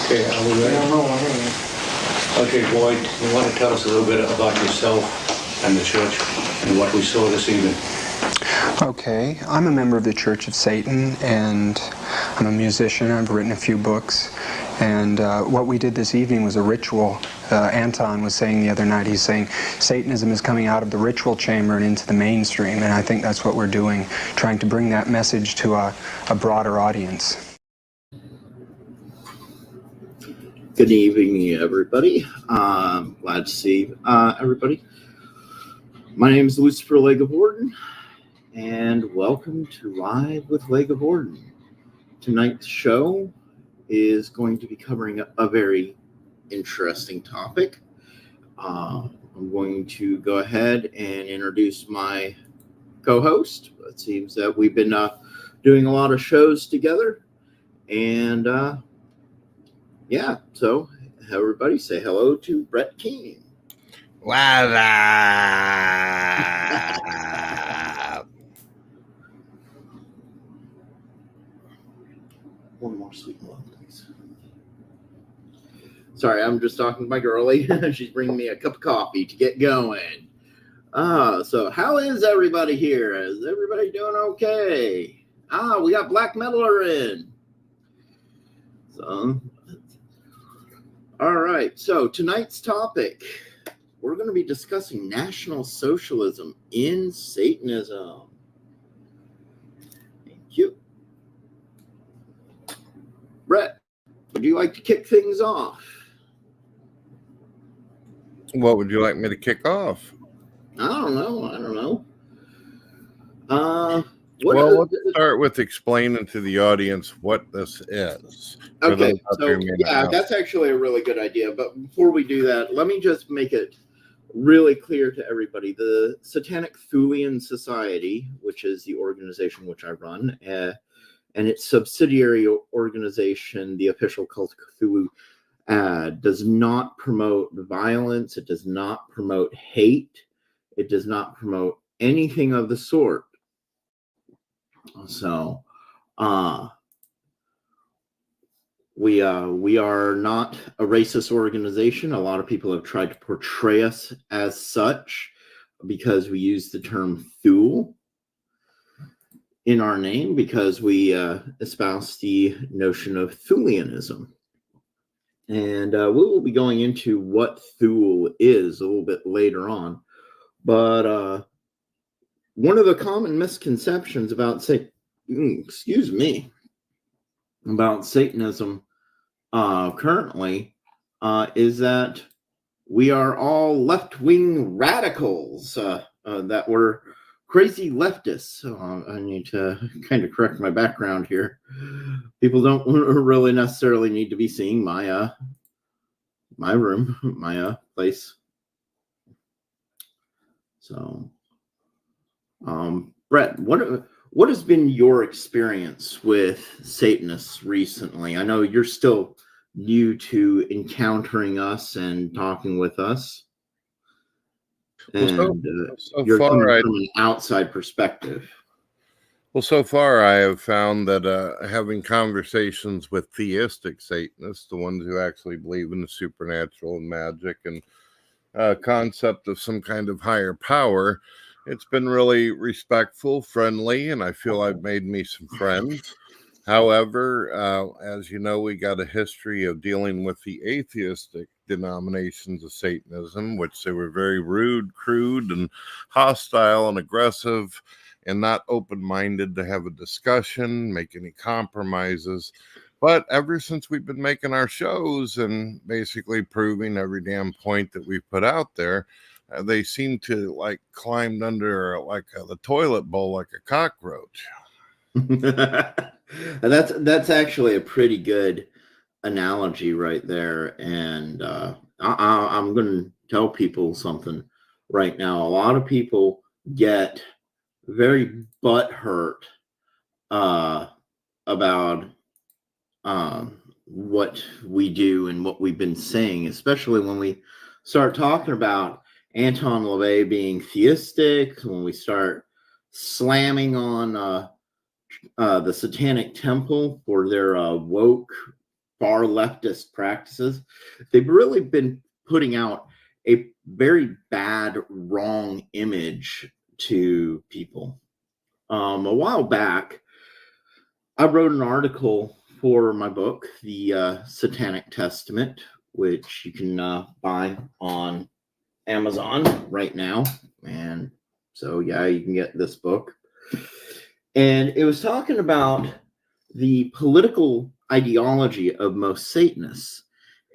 Okay, are we ready? Okay, Boyd, you want to tell us a little bit about yourself and the church and what we saw this evening? Okay, I'm a member of the Church of Satan, and I'm a musician. I've written a few books, and what we did this evening was a ritual. Anton was saying the other night, he's saying Satanism is coming out of the ritual chamber and into the mainstream, and I think that's what we're doing, trying to bring that message to a broader audience. Good evening, everybody. Glad to see everybody. My name is Lucifer LeGivorden, and welcome to Live with LeGivorden. Tonight's show is going to be covering a very interesting topic. I'm going to go ahead and introduce my co-host. It seems that we've been doing a lot of shows together, and yeah, so everybody say hello to Brett King. Wow. One more sweet love, please. Sorry, I'm just talking to my girlie. She's bringing me a cup of coffee to get going. So how is everybody here? Is everybody doing okay? We got Black Metaler in. So, all right. So tonight's topic, we're going to be discussing National Socialism in Satanism. Thank you. Brett, would you like to kick things off? What would you like me to kick off? I don't know. Let's start with explaining to the audience what this is. Okay, so yeah, that's actually a really good idea. But before we do that, let me just make it really clear to everybody. The Satanic Thulian Society, which is the organization which I run, and its subsidiary organization, the Official Cult of Cthulhu, does not promote violence. It does not promote hate. It does not promote anything of the sort. So, we are not a racist organization. A lot of people have tried to portray us as such because we use the term Thule in our name, because we espouse the notion of Thulianism. And we will be going into what Thule is a little bit later on. But one of the common misconceptions about about Satanism currently is that we are all left-wing radicals, that we're crazy leftists. I need to kind of correct my background here. People don't really necessarily need to be seeing my my room, my place. So, Brett, what has been your experience with Satanists recently? I know you're still new to encountering us and talking with us. And you're coming from an outside perspective. Well, so far I have found that having conversations with theistic Satanists, the ones who actually believe in the supernatural and magic and concept of some kind of higher power, it's been really respectful, friendly, and I feel I've made me some friends. However, as you know, we got a history of dealing with the atheistic denominations of Satanism, which they were very rude, crude, and hostile and aggressive, and not open-minded to have a discussion, make any compromises. But ever since we've been making our shows and basically proving every damn point that we've put out there, they seem to like climbed under the toilet bowl like a cockroach. That's actually a pretty good analogy right there. And I'm going to tell people something right now. A lot of people get very butthurt about what we do and what we've been saying, especially when we start talking about Anton LaVey being theistic, when we start slamming on the Satanic Temple for their woke far leftist practices, they've really been putting out a very bad, wrong image to people. A while back, I wrote an article for my book, The Satanic Testament, which you can buy on Amazon right now. And so, yeah, you can get this book. And it was talking about the political ideology of most Satanists.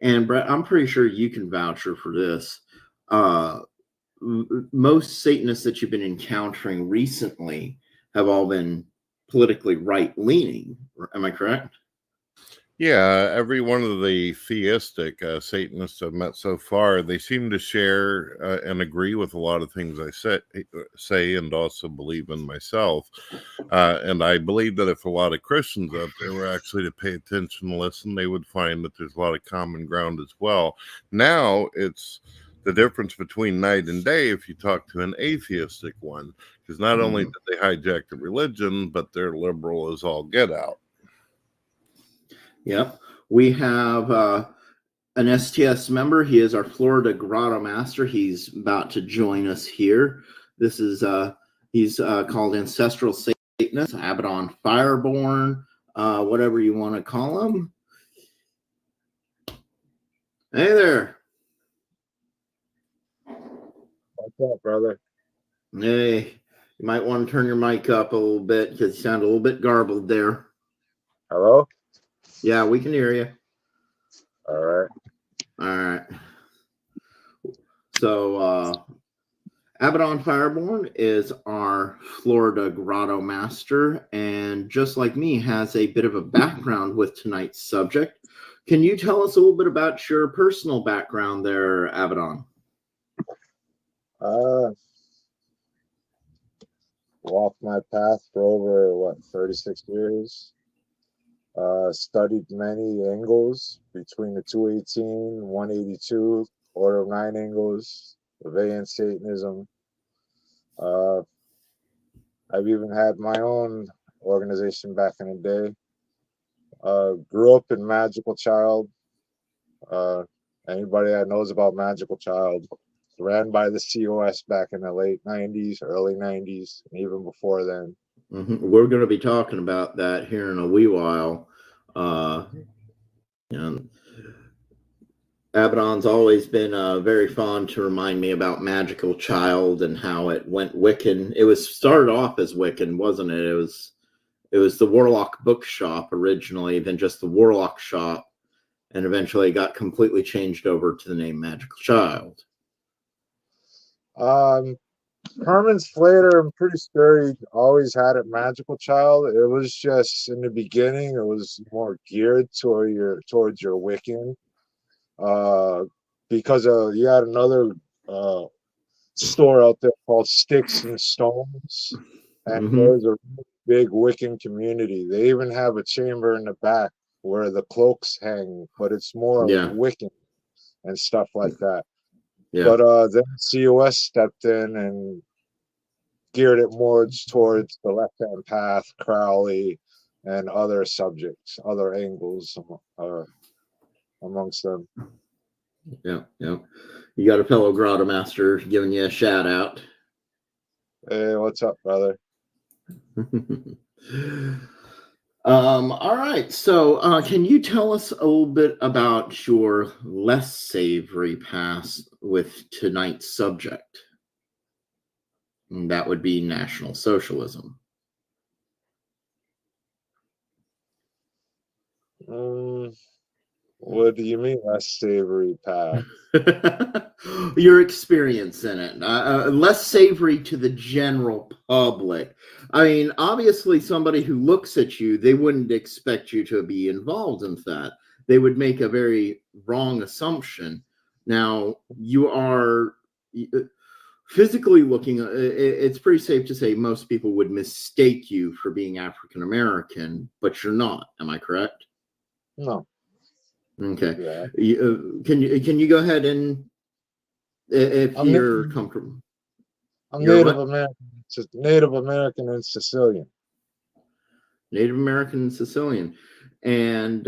And Brett, I'm pretty sure you can vouch for this. Most Satanists that you've been encountering recently have all been politically right-leaning. Am I correct? Yeah, every one of the theistic Satanists I've met so far, they seem to share and agree with a lot of things I say and also believe in myself. And I believe that if a lot of Christians out there were actually to pay attention and listen, they would find that there's a lot of common ground as well. Now it's the difference between night and day if you talk to an atheistic one, because not only did they hijack the religion, but they're liberal as all get out. Yep. We have an STS member. He is our Florida Grotto Master. He's about to join us here. This is he's called Ancestral Satanist, Abaddon Fireborn, whatever you want to call him. Hey there. What's up, brother? Hey, you might want to turn your mic up a little bit because you sound a little bit garbled there. Hello? Yeah, we can hear you. All right. All right. So, Abaddon Fireborn is our Florida Grotto Master, and just like me, has a bit of a background with tonight's subject. Can you tell us a little bit about your personal background there, Abaddon? Walked my path for over, 36 years. Studied many angles between the 218, 182, Order of Nine angles, LaVey and Satanism. I've even had my own organization back in the day. Grew up in Magical Child. Anybody that knows about Magical Child, ran by the COS back in the late 90s, early 90s, and even before then. We're going to be talking about that here in a wee while. Abaddon's always been very fond to remind me about Magical Child and how it went Wiccan. It was started off as Wiccan, wasn't it? It was the Warlock Bookshop originally, then just the Warlock Shop, and eventually got completely changed over to the name Magical Child. Herman's Flater, I'm pretty sure he always had it Magical Child. It was just in the beginning, it was more geared towards your Wiccan. Because you had another store out there called Sticks and Stones, and there's a big Wiccan community. They even have a chamber in the back where the cloaks hang, but it's more Wiccan and stuff like that. Yeah. But then COS stepped in and geared it more towards the left-hand path, Crowley, and other subjects, other angles amongst them. Yeah. You got a fellow Grotto Master giving you a shout out. Hey, what's up, brother? All right. So, can you tell us a little bit about your less savory past with tonight's subject? And that would be National Socialism. What do you mean less savory path? Your experience in it. Less savory to the general public. I mean, obviously, somebody who looks at you, they wouldn't expect you to be involved in that. They would make a very wrong assumption. Now, you are physically looking, it's pretty safe to say most people would mistake you for being African American, but you're not. Am I correct? No. Okay. Yeah. Can you go ahead and, if you're comfortable? I'm Native American and Sicilian. Native American and Sicilian. And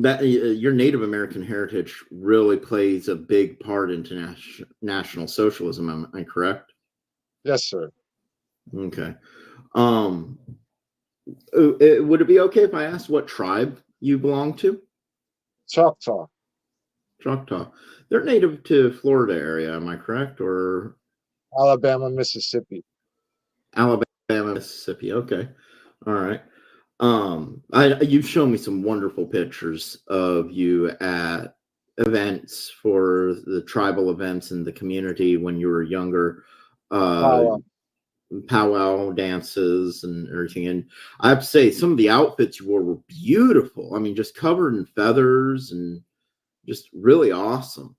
that your Native American heritage really plays a big part into National Socialism. Am I correct? Yes, sir. Okay. Would it be okay if I asked what tribe you belong to? Choctaw. Choctaw. They're native to Florida area. Am I correct? Or Alabama, Mississippi. Alabama, Mississippi. Okay. All right. You've shown me some wonderful pictures of you at events for the tribal events in the community when you were younger, powwow dances and everything. And I have to say, some of the outfits you wore were beautiful. I mean, just covered in feathers and just really awesome.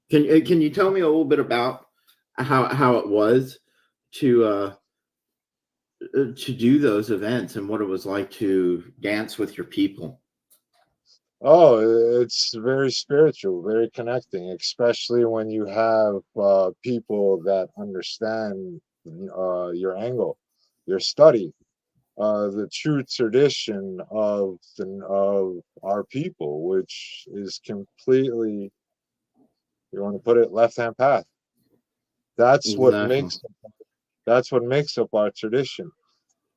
Can you tell me a little bit about how it was to do those events and what it was like to dance with your people? Oh, it's very spiritual, very connecting, especially when you have people that understand your angle, your study, the true tradition of our people, which is completely, you want to put it, left-hand path. That's what Exactly. makes up our tradition.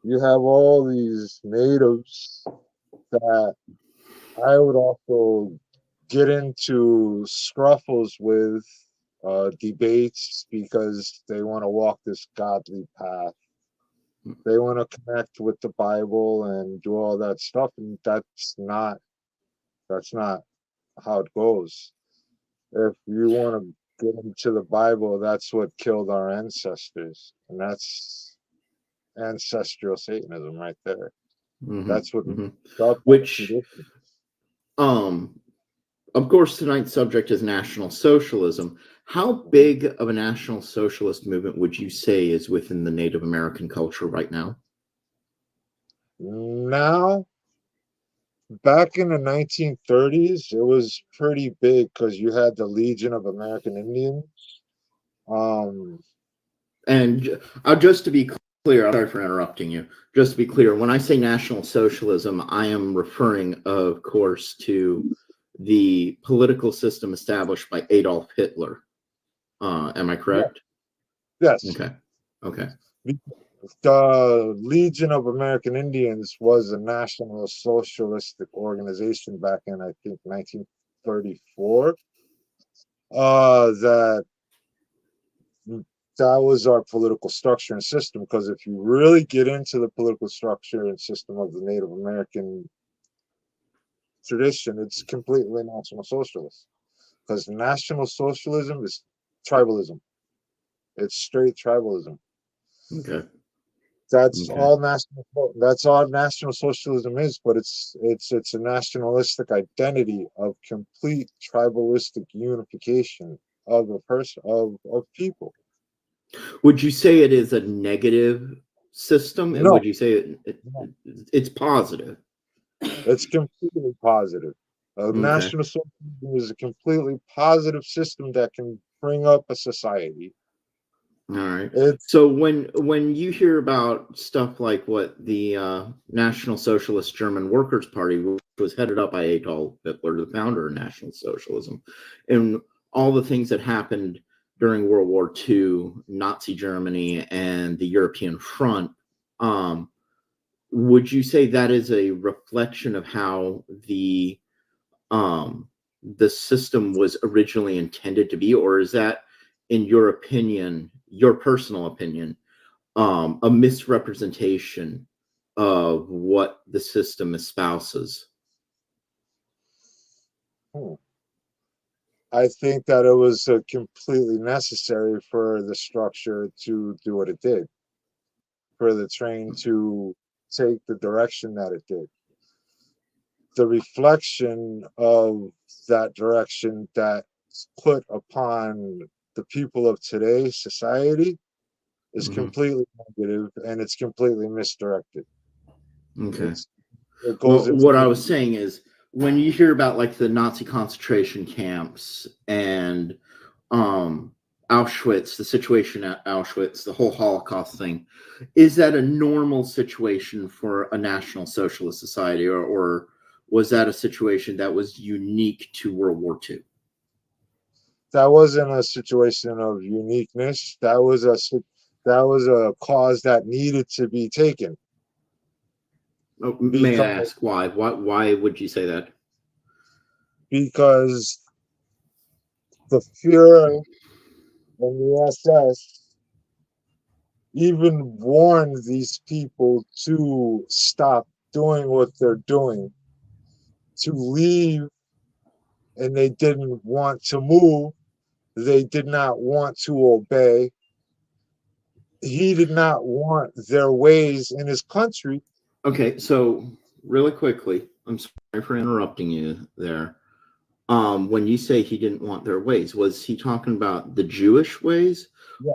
You have all these natives that I would also get into scruffles with, debates, because they want to walk this godly path. They want to connect with the Bible and do all that stuff, and that's not how it goes. If you want to get into the Bible, that's what killed our ancestors, and that's ancestral Satanism right there. That's what Which, of course, tonight's subject is National Socialism. How big of a National Socialist movement would you say is within the Native American culture right now? Now, back in the 1930s, it was pretty big because you had the Legion of American Indians. And just to be clear, I'm sorry for interrupting you. Just to be clear, when I say National Socialism, I am referring, of course, to the political system established by Adolf Hitler. Am I correct? Yes. Okay. The Legion of American Indians was a National Socialistic organization back in, I think, 1934. That was our political structure and system, because if you really get into the political structure and system of the Native American tradition, it's completely National Socialist, because National Socialism is tribalism. It's straight tribalism. Okay. That's all National Socialism is, but it's a nationalistic identity of complete tribalistic unification of a person, of people. Would you say it is a negative system? No. Would you say it's positive? It's completely positive. National Socialism is a completely positive system that can bring up a society. All right. So when you hear about stuff like what the National Socialist German Workers' Party, which was headed up by Adolf Hitler, the founder of National Socialism, and all the things that happened during World War II, Nazi Germany, and the European Front, would you say that is a reflection of how the system was originally intended to be, or is that, in your opinion, your personal opinion, a misrepresentation of what the system espouses? I think that it was completely necessary for the structure to do what it did, for the train to take the direction that it did. The reflection of that direction that's put upon the people of today's society is completely negative, and it's completely misdirected. Okay. It goes what I was saying is, when you hear about like the Nazi concentration camps and Auschwitz, the situation at Auschwitz, the whole Holocaust thing, is that a normal situation for a National Socialist society, or was that a situation that was unique to World War II? That wasn't a situation of uniqueness. That was a cause that needed to be taken. Oh, may I ask why? Why would you say that? Because the Fuhrer and the SS even warned these people to stop doing what they're doing, to leave, and they didn't want to move. They did not want to obey. He did not want their ways in his country. Okay, so really quickly, I'm sorry for interrupting you there. When you say he didn't want their ways, was he talking about the Jewish ways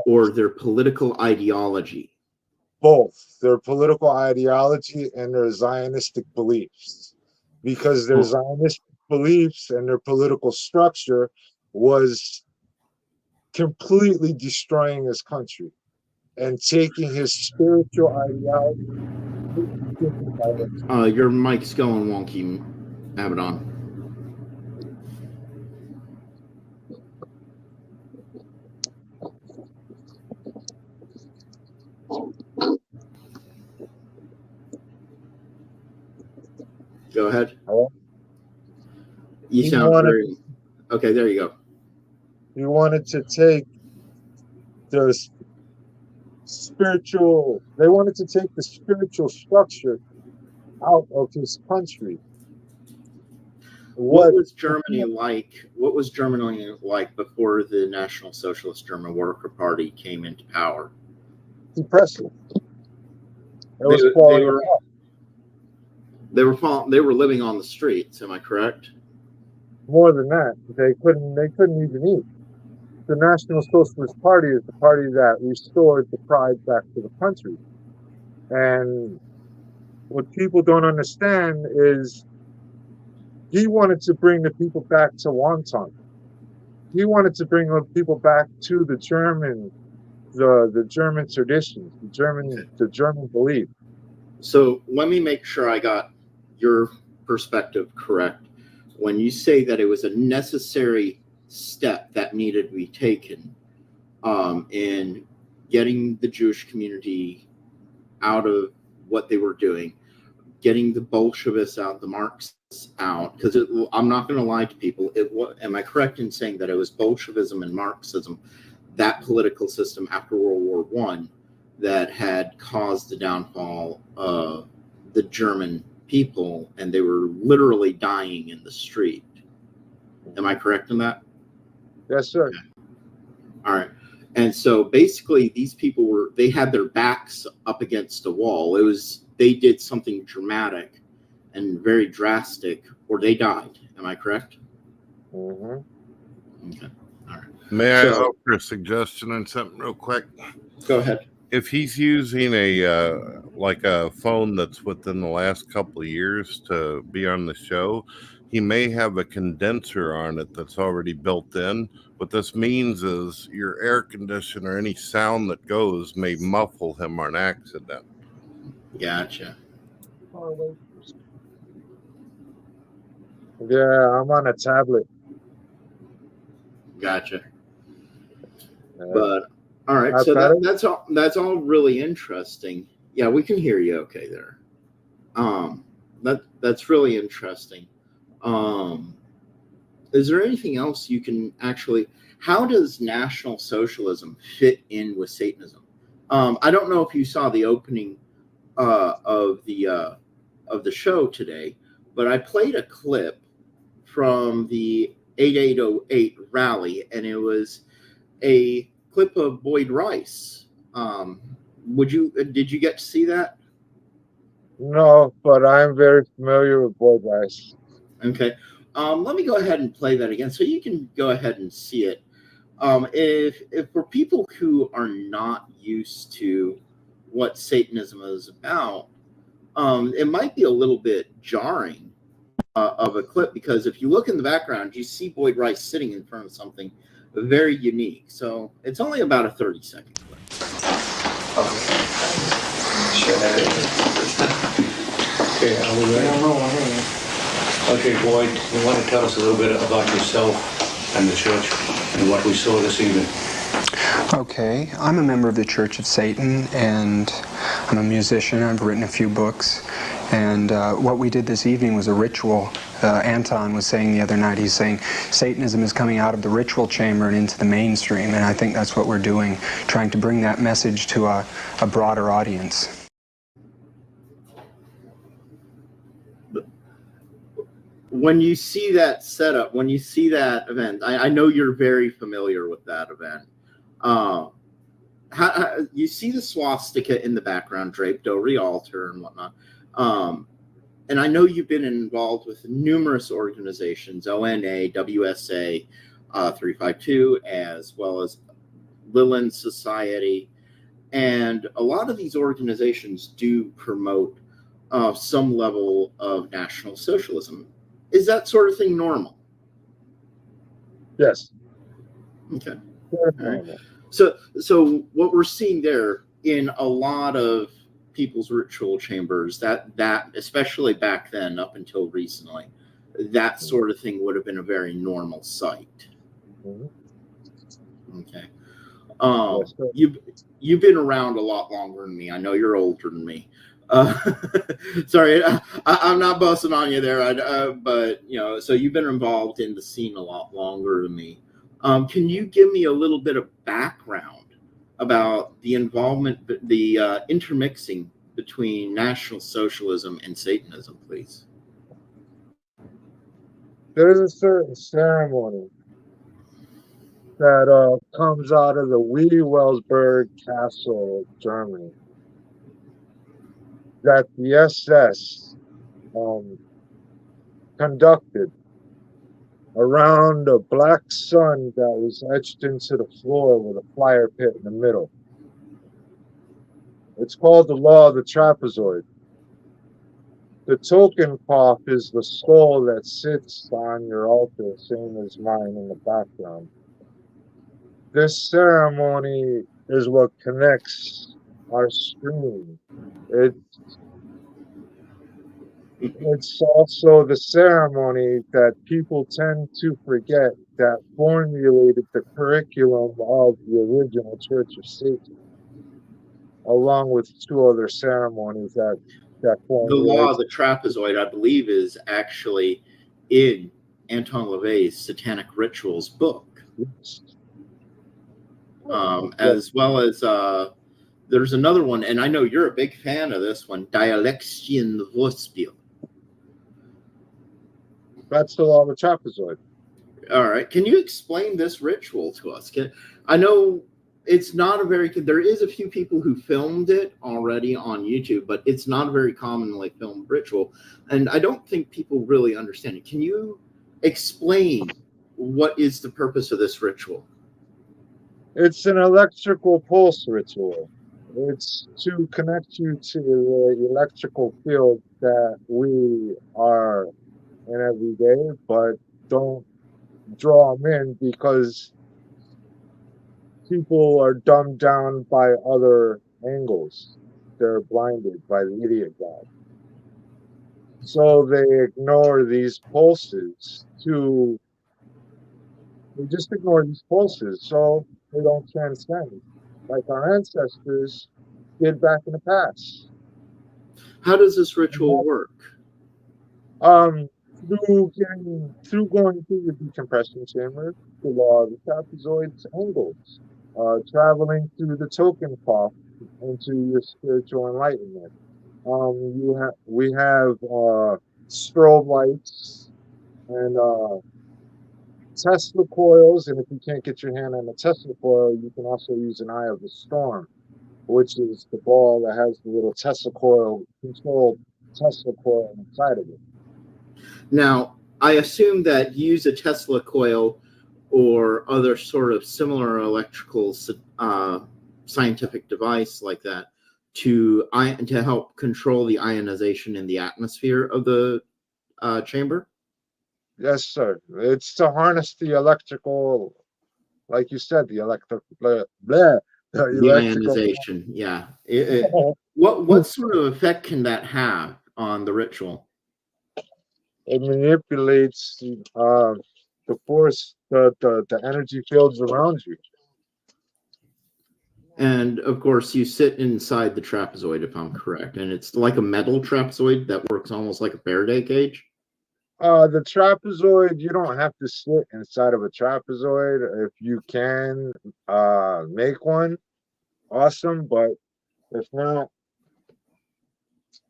or their political ideology? Both their political ideology and their Zionistic beliefs. Because their Zionistic beliefs and their political structure was completely destroying his country and taking his spiritual ideology. Your mic's going wonky. Have it on. Go ahead. Hello? You sound very... Okay, there you go. He wanted to take the spiritual... They wanted to take the spiritual structure out of his country. What was Germany like? What was Germany like before the National Socialist German Worker Party came into power? Depressive. They were living on the streets. Am I correct? More than that, they couldn't even eat. The National Socialist Party is the party that restored the pride back to the country. And what people don't understand is he wanted to bring the people back to wonton. He wanted to bring the people back to the German traditions, the German belief. So let me make sure I got your perspective correct. When you say that it was a necessary step that needed to be taken in getting the Jewish community out of what they were doing, getting the Bolsheviks out, the Marxists out, because I'm not going to lie to people. Am I correct in saying that it was Bolshevism and Marxism, that political system after World War I, that had caused the downfall of the German people, and they were literally dying in the street? Am I correct in that? Yes, sir. Okay. All right. And so basically these people they had their backs up against a wall. They did something dramatic and very drastic, or they died. Am I correct? Mm-hmm. Okay. All right. May I offer a suggestion on something real quick? Go ahead. If he's using a phone that's within the last couple of years to be on the show, he may have a condenser on it that's already built in. What this means is your air conditioner, any sound that goes, may muffle him on accident. Gotcha. Yeah, I'm on a tablet. Gotcha. But all right, so that's all really interesting. Yeah, we can hear you okay there. That's really interesting. Is there anything else you can actually? How does National Socialism fit in with Satanism? I don't know if you saw the opening of the show today, but I played a clip from the 8808 rally, and it was a clip of Boyd Rice. Did you get to see that? No, but I'm very familiar with Boyd Rice. Okay. Let me go ahead and play that again so you can go ahead and see it. If for people who are not used to what Satanism is about, it might be a little bit jarring of a clip, because if you look in the background, you see Boyd Rice sitting in front of something very unique. So it's only about a 30-second clip. Okay, are we ready? Okay, Boyd, you want to tell us a little bit about yourself and the church and what we saw this evening? Okay, I'm a member of the Church of Satan, and I'm a musician. I've written a few books, and what we did this evening was a ritual. Anton was saying the other night, he's saying Satanism is coming out of the ritual chamber and into the mainstream, and I think that's what we're doing, trying to bring that message to a broader audience. When you see that setup, when you see that event, I know you're very familiar with that event. You see the swastika in the background draped over the altar and whatnot. And I know you've been involved with numerous organizations, ONA, WSA, 352, as well as Lilin Society. And a lot of these organizations do promote some level of National Socialism. Is that sort of thing normal? Yes. Okay. Very All right. normal. So what we're seeing there in a lot of people's ritual chambers, that especially back then up until recently, that sort of thing would have been a very normal sight. Mm-hmm. Okay. Yes, You've been around a lot longer than me. I know you're older than me. Sorry, I'm not busting on you there, but so you've been involved in the scene a lot longer than me. Can you give me a little bit of background about the involvement, the intermixing between National Socialism and Satanism, please? there is a certain ceremony that comes out of the Wewelsburg Castle of Germany that the SS conducted around a black sun that was etched into the floor with a fire pit in the middle. It's called the Law of the Trapezoid. The token cloth is the skull that sits on your altar, same as mine in the background. This ceremony is what connects our stream. It's also the ceremony that people tend to forget that formulated the curriculum of the original Church of Satan, along with two other ceremonies that The Law of formulated. the Trapezoid, I believe, is actually in Anton LaVey's Satanic Rituals book, as well as there's another one, and I know you're a big fan of this one, Dialexion Vorspiel. That's the Law of the Trapezoid. All right. Can you explain this ritual to us? I know it's not a very, there is a few people who filmed it already on YouTube, but it's not a very commonly filmed ritual. And I don't think people really understand it. Can you explain what is the purpose of this ritual? It's an electrical pulse ritual. It's to connect you to the electrical field that we are in every day, but don't draw them in because people are dumbed down by other angles. They're blinded by the idiot God. So they ignore these pulses they just ignore these pulses so they don't transcend like our ancestors did back in the past. How does this ritual work? Through going through the decompression chamber, the Law of the Trapezoid's angles, traveling through the token path into your spiritual enlightenment. We have strobe lights and Tesla coils, and if you can't get your hand on a Tesla coil, you can also use an Eye of the Storm, which is the ball that has the little Tesla coil, controlled Tesla coil inside of it. Now, I assume that you use a Tesla coil or other sort of similar electrical scientific device like that to help control the ionization in the atmosphere of the chamber? Yes, sir. It's to harness the electrical, like you said, the Ionization, yeah. What sort of effect can that have on the ritual? It manipulates the force, the energy fields around you. And of course, you sit inside the trapezoid, if I'm correct, and it's like a metal trapezoid that works almost like a Faraday cage. The trapezoid, you don't have to sit inside of a trapezoid. If you can make one, awesome. But if not,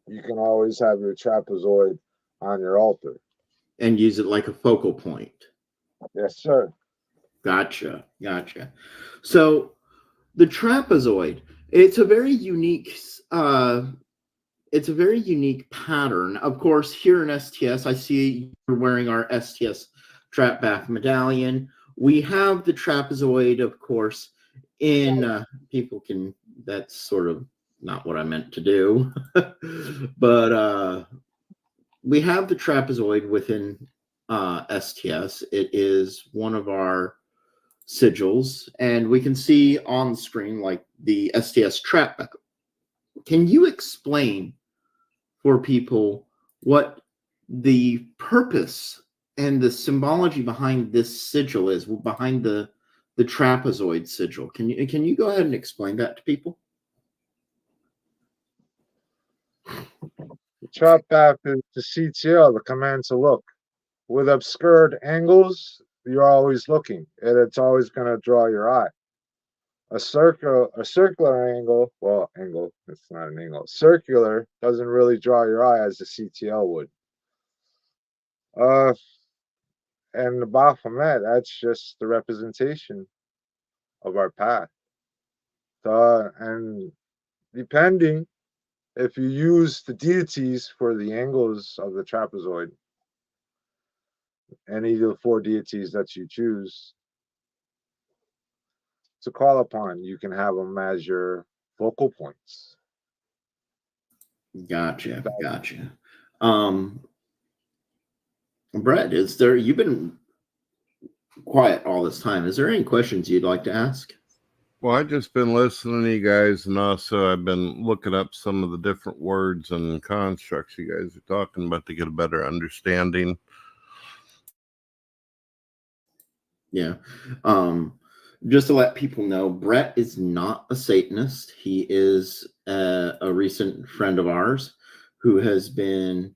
you can always have your trapezoid on your altar. And use it like a focal point. Yes, sir. Gotcha. So the trapezoid, it's a very unique pattern. Of course, here in STS, I see you're wearing our STS Trap Bath medallion. We have the trapezoid, of course, in people can, that's sort of not what I meant to do, but we have the trapezoid within STS. It is one of our sigils, and we can see on the screen like the STS trap back. Can you explain for people what the purpose and the symbology behind this sigil is, behind the trapezoid sigil? Can you go ahead and explain that to people? The trap bath is the CTL, the command to look. With obscured angles, you're always looking, and it's always going to draw your eye. A circular angle, it's not an angle. Circular doesn't really draw your eye as the CTL would. And the Baphomet, that's just the representation of our path. And depending if you use the deities for the angles of the trapezoid, any of the 4 deities that you choose to call upon, you can have them as your focal points. Gotcha. Brett, you've been quiet all this time. Is there any questions you'd like to ask? Well, I've just been listening to you guys, and also I've been looking up some of the different words and constructs you guys are talking about to get a better understanding. Yeah. Just to let people know, Brett is not a Satanist. He is a recent friend of ours who has been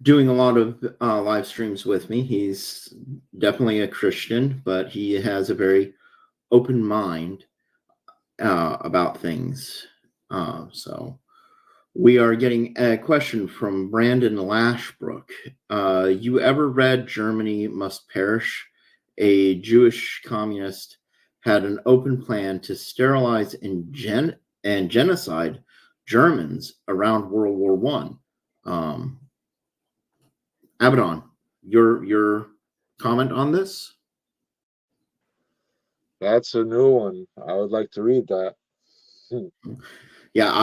doing a lot of live streams with me. He's definitely a Christian, but he has a very open mind about things. So we are getting a question from Brandon Lashbrook. You ever read Germany Must Perish? A Jewish communist had an open plan to sterilize and genocide Germans around World War I. Abaddon, your comment on this? That's a new one. I would like to read that. Yeah,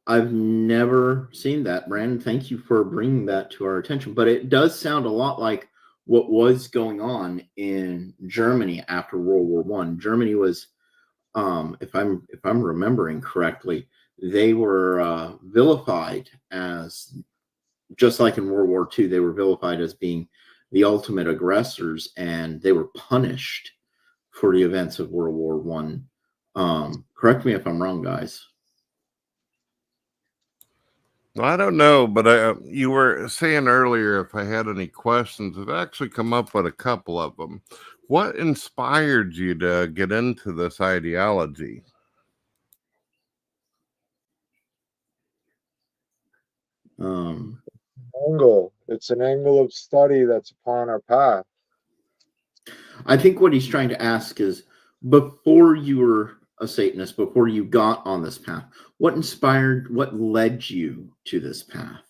I've never seen that, Brandon. Thank you for bringing that to our attention. But it does sound a lot like what was going on in Germany after World War I. Germany was, if I'm remembering correctly, they were vilified as, just like in World War II, they were vilified as being the ultimate aggressors, and they were punished for the events of World War I. Correct me if I'm wrong, guys. Well, I don't know, but you were saying earlier if I had any questions. I've actually come up with a couple of them. What inspired you to get into this ideology? Angle. It's an angle of study that's upon our path. I think what he's trying to ask is, before you were a Satanist, before you got on this path, what led you to this path?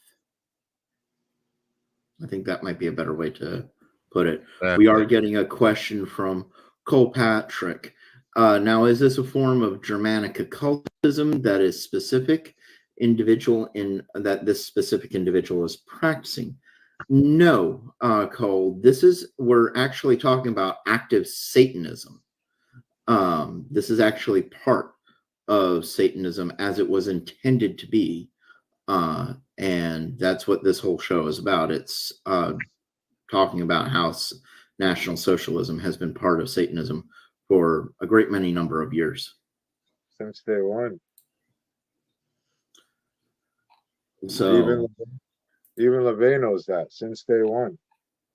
I think that might be a better way to put it. We are getting a question from Cole Patrick. Now, is this a form of Germanic occultism that is specific individual in that this specific individual is practicing? No, Cole. We're actually talking about active Satanism. This is actually part of Satanism as it was intended to be. And that's what this whole show is about. It's talking about how National Socialism has been part of Satanism for a great many number of years. Since day one. So even LaVey knows that since day one.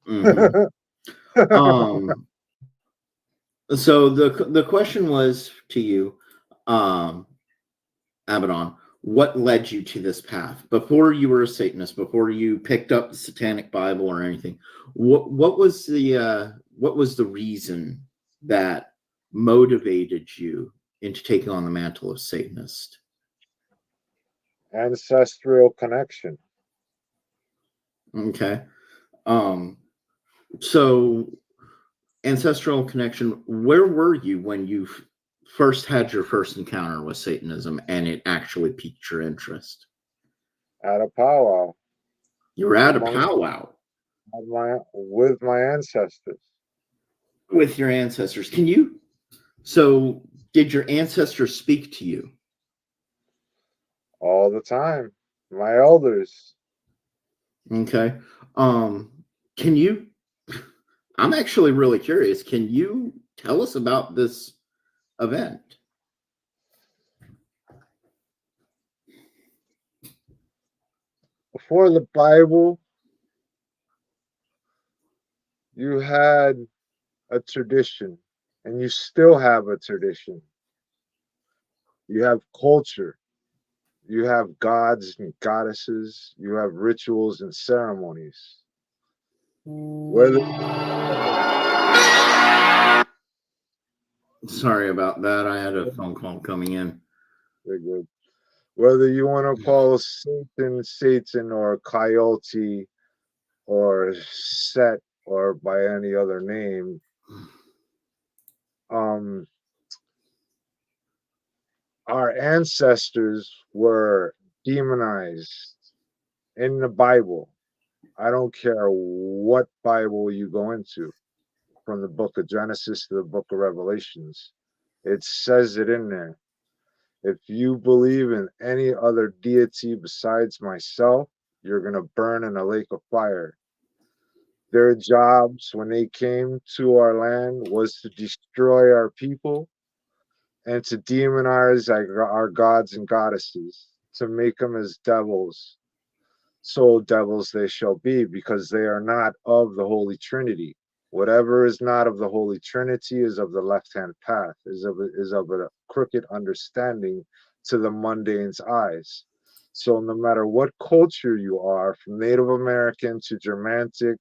mhm. So the question was to you, Abaddon, what led you to this path before you were a Satanist, before you picked up the Satanic Bible or anything? What was the reason that motivated you into taking on the mantle of Satanist? Ancestral connection. Okay. So ancestral connection, where were you when you first had your first encounter with Satanism and it actually piqued your interest? At a powwow. You were at a powwow with my ancestors. With your ancestors. Did your ancestors speak to you? All the time. My elders. Okay. I'm actually really curious. Can you tell us about this event? Before the Bible, you had a tradition, and you still have a tradition. You have culture. You have gods and goddesses. You have rituals and ceremonies. Sorry about that. I had a phone call coming in. Very good. Whether you want to call Satan, or Coyote, or Set, or by any other name, our ancestors were demonized in the Bible. I don't care what Bible you go into, from the book of Genesis to the book of Revelations. It says it in there. If you believe in any other deity besides myself, you're going to burn in a lake of fire. Their jobs when they came to our land was to destroy our people and to demonize our gods and goddesses, to make them as devils. So devils they shall be, because they are not of the Holy Trinity. Whatever is not of the Holy Trinity is of the left-hand path, is of a crooked understanding to the mundane's eyes. So no matter what culture you are, from Native American to Germanic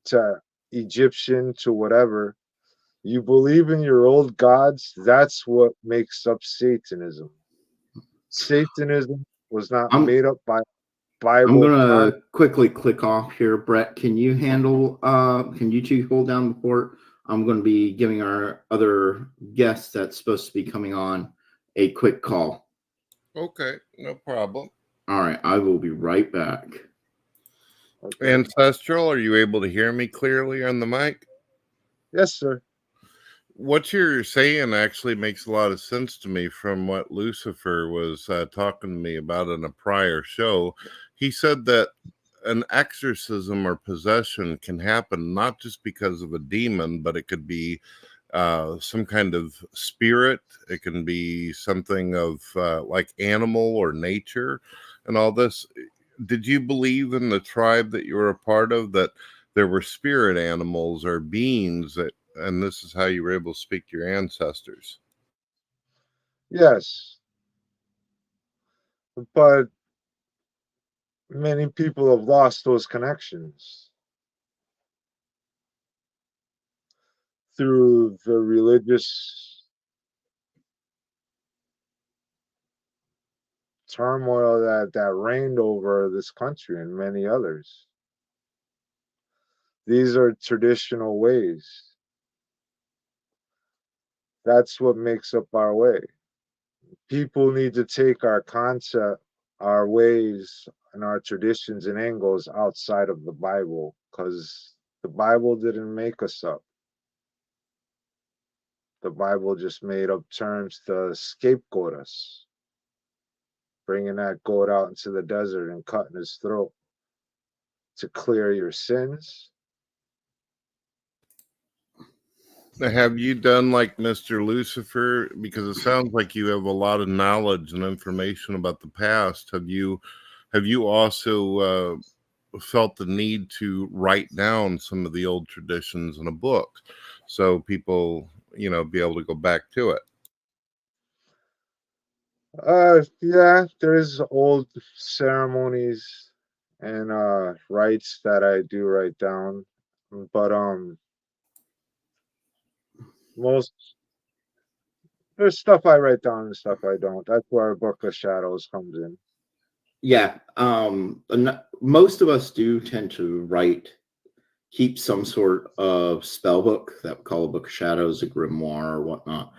to Egyptian to whatever, you believe in your old gods, that's what makes up Satanism. Satanism was not made up by Bible. I'm gonna quickly click off here. Brett, can you two hold down the fort? I'm gonna be giving our other guest that's supposed to be coming on a quick call. Okay, no problem. All right, I will be right back. Okay. Ancestral, are you able to hear me clearly on the mic? Yes, sir. What you're saying actually makes a lot of sense to me from what Lucifer was talking to me about in a prior show. He said that an exorcism or possession can happen not just because of a demon, but it could be some kind of spirit. It can be something of like animal or nature and all this. Did you believe in the tribe that you were a part of, that there were spirit animals or beings that, and this is how you were able to speak to your ancestors? Yes. But many people have lost those connections through the religious turmoil that reigned over this country and many others. These are traditional ways. That's what makes up our way. People need to take our concept, our ways, and our traditions and angles outside of the Bible, because the Bible didn't make us up. the Bible just made up terms to scapegoat us, bringing that goat out into the desert and cutting his throat to clear your sins. Have you done like Mr. Lucifer? Because it sounds like you have a lot of knowledge and information about the past. Have you also felt the need to write down some of the old traditions in a book so people, be able to go back to it? Yeah, there's old ceremonies and rites that I do write down, but most there's stuff I write down and stuff I don't. That's where Book of Shadows comes in. Yeah. Most of us do tend to keep some sort of spell book that we call a Book of Shadows, a grimoire or whatnot.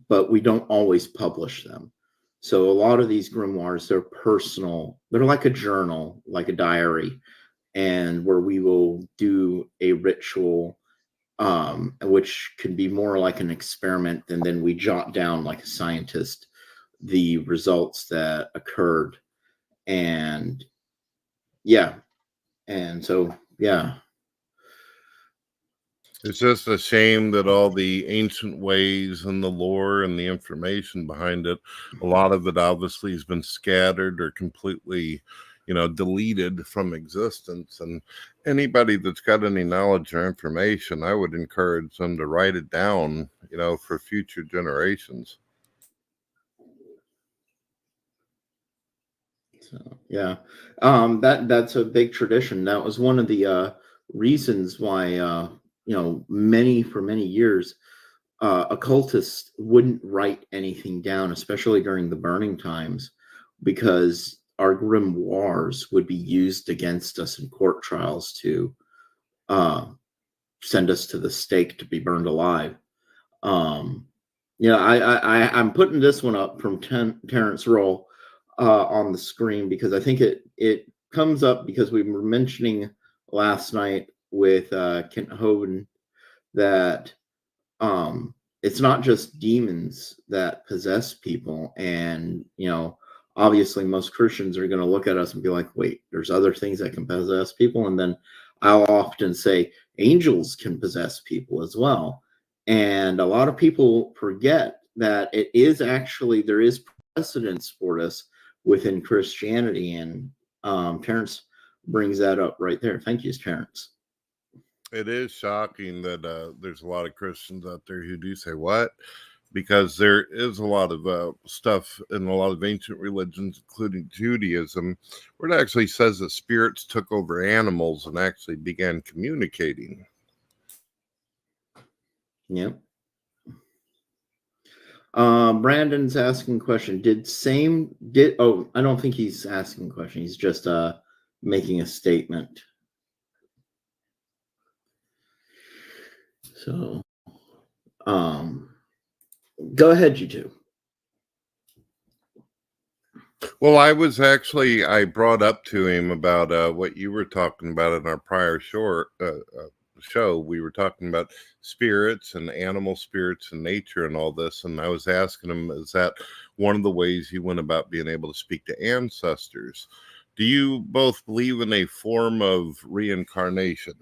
But we don't always publish them. So a lot of these grimoires, they're personal. They're like a journal, like a diary, and where we will do a ritual, which can be more like an experiment, and then we jot down like a scientist the results that occurred. And yeah, and so yeah. It's just a shame that all the ancient ways and the lore and the information behind it, a lot of it obviously has been scattered or completely, deleted from existence. And anybody that's got any knowledge or information, I would encourage them to write it down, for future generations. So yeah, that's a big tradition. That was one of the reasons why for many years occultists wouldn't write anything down, especially during the burning times, because our grimoires would be used against us in court trials to send us to the stake to be burned alive. I'm putting this one up from Terrence Roll on the screen because I think it comes up because we were mentioning last night with Kent Hovind that it's not just demons that possess people. And, obviously most Christians are going to look at us and be like, wait, there's other things that can possess people. And then I'll often say angels can possess people as well. And a lot of people forget that there is precedence for this within Christianity. And Terrence brings that up right there. Thank you, Terrence. It is shocking that there's a lot of Christians out there who do say what, because there is a lot of stuff in a lot of ancient religions, including Judaism, where it actually says that spirits took over animals and actually began communicating. Yep. Brandon's asking a question. I don't think he's asking a question. He's just making a statement. So, go ahead, you two. Well, I brought up to him about what you were talking about in our prior show. We were talking about spirits and animal spirits and nature and all this. And I was asking him, is that one of the ways you went about being able to speak to ancestors? Do you both believe in a form of reincarnation?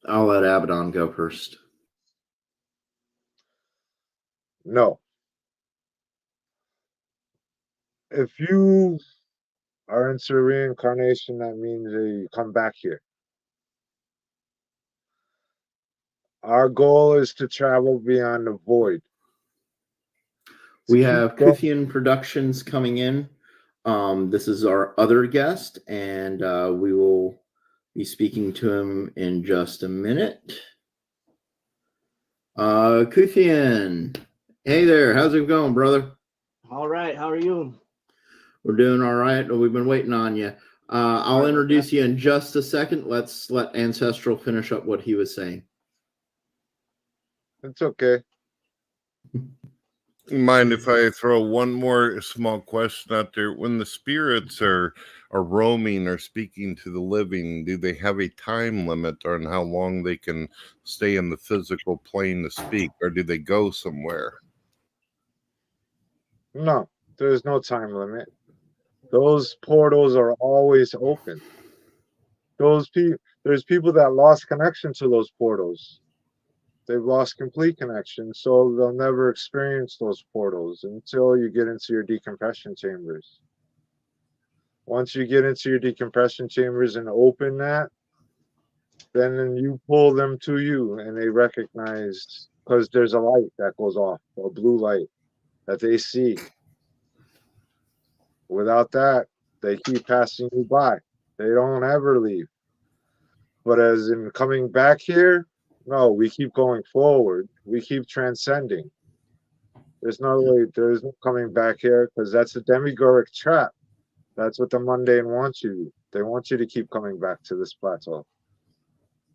I'll let Abaddon go first. No. If you are into reincarnation, that means you come back here. Our goal is to travel beyond the void. We have Kuthian Productions coming in. This is our other guest, and we will be speaking to him in just a minute. Kuthian, hey there. How's it going, brother? All right. How are you? We're doing all right. We've been waiting on you. I'll introduce you in just a second. Let's let Ancestral finish up what he was saying. It's okay. Mind if I throw one more small question out there? When the spirits are roaming or speaking to the living, do they have a time limit on how long they can stay in the physical plane to speak, or do they go somewhere? No, there's no time limit. Those portals are always open. There's people that lost connection to those portals. They've lost complete connection, so they'll never experience those portals until you get into your decompression chambers. Once you get into your decompression chambers and open that, then you pull them to you, and they recognize, because there's a light that goes off, a blue light that they see. Without that, they keep passing you by. They don't ever leave. But as in coming back here, no, we keep going forward. We keep transcending. There's no coming back here, because that's a demigoric trap. That's what the mundane wants you. They want you to keep coming back to this plateau.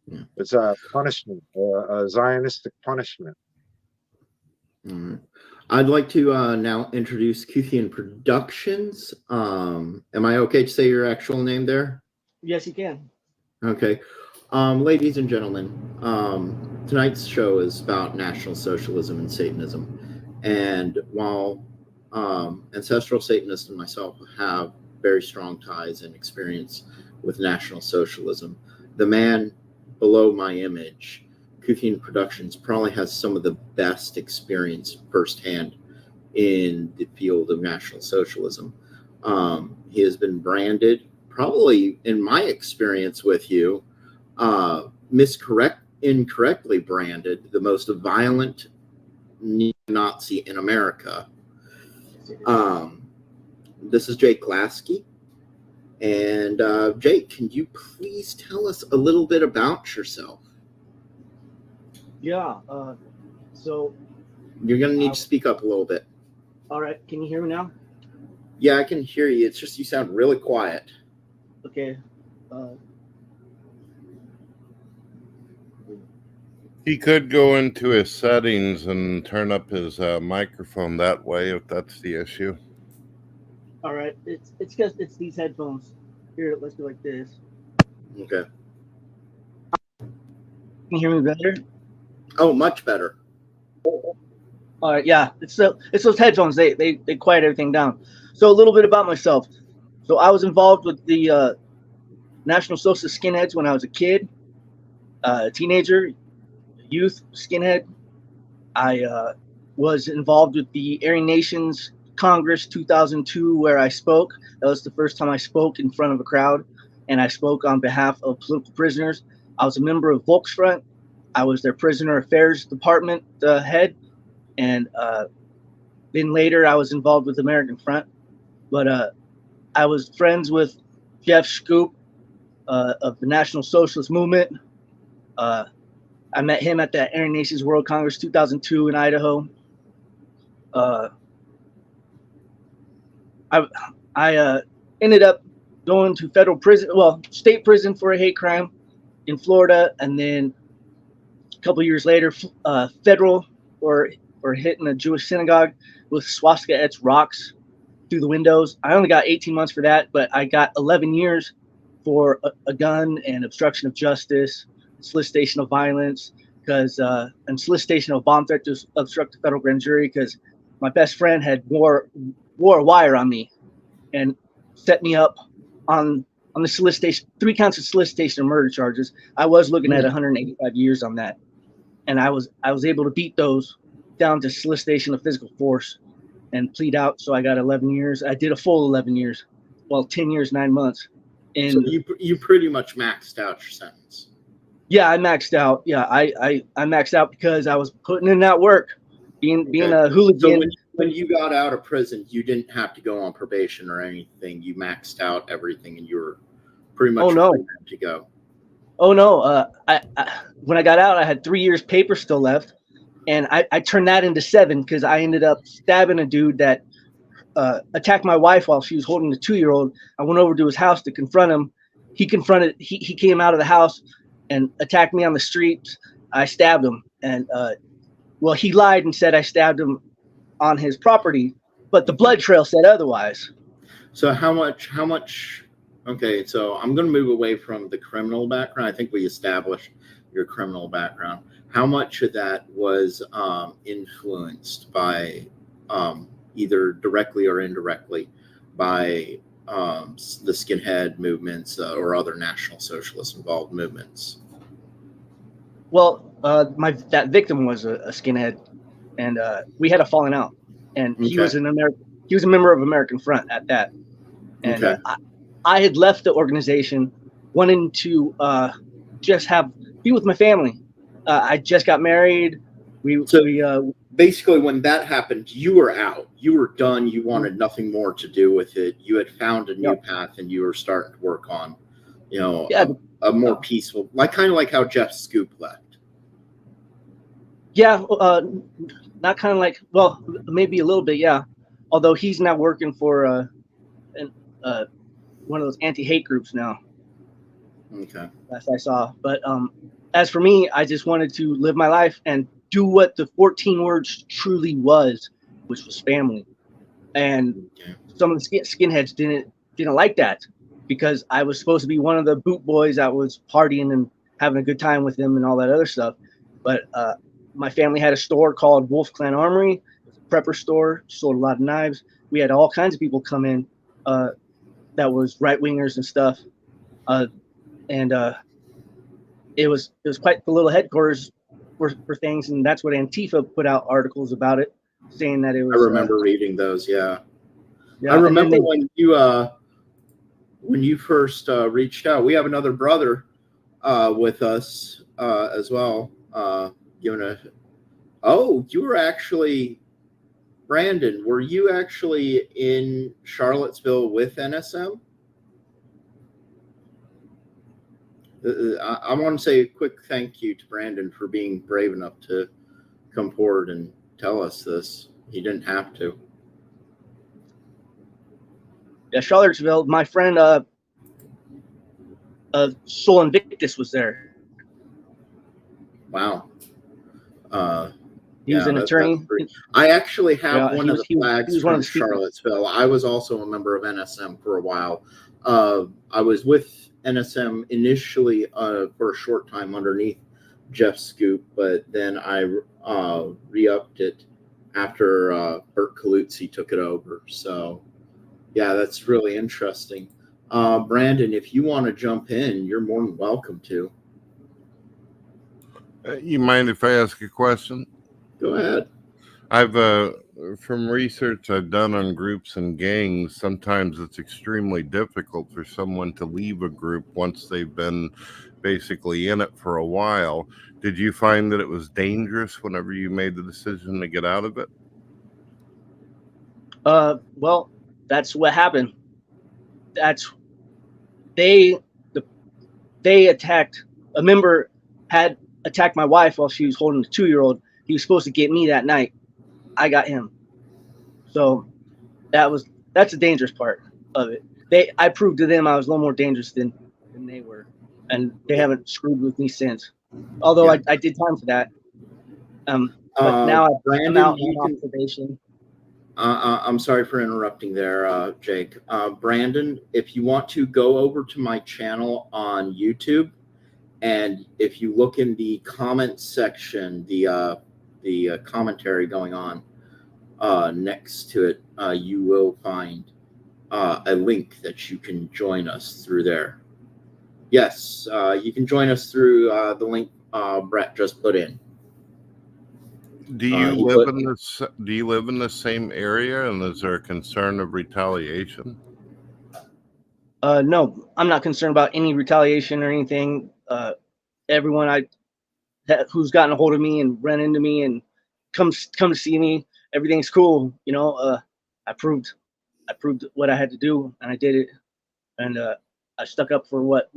Yeah. It's a punishment, a Zionistic punishment. I'd like to now introduce Cuthian Productions. Am I okay to say your actual name there? Yes, you can. Okay. Ladies and gentlemen, tonight's show is about National Socialism and Satanism. And while ancestral Satanists and myself have very strong ties and experience with National Socialism, the man below my image, Cuthian Productions, probably has some of the best experience firsthand in the field of National Socialism. He has been branded, probably in my experience with you, incorrectly branded the most violent neo-Nazi in America. This is Jake Lasky. And Jake, can you please tell us a little bit about yourself? Yeah. So. You're going to need to speak up a little bit. All right. Can you hear me now? Yeah, I can hear you. It's just you sound really quiet. Okay. He could go into his settings and turn up his microphone that way if that's the issue. All right. It's because it's these headphones. Here, let's do like this. Okay. Can you hear me better? Oh, much better. All right. Yeah. It's those headphones. They quiet everything down. So a little bit about myself. So I was involved with the National Socialist Skinheads when I was a kid, teenager, youth skinhead. I was involved with the Aryan Nations Congress 2002, where I spoke. That was the first time I spoke in front of a crowd, and I spoke on behalf of political prisoners. I was a member of Volksfront. I was their prisoner affairs department head, and then later I was involved with American Front. But I was friends with Jeff Scoop of the National Socialist Movement. I met him at the Aryan Nations World Congress 2002 in Idaho. I ended up going to federal prison, well, state prison for a hate crime in Florida, and then a couple years later, federal for hitting a Jewish synagogue with swastika-etched rocks through the windows. I only got 18 months for that, but I got 11 years for a gun and obstruction of justice, solicitation of violence, and solicitation of bomb threat to obstruct the federal grand jury, because my best friend had wore a wire on me and set me up on the solicitation, 3 counts of solicitation of murder charges. I was looking at 185 years on that, and I was able to beat those down to solicitation of physical force and plead out. So I got 11 years. I did a full 11 years, well, 10 years, 9 months. And so you pretty much maxed out your sentence. Yeah, I maxed out. Yeah, I maxed out because I was putting in that work, being a hooligan. So when you got out of prison, you didn't have to go on probation or anything. You maxed out everything, and you were pretty much ready to go. Oh no! I when I got out, I had 3 years paper still left, and I turned that into 7 because I ended up stabbing a dude that attacked my wife while she was holding a 2-year-old. I went over to his house to confront him. He came out of the house and attacked me on the street. I stabbed him, and well, he lied and said I stabbed him on his property, but the blood trail said otherwise. So how much, okay, so I'm going to move away from the criminal background. I think we established your criminal background. How much of that was influenced by either directly or indirectly by the skinhead movements or other National Socialist involved movements? Well, that victim was a skinhead, and we had a falling out, and he was a member of American Front at that, and I had left the organization wanting to just be with my family. I just got married. Basically, when that happened, you were out. You were done. You wanted nothing more to do with it. You had found a new path, and you were starting to work on, a more peaceful, kind of like how Jeff Scoop left. Yeah, not kind of like, well, maybe a little bit, yeah. Although he's now working for one of those anti-hate groups now. Okay. As I saw, but as for me, I just wanted to live my life and do what the 14 words truly was, which was family. And some of the skinheads didn't like that, because I was supposed to be one of the boot boys that was partying and having a good time with them and all that other stuff. But my family had a store called Wolf Clan Armory, a prepper store, sold a lot of knives. We had all kinds of people come in that was right wingers and stuff, and it was quite the little headquarters for things, and that's what Antifa put out articles about it, saying that it was. I remember reading those. Yeah, I remember when you first reached out. We have another brother with us as well. You were actually, Brandon, were you actually in Charlottesville with NSM? I want to say a quick thank you to Brandon for being brave enough to come forward and tell us this. He didn't have to. Yeah, Charlottesville, my friend Sol Invictus was there. Wow. He was an attorney. I actually have one of the flags from from Charlottesville. I was also a member of NSM for a while. I was with NSM initially for a short time underneath Jeff Scoop, but then I re-upped it after Bert Kalutzi took it over. So, yeah, that's really interesting. Brandon, if you want to jump in, you're more than welcome to. You mind if I ask a question? Go ahead. I've from research I've done on groups and gangs, sometimes it's extremely difficult for someone to leave a group once they've been basically in it for a while. Did you find that it was dangerous whenever you made the decision to get out of it? Well, that's what happened. They attacked, a member had attacked my wife while she was holding a 2-year-old. He was supposed to get me that night. I got him. So that's the dangerous part of it. I proved to them I was a little more dangerous than they were, and they haven't screwed with me since. Although I did time for that. But now I'm out on observation. I'm sorry for interrupting there, Jake. Brandon, if you want to go over to my channel on YouTube, and if you look in the comments section, the commentary going on next to it, you will find a link that you can join us through there. Yes, you can join us through the link Brett just put in. Do you live in the same area, and is there a concern of retaliation? No, I'm not concerned about any retaliation or anything. Everyone who's gotten a hold of me and run into me and come to see me, everything's cool. I proved what I had to do, and I did it, and I stuck up for what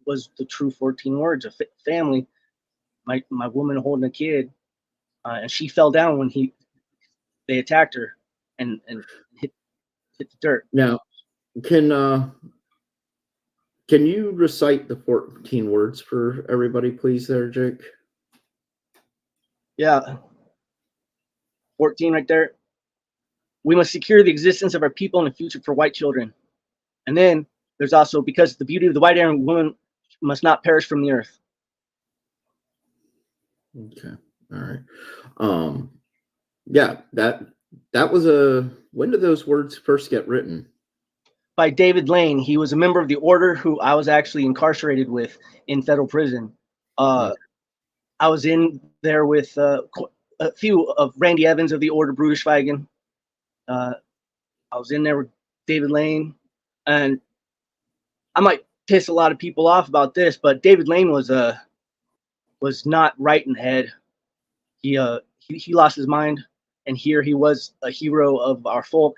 was the true 14 words of family. My woman holding a kid, and she fell down when they attacked her and hit the dirt. Now, can you recite the 14 words for everybody, please, there, Jake? Yeah. 14 right there. we must secure the existence of our people and a future for white children. And then there's also, because the beauty of the white Aryan woman must not perish from the earth. Okay. All right. Yeah, that was when did those words first get written? By David Lane. He was a member of the order who I was actually incarcerated with in federal prison. I was in there with a few of Randy Evans of the Order Bruderschweigen. I was in there with David Lane, and I might piss a lot of people off about this, but David Lane was not right in the head. He lost his mind, and here he was a hero of our folk,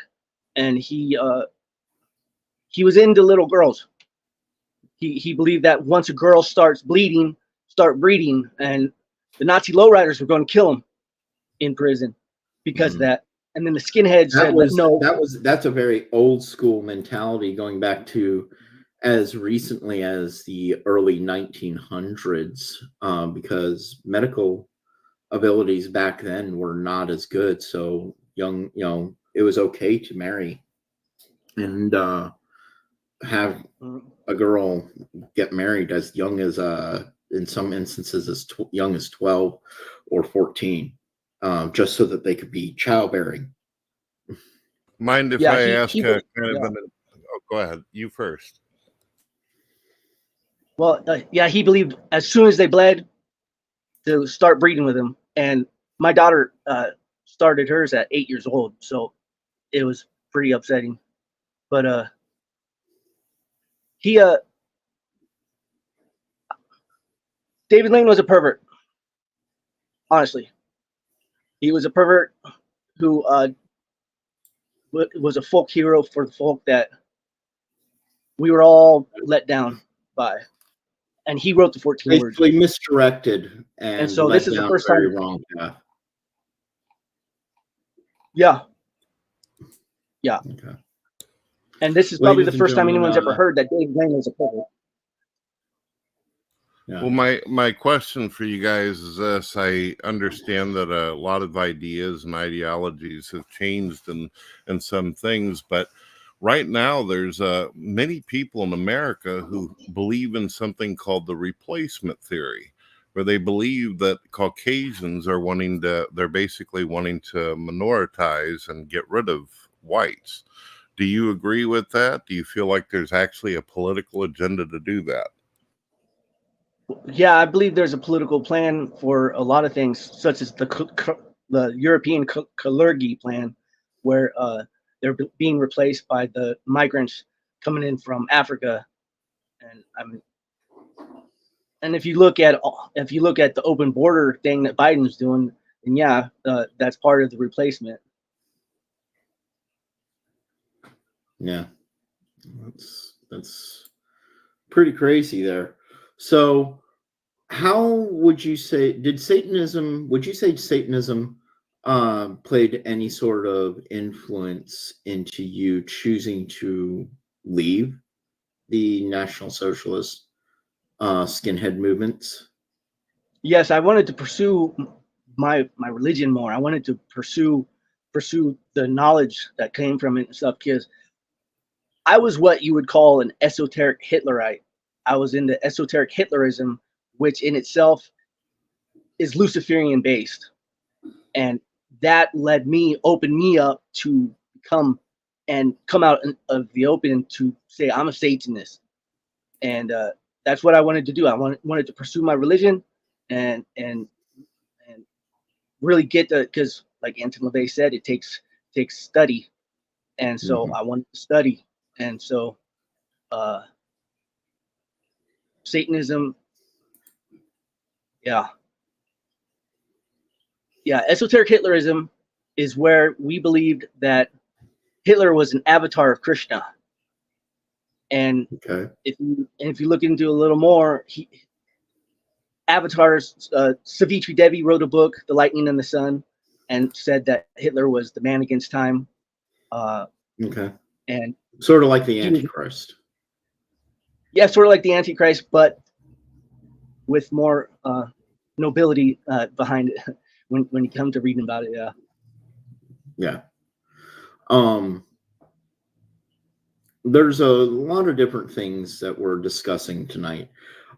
and he was into little girls. He believed that once a girl starts bleeding, start breeding, and the Nazi lowriders were going to kill him in prison because of that. And then the skinheads said, no. That's a very old school mentality going back to as recently as the early 1900s, because medical abilities back then were not as good. So it was okay to marry and have a girl get married as young as in some instances as young as 12 or 14, just so that they could be childbearing. Mind if I ask go ahead, you first. Well, he believed as soon as they bled to start breeding with him. And my daughter started hers at 8 years old, so it was pretty upsetting. But David Lane was a pervert. Honestly, he was a pervert who was a folk hero for the folk that we were all let down by. And he wrote the 14 words. Basically misdirected and so this is the first time. Wrong path. Yeah. Okay. And this is probably the first time anyone's ever heard that David Lane was a pervert. Yeah. Well, my question for you guys is this. I understand that a lot of ideas and ideologies have changed in some things, but right now there's many people in America who believe in something called the replacement theory, where they believe that Caucasians are they're basically wanting to minoritize and get rid of whites. Do you agree with that? Do you feel like there's actually a political agenda to do that? Yeah, I believe there's a political plan for a lot of things, such as the European Kalergi plan, where they're being replaced by the migrants coming in from Africa. And if you look at the open border thing that Biden's doing, then that's part of the replacement. Yeah, that's pretty crazy there. So how would you say Satanism played any sort of influence into you choosing to leave the National Socialist skinhead movements? Yes, I wanted to pursue my religion more. I wanted to pursue the knowledge that came from it and stuff, because I was what you would call an esoteric Hitlerite. I was into esoteric Hitlerism, which in itself is Luciferian based. And that opened me up to come out of the open to say I'm a Satanist. And that's what I wanted to do. I wanted to pursue my religion and really get because like Anton LaVey said, it takes study. And so I wanted to study. And so Satanism, esoteric Hitlerism is where we believed that Hitler was an avatar of Krishna. And if you look into a little more, avatars, Savitri Devi wrote a book, The Lightning and the Sun, and said that Hitler was the man against time. And sort of like the Antichrist. Yeah, sort of like the Antichrist, but with more nobility behind it when you come to reading about it. Yeah. There's a lot of different things that we're discussing tonight.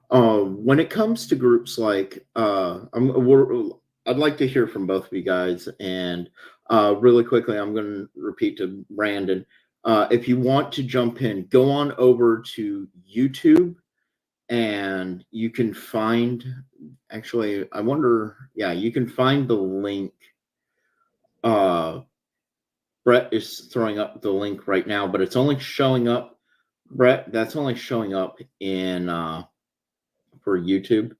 When it comes to groups like, I'd like to hear from both of you guys. And really quickly, I'm going to repeat to Brandon. If you want to jump in, go on over to YouTube and you can find, actually, I wonder, yeah, you can find the link. Brett is throwing up the link right now, but it's only showing up, Brett, that's only showing up in for YouTube.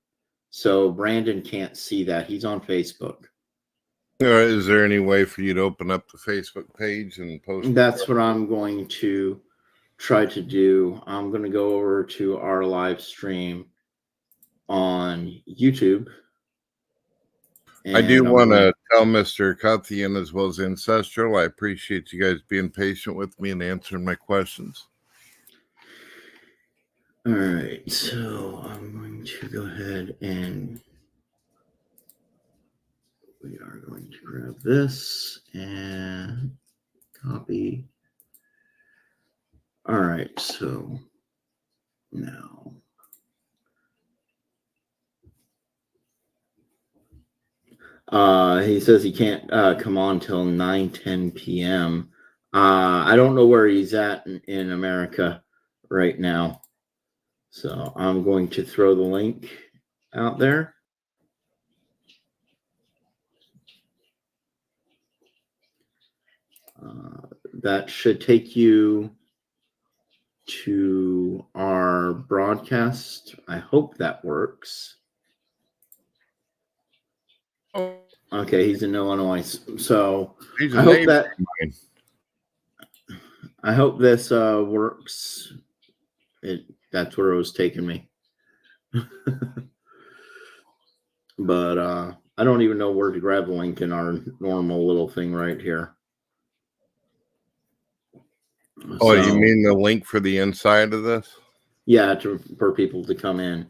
So Brandon can't see that. He's on Facebook. Is there any way for you to open up the Facebook page and post? That's what I'm going to try to do. I'm going to go over to our live stream on YouTube. I do want to tell Mr. Cuthian as well as Ancestral, I appreciate you guys being patient with me and answering my questions. All right, so I'm going to go ahead and we are going to grab this and copy. All right, so now he says he can't come on till 9:10 p.m. I don't know where he's at in America right now. So I'm going to throw the link out there. That should take you to our broadcast. I hope that works. Okay, he's in Illinois, so I hope this works. That's where it was taking me. But I don't even know where to grab the link in our normal little thing right here. Oh, so, you mean the link for the inside of this? Yeah, for people to come in.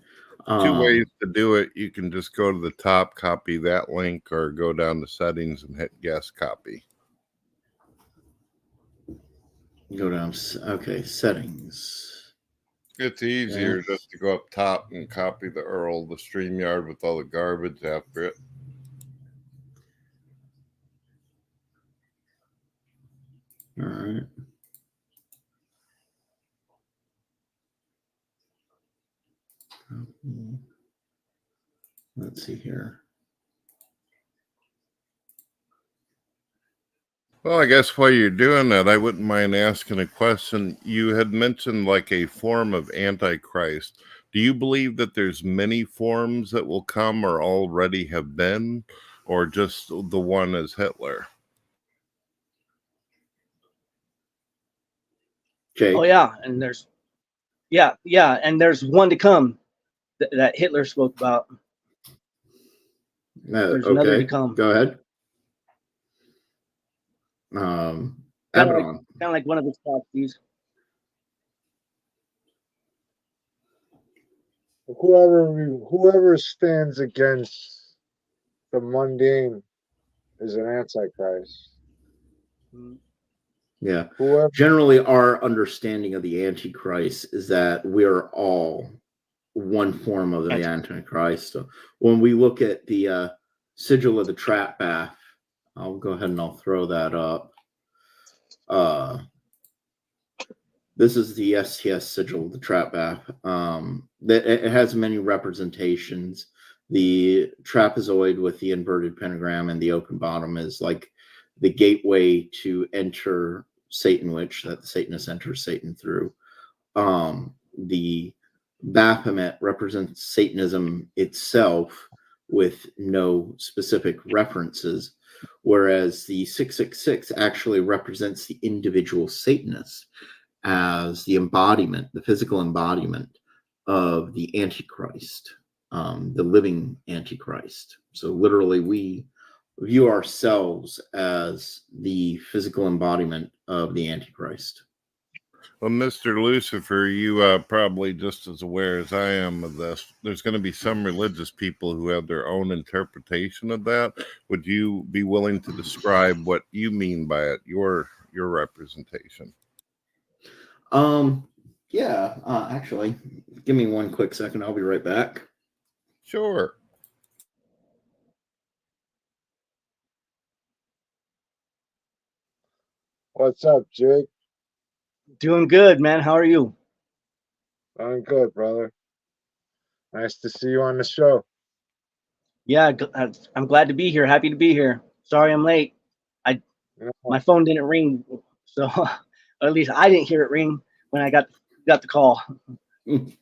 Two ways to do it. You can just go to the top, copy that link, or go down to settings and hit guest copy. Go down. Okay, settings. It's easier just to go up top and copy the URL, the StreamYard with all the garbage after it. All right. Let's see here. Well, I guess while you're doing that, I wouldn't mind asking a question. You had mentioned like a form of Antichrist. Do you believe that there's many forms that will come or already have been, or just the one as Hitler? Okay. Oh yeah, and there's and there's one to come that Hitler spoke about. There's another to come. Go ahead. Kind of like one of his prophecies. Whoever stands against the mundane is an antichrist. Yeah. Generally, our understanding of the Antichrist is that we are all one form of the Antichrist. So when we look at the sigil of the trap bath, I'll go ahead and I'll throw that up. This is the STS sigil of the trap bath. It has many representations. The trapezoid with the inverted pentagram and the open bottom is like the gateway to enter Satan, which that the Satanist enters Satan through. The Baphomet represents Satanism itself with no specific references, whereas the 666 actually represents the individual Satanist as the embodiment, the physical embodiment of the Antichrist, the living Antichrist. So literally we view ourselves as the physical embodiment of the Antichrist. Well, Mr. Lucifer, you probably just as aware as I am of this. There's going to be some religious people who have their own interpretation of that. Would you be willing to describe what you mean by it, your your representation? Yeah, actually, give me one quick second. I'll be right back. Sure. What's up, Jake? Doing good, man. How are you? I'm good, brother. Nice to see you on the show. Yeah, I'm glad to be here. Happy to be here. Sorry I'm late. My phone didn't ring, so or at least I didn't hear it ring when I got the call.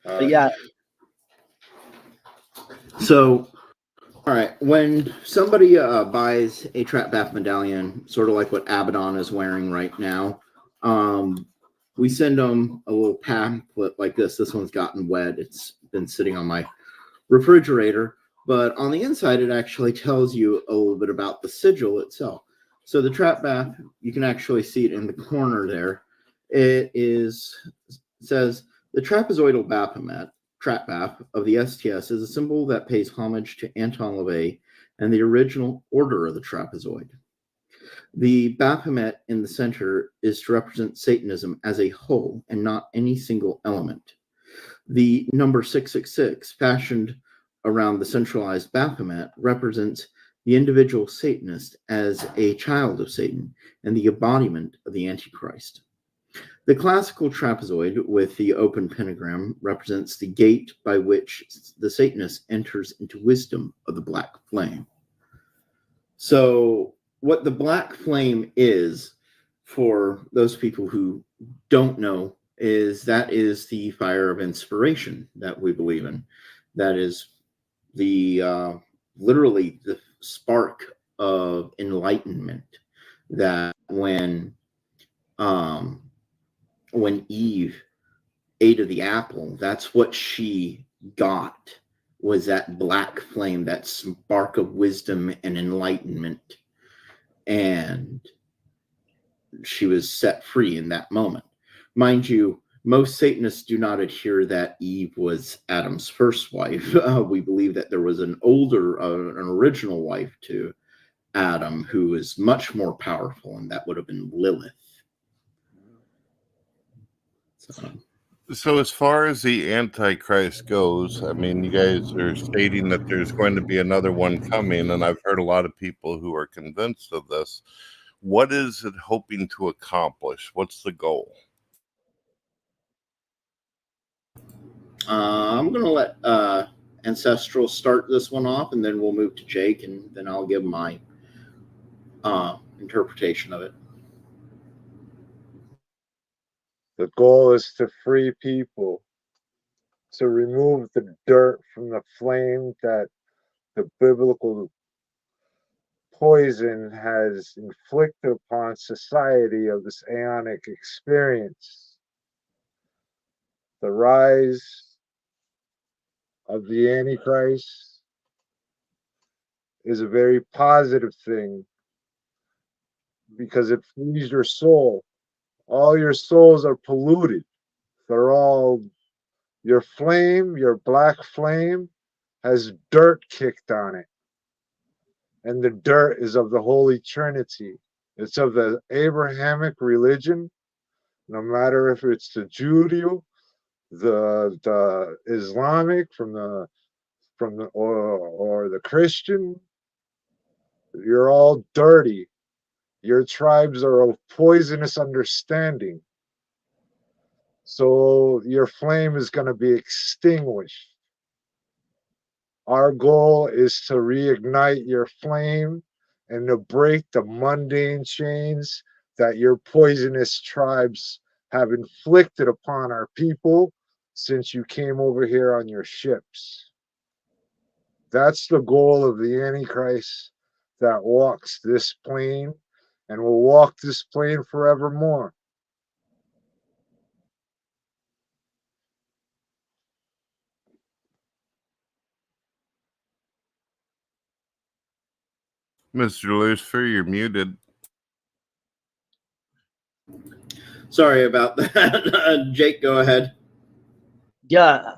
But yeah, So, all right, when somebody buys a Trap Bath medallion, sort of like what Abaddon is wearing right now, we send them a little pamphlet like this. This one's gotten wet. It's been sitting on my refrigerator, but on the inside, it actually tells you a little bit about the sigil itself. So the Trap Bath, you can actually see it in the corner there. It says the trapezoidal Baphomet, Trap Bath of the STS is a symbol that pays homage to Anton LaVey and the original order of the trapezoid. The Baphomet in the center is to represent Satanism as a whole and not any single element. The number 666, fashioned around the centralized Baphomet, represents the individual Satanist as a child of Satan and the embodiment of the Antichrist. The classical trapezoid with the open pentagram represents the gate by which the Satanist enters into wisdom of the black flame. So, what the black flame is, for those people who don't know, is the fire of inspiration that we believe in. That is the literally the spark of enlightenment. That when Eve ate of the apple, that's what she got, was that black flame, that spark of wisdom and enlightenment. And she was set free in that moment. Mind you, most Satanists do not adhere that Eve was Adam's first wife. We believe that there was an original wife to Adam who is much more powerful, and that would have been Lilith. So as far as the Antichrist goes, I mean, you guys are stating that there's going to be another one coming, and I've heard a lot of people who are convinced of this. What is it hoping to accomplish? What's the goal? I'm going to let Ancestral start this one off, and then we'll move to Jake, and then I'll give my interpretation of it. The goal is to free people, to remove the dirt from the flame that the biblical poison has inflicted upon society of this aeonic experience. The rise of the Antichrist is a very positive thing because it frees your soul. All your souls are polluted. They're all, your flame, your black flame, has dirt kicked on it. And the dirt is of the Holy Trinity. It's of the Abrahamic religion, no matter if it's the Judeo, the Islamic, or the Christian. You're all dirty. Your tribes are of poisonous understanding. So your flame is going to be extinguished. Our goal is to reignite your flame and to break the mundane chains that your poisonous tribes have inflicted upon our people since you came over here on your ships. That's the goal of the Antichrist that walks this plane and will walk this plane forevermore. Mr. Lucifer, you're muted. Sorry about that. Jake, go ahead. yeah,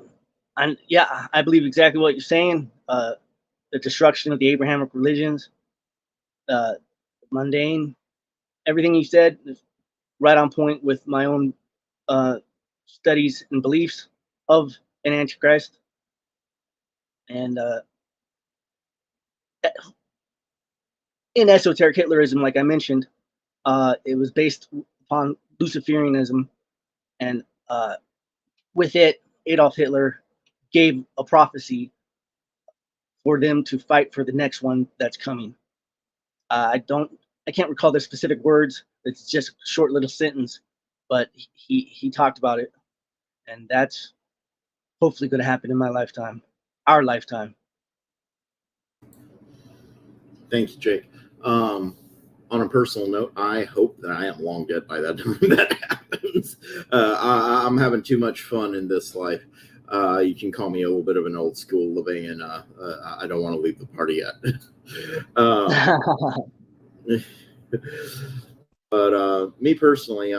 I believe exactly what you're saying. The destruction of the Abrahamic religions, mundane, everything you said is right on point with my own studies and beliefs of an Antichrist. And in esoteric Hitlerism, like I mentioned, it was based upon Luciferianism, and with it, Adolf Hitler gave a prophecy for them to fight for the next one that's coming. I can't recall the specific words. It's just a short little sentence, but he talked about it, and that's hopefully going to happen in my lifetime, our lifetime. Thank you, Jake. On a personal note, I hope that I am long dead by that time that happens. I'm having too much fun in this life. You can call me a little bit of an old school living, and I don't want to leave the party yet. But me personally,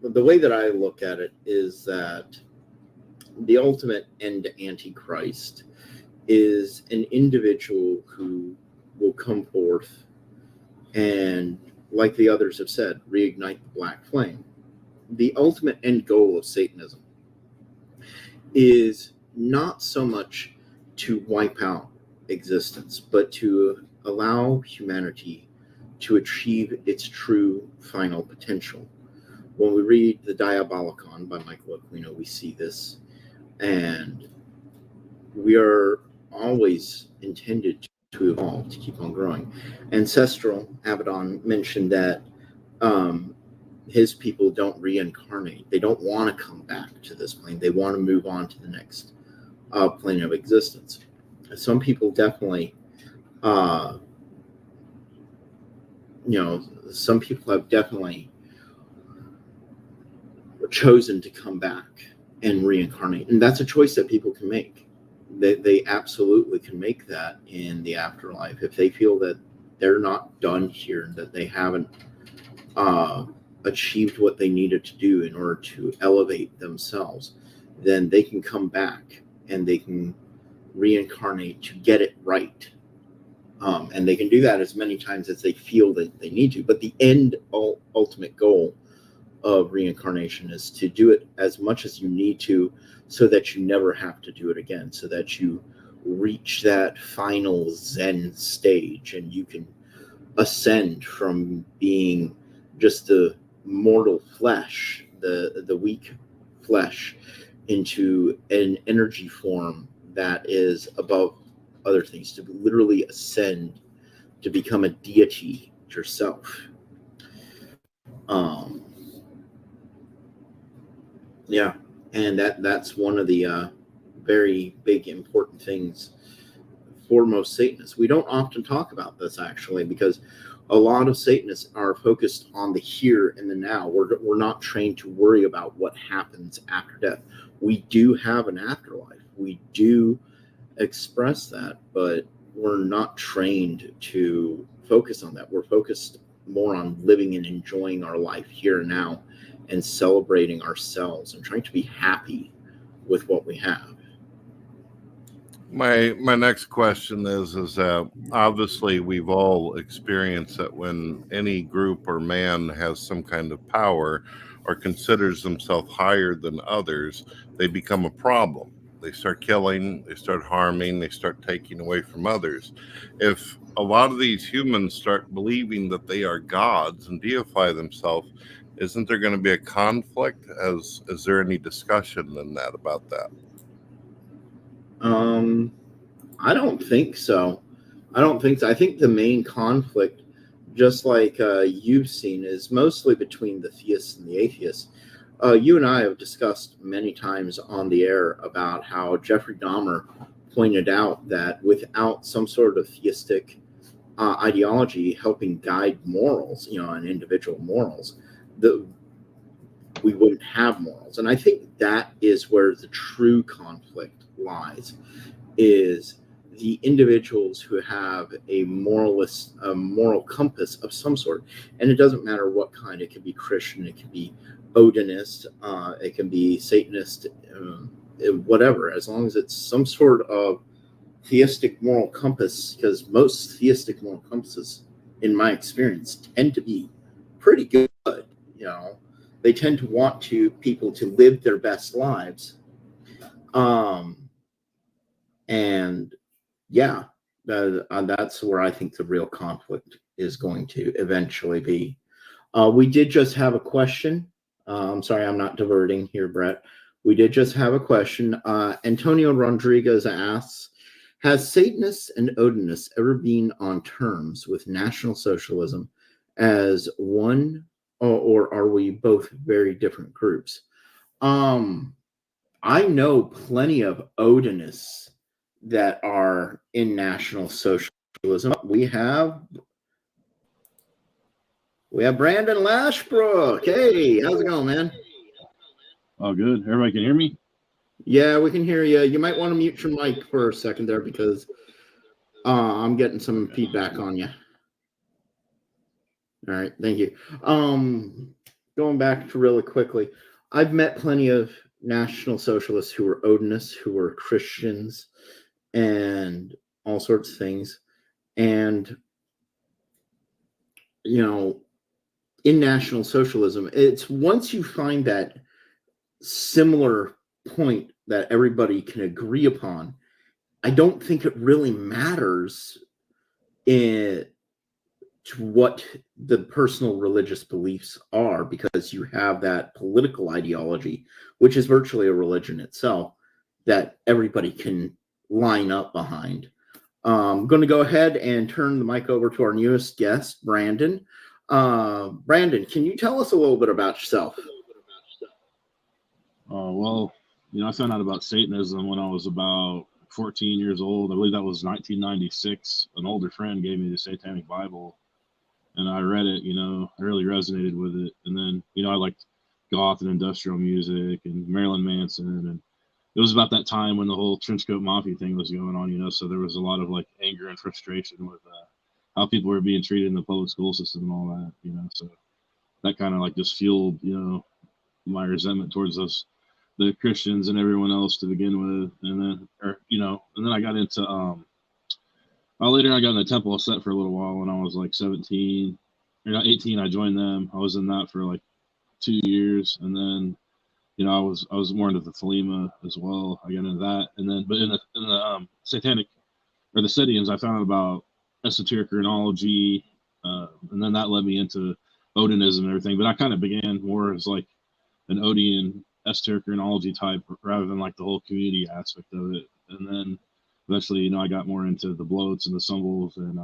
the way that I look at it is that the ultimate end Antichrist is an individual who will come forth and, like the others have said, reignite the black flame. The ultimate end goal of Satanism is not so much to wipe out existence, but to allow humanity to achieve its true final potential. When we read The Diabolicon by Michael Aquino, we see this, and we are always intended to evolve, to keep on growing. Ancestral Abaddon mentioned that his people don't reincarnate. They don't want to come back to this plane. They want to move on to the next plane of existence. Some people definitely, some people have definitely chosen to come back and reincarnate. And that's a choice that people can make. They absolutely can make that in the afterlife. If they feel that they're not done here, that they haven't achieved what they needed to do in order to elevate themselves, then they can come back and they can reincarnate to get it right. And they can do that as many times as they feel that they need to. But the ultimate goal of reincarnation is to do it as much as you need to, so that you never have to do it again, so that you reach that final Zen stage and you can ascend from being just the mortal flesh, the weak flesh, into an energy form that is above other things, to literally ascend, to become a deity yourself. Yeah, and that's one of the very big important things for most Satanists. We don't often talk about this, actually, because a lot of Satanists are focused on the here and the now. We're not trained to worry about what happens after death. We do have an afterlife. We do express that, but we're not trained to focus on that. We're focused more on living and enjoying our life here and now, and celebrating ourselves and trying to be happy with what we have. My next question is obviously we've all experienced that when any group or man has some kind of power or considers themselves higher than others, they become a problem. They start killing, they start harming, they start taking away from others. If a lot of these humans start believing that they are gods and deify themselves, isn't there going to be a conflict? Is there any discussion in that about that? I don't think so. I think the main conflict, just like you've seen, is mostly between the theists and the atheists. You and I have discussed many times on the air about how Jeffrey Dahmer pointed out that without some sort of theistic ideology helping guide morals, and individual morals, we wouldn't have morals. And I think that is where the true conflict lies, is the individuals who have a moral compass of some sort. And it doesn't matter what kind. It can be Christian, it can be Odinist, it can be Satanist, whatever, as long as it's some sort of theistic moral compass, because most theistic moral compasses, in my experience, tend to be pretty good. they tend to want people to live their best lives. And yeah, that's where I think the real conflict is going to eventually be. We did just have a question. I'm sorry, I'm not diverting here, Brett. We did just have a question. Antonio Rodriguez asks, has Satanists and Odinists ever been on terms with National Socialism as one, or are we both very different groups? I know plenty of Odinists that are in National Socialism. We have Brandon Lashbrook. Hey, how's it going, man? Oh, good. Everybody can hear me? Yeah, we can hear you. You might want to mute your mic for a second there because I'm getting some feedback on you. All right, thank you. Going back to really quickly, I've met plenty of National Socialists who were Odinists, who were Christians, and all sorts of things. And, you know, in National Socialism, it's once you find that similar point that everybody can agree upon, I don't think it really matters to what the personal religious beliefs are, because you have that political ideology, which is virtually a religion itself, that everybody can line up behind. I'm going to go ahead and turn the mic over to our newest guest, Brandon. Brandon, can you tell us a little bit about yourself? Well, I found out about Satanism when I was about 14 years old. I believe that was 1996. An older friend gave me the Satanic Bible, and I read it. I really resonated with it. And then, I liked goth and industrial music and Marilyn Manson, and it was about that time when the whole trenchcoat mafia thing was going on. So there was a lot of like anger and frustration with how people were being treated in the public school system and all that. So that kind of like just fueled, my resentment towards the Christians and everyone else to begin with. And then, and then I got into, later I got in the Temple of Set for a little while when I was like 17, or not 18. I joined them. I was in that for like 2 years. And then, I was more into the Thelema as well. I got into that. And then, but in the Satanic, or the Setians, I found out about esoteric chronology. And then that led me into Odinism and everything. But I kind of began more as like an Odian esoteric chronology type rather than like the whole community aspect of it. And then eventually, I got more into the bloats and the symbols and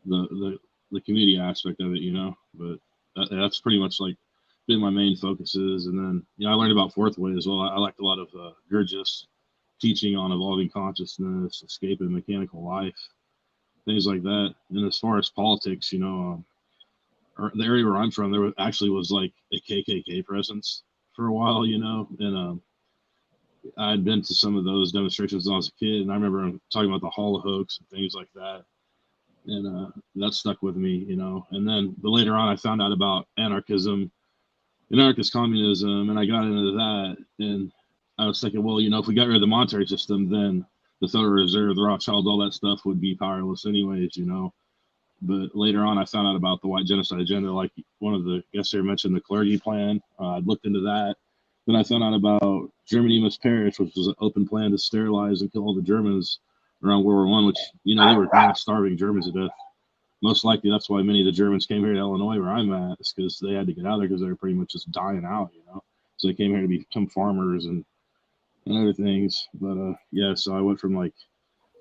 the community aspect of it, but that's pretty much like been my main focuses. And then, I learned about Fourth Way as well. I liked a lot of Gurdjieff's teaching on evolving consciousness, escape and mechanical life, things like that. And as far as politics, the area where I'm from, there was like a KKK presence for a while, and I'd been to some of those demonstrations when I was a kid, and I remember talking about the Hall of Hoax and things like that, and that stuck with me, And then, but later on, I found out about anarchism, anarchist communism, and I got into that, and I was thinking, well, if we got rid of the monetary system, then the Federal Reserve, the Rothschilds, all that stuff would be powerless anyways, But later on, I found out about the white genocide agenda, like one of the guests here mentioned the clergy plan. I'd looked into that. Then I found out about Germany Must Perish, which was an open plan to sterilize and kill all the Germans around World War I, which, they were mass starving Germans to death. Most likely that's why many of the Germans came here to Illinois, where I'm at, is because they had to get out of there because they were pretty much just dying out, So they came here to become farmers and other things. But yeah, so I went from like,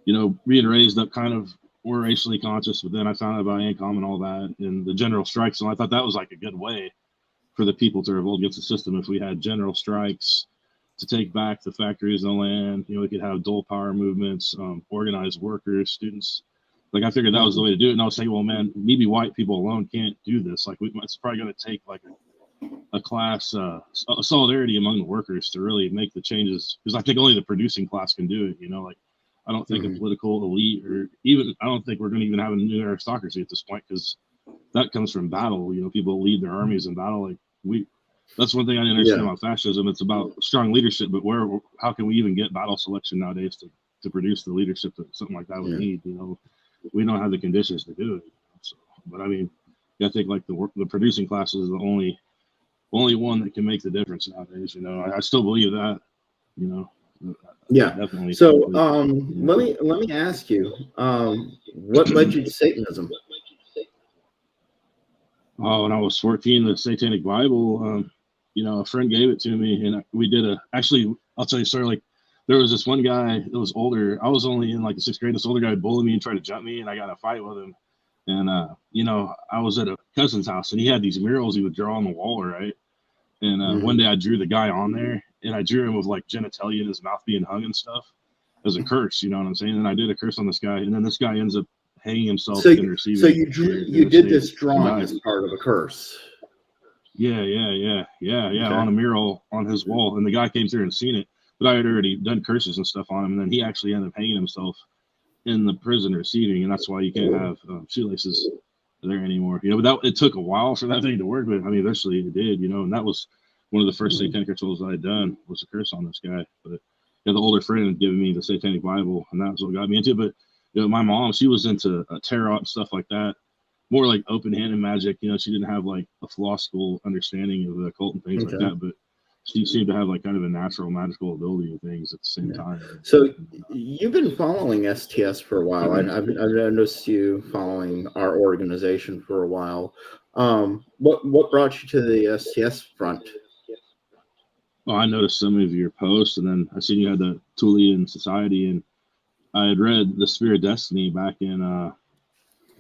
being raised up kind of more racially conscious, but then I found out about ANCOM and all that and the general strikes. And I thought that was like a good way for the people to revolt against the system. If we had general strikes to take back the factories and the land, we could have dual power movements, organized workers, students. Like I figured that was the way to do it. And I was saying, well, man, maybe white people alone can't do this. Like it's probably going to take like a class, a solidarity among the workers to really make the changes. Because I think only the producing class can do it, Like I don't think a political elite, or even, I don't think we're going to even have a new aristocracy at this point, because that comes from battle. People lead their armies in battle. Like that's one thing I didn't understand about fascism. It's about strong leadership, but how can we even get battle selection nowadays to produce the leadership that something like that would need? We don't have the conditions to do it. So, but I mean, I think like the producing class is the only only one that can make the difference nowadays. You know, I still believe that. You know, Yeah. definitely. So let me ask you, what led you to Satanism? Oh, when I was 14, the Satanic Bible, you know, a friend gave it to me, and we did actually, I'll tell you a story. Like, there was this one guy that was older. I was only in like the 6th grade. This older guy bullied me and tried to jump me, and I got in a fight with him. And, you know, I was at a cousin's house, and he had these murals he would draw on the wall, right? And one day I drew the guy on there, and I drew him with like genitalia in his mouth being hung and stuff as a curse, you know what I'm saying? And I did a curse on this guy, and then this guy ends up hanging himself and receiving. So you did this drawing as part of a curse. Yeah, Okay. on a mural on his wall, and the guy came through and seen it, but I had already done curses and stuff on him, and then he actually ended up hanging himself in the prison receiving, and that's why you can't have shoelaces there anymore. You know, but it took a while for that thing to work, but I mean, eventually it did. You know, and that was one of the first satanic rituals I had done, was a curse on this guy. But yeah, the older friend had given me the Satanic Bible, and that's what got me into it. But you know, my mom, she was into tarot and stuff like that, more like open-handed magic. You know, she didn't have like a philosophical understanding of the occult and things like that, but she seemed to have like kind of a natural magical ability and things at the same time. So you've been following STS for a while, and I've noticed you following our organization for a while. What brought you to the STS front? Well, I noticed some of your posts, and then I seen you had the Thulian Society, and I had read The Sphere of Destiny back in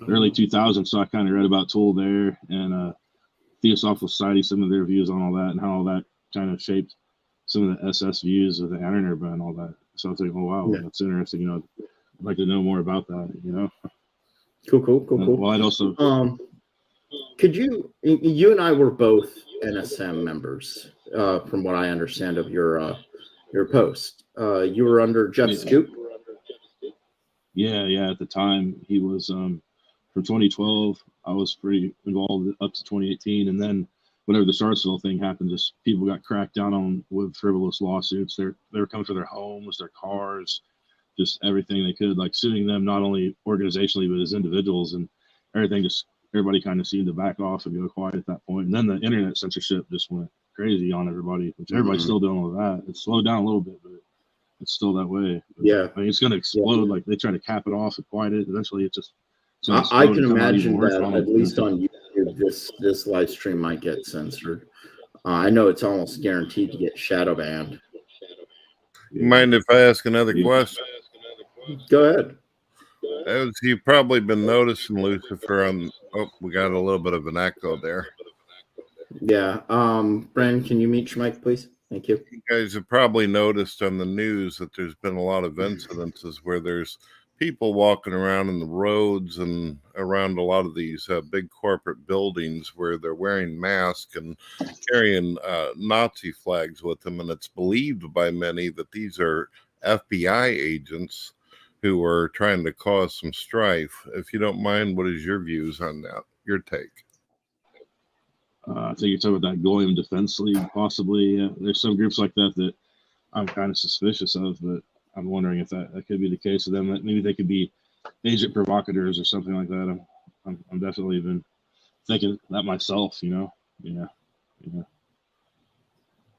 early 2000s, so I kind of read about Tool there, and Theosophical Society, some of their views on all that, and how all that kind of shaped some of the SS views of the Anarnerba and all that. So I was like, oh wow, that's interesting. You know, I'd like to know more about that. You know. Cool. Well, I'd also could you and I were both NSM members, from what I understand of your post. You were under Jeff Scoop. Yeah. At the time, he was from 2012. I was pretty involved up to 2018, and then whenever the Charlottesville thing happened, just people got cracked down on with frivolous lawsuits. They were coming for their homes, their cars, just everything they could, like suing them not only organizationally but as individuals, and everything. Just everybody kind of seemed to back off and go quiet at that point. And then the internet censorship just went crazy on everybody, which everybody's still dealing with that. It's slowed down a little bit, but it's still that way. Yeah, I mean, it's going to explode. Like they try to cap it off and quiet it. Eventually, it just. I can imagine that at least on YouTube, this live stream might get censored. I know it's almost guaranteed to get shadow banned. Mind if I ask another question? Go ahead. As you've probably been noticing, Lucifer, we got a little bit of an echo there. Yeah. Brandon, can you mute your mic, please? Thank you. You guys have probably noticed on the news that there's been a lot of incidences where there's people walking around in the roads and around a lot of these big corporate buildings where they're wearing masks and carrying Nazi flags with them. And it's believed by many that these are FBI agents who are trying to cause some strife. If you don't mind, what is your views on that? Your take? I think you're talking about that Goyim Defense League, possibly. There's some groups like that I'm kind of suspicious of, but I'm wondering if that could be the case of them. That maybe they could be agent provocateurs or something like that. I'm definitely been thinking that myself. You know, yeah.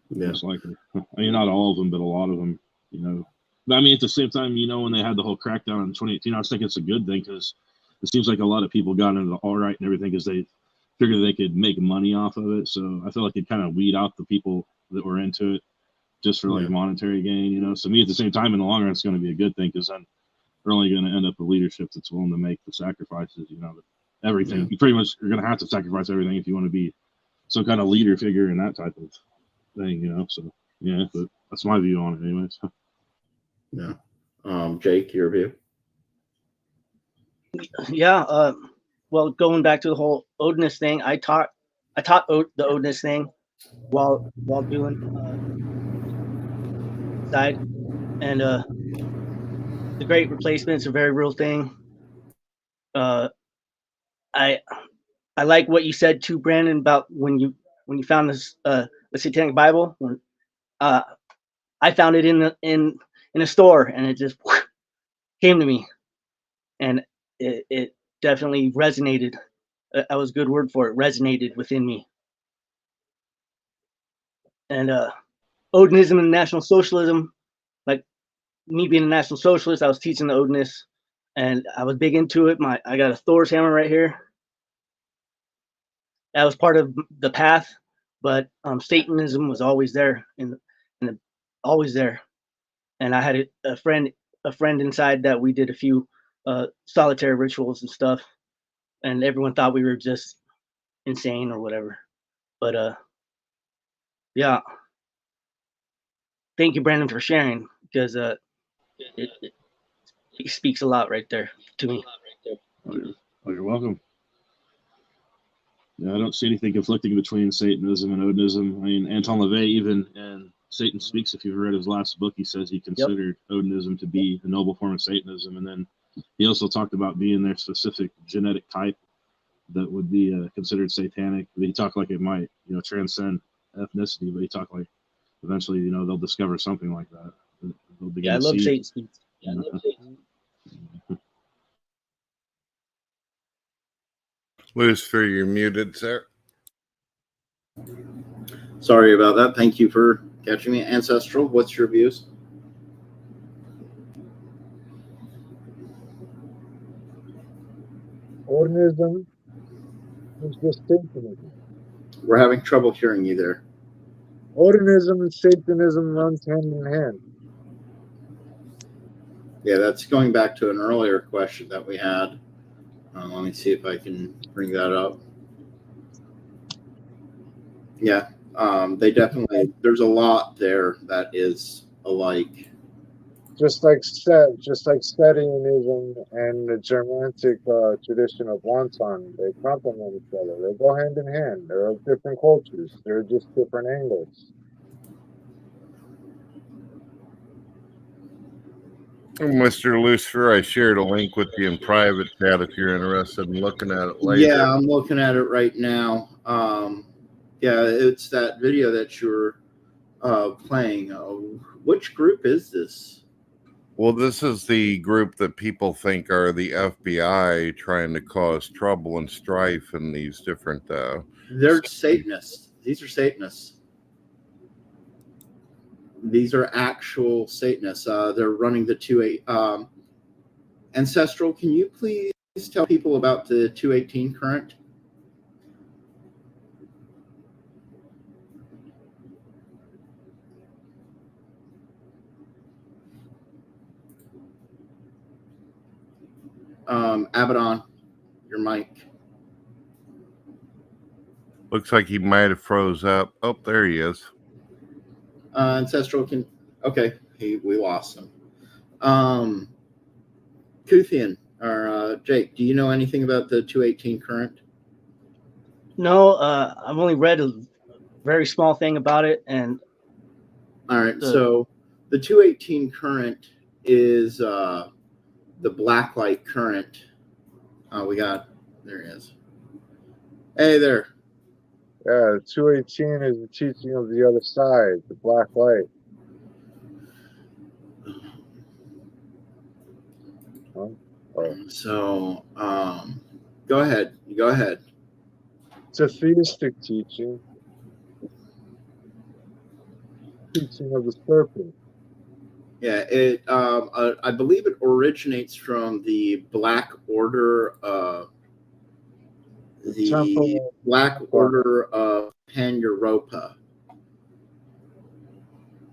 Most likely. I mean, not all of them, but a lot of them. You know, but I mean, at the same time, you know, when they had the whole crackdown in 2018, I was thinking it's a good thing because it seems like a lot of people got into the alt-right and everything because they figured they could make money off of it. So I feel like it kind of weed out the people that were into it just for like monetary gain, you know. So me, at the same time, in the long run, it's going to be a good thing because then we're only going to end up with leadership that's willing to make the sacrifices, you know. Everything you pretty much are going to have to sacrifice everything if you want to be some kind of leader figure in that type of thing, you know. So yeah, but that's my view on it, anyways. Yeah. Jake, your view? Yeah. Well, going back to the whole Odinist thing, I taught the Odinist thing while doing side, and the Great Replacement's a very real thing. I like what you said too, Brandon, about when you found this the Satanic Bible. I found it in a store, and it just came to me, and it definitely resonated. That was a good word for it. Resonated within me. and Odinism and National Socialism. Like me being a National Socialist, I was teaching the Odinists, and I was big into it. I got a Thor's hammer right here. That was part of the path, but Satanism was always there, and always there. And I had a friend inside that we did a few solitary rituals and stuff, and everyone thought we were just insane or whatever. But yeah, thank you, Brandon, for sharing, because it speaks a lot right there to me. Oh, you're welcome. Yeah, I don't see anything conflicting between Satanism and Odinism. I mean, Anton LaVey, even in Satan Speaks, if you've read his last book, he says he considered Odinism to be a noble form of Satanism. And then he also talked about being their specific genetic type that would be considered satanic. But he talked like it might, transcend ethnicity, but he talked like eventually, they'll discover something like that. They'll begin Yeah, I to love see Satan Speaks. Yeah, I love Satan. Lucifer, you're muted, sir. Sorry about that. Thank you for catching me. Ancestral, what's your views? Odinism is just Satanism. We're having trouble hearing you there. Odinism and Satanism runs hand in hand. Yeah, that's going back to an earlier question that we had. Let me see if I can bring that up. Yeah, they definitely, there's a lot there that is alike. Just like Satanism and the Germanic tradition of wonton, they complement each other. They go hand in hand. They're different cultures. They're just different angles. Mr. Lucifer, I shared a link with you in private chat if you're interested in looking at it later. Yeah, I'm looking at it right now. Yeah, it's that video that you're playing. Which group is this? Well, this is the group that people think are the FBI trying to cause trouble and strife in these different... They're Satanists. These are Satanists. These are actual Satanists. They're running the 218. Ancestral, can you please tell people about the 218 current? Abaddon, your mic. Looks like he might have froze up. Oh, there he is. Ancestral can... Okay, we lost him. Kuthian, or Jake, do you know anything about the 218 current? No, I've only read a very small thing about it, and all right. So the 218 current is the black light current. There he is. Hey there. Yeah, 218 is the teaching of the other side, the black light. Huh? Oh. So, go ahead. Go ahead. It's a theistic teaching. Teaching of the serpent. Yeah, I believe it originates from the Black Order, Black Order of Pan-Europa.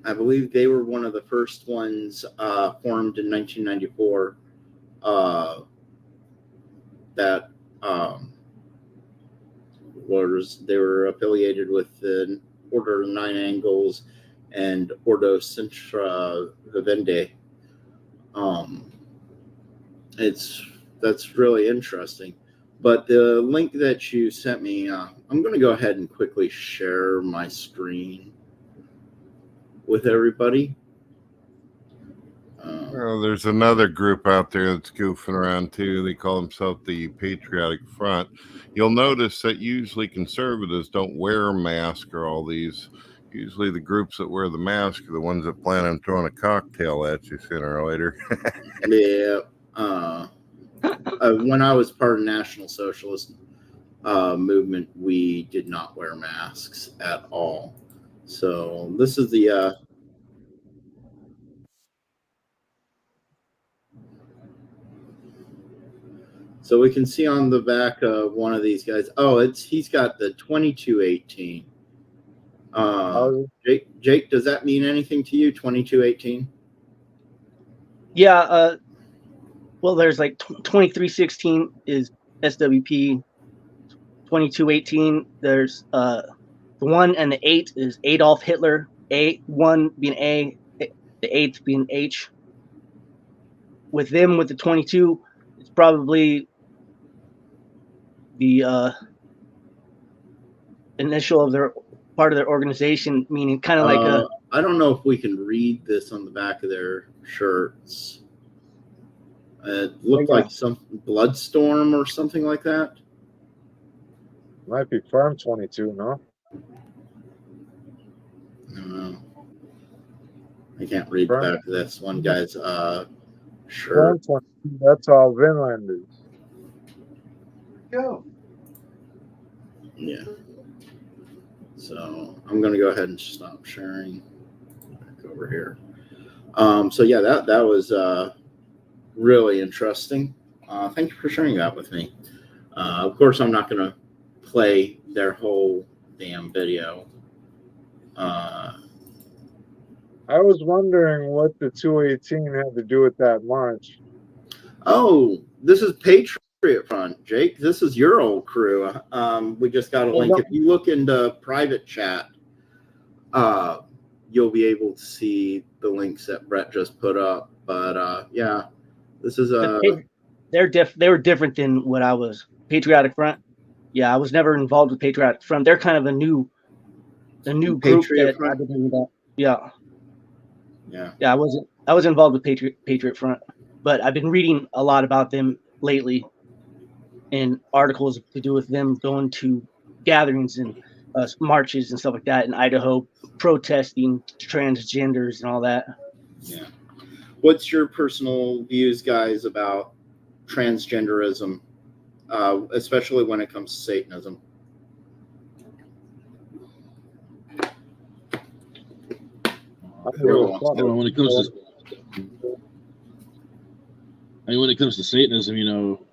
I believe they were one of the first ones formed in 1994 that they were affiliated with the Order of Nine Angles and Ordo Centra Vivendi. That's really interesting. But the link that you sent me, I'm going to go ahead and quickly share my screen with everybody. Well, there's another group out there that's goofing around too. They call themselves the Patriotic Front. You'll notice that usually conservatives don't wear a mask or all these. Usually the groups that wear the mask are the ones that plan on throwing a cocktail at you sooner or later. Yeah. When I was part of National Socialist movement, we did not wear masks at all. So this is the so we can see on the back of one of these guys. Oh, he's got the 2218. Jake, does that mean anything to you? 2218? Yeah. Well, there's like 2316 is SWP. 2218. There's the 1 and the 8 is Adolf Hitler. 1 being A, the 8th being H. With them, with the 22, it's probably the initial of their part of their organization, meaning kind of like a. I don't know if we can read this on the back of their shirts. It looked like some Bloodstorm or something like that. Might be Farm 22, no? I don't know. I can't read the back of this one guy's shirt. Farm 22, that's all Vinlanders. Go. Yeah. So I'm going to go ahead and stop sharing. Back over here. So yeah, that was really interesting. Thank you for sharing that with me. Of course, I'm not going to play their whole damn video. I was wondering what the 218 had to do with that march. Oh, this is Patriot Front, Jake. This is your old crew. We just got a link. If you look into private chat, you'll be able to see the links that Brett just put up. But yeah, this is they were different than what I was. Patriotic Front. Yeah, I was never involved with Patriotic Front. They're kind of a new group Patriot that Front? I've been doing that. Yeah. Yeah. Yeah, I was involved with Patriot Front, but I've been reading a lot about them lately, and articles to do with them going to gatherings and marches and stuff like that in Idaho, protesting transgenders and all that. Yeah. What's your personal views, guys, about transgenderism, especially when it comes to Satanism? When it comes to Satanism,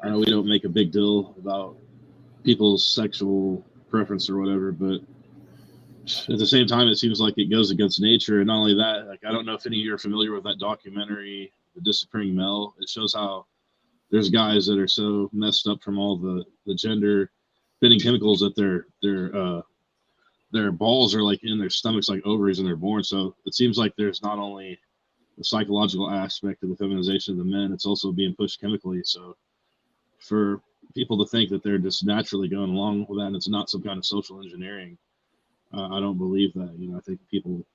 I know we don't make a big deal about people's sexual preference or whatever, but at the same time, it seems like it goes against nature. And not only that, like, I don't know if any of you are familiar with that documentary, The Disappearing Male. It shows how there's guys that are so messed up from all the gender bending chemicals that their balls are like in their stomachs like ovaries and they're born. So it seems like there's not only the psychological aspect of the feminization of the men, it's also being pushed chemically. So for people to think that they're just naturally going along with that and it's not some kind of social engineering, I don't believe that. I think people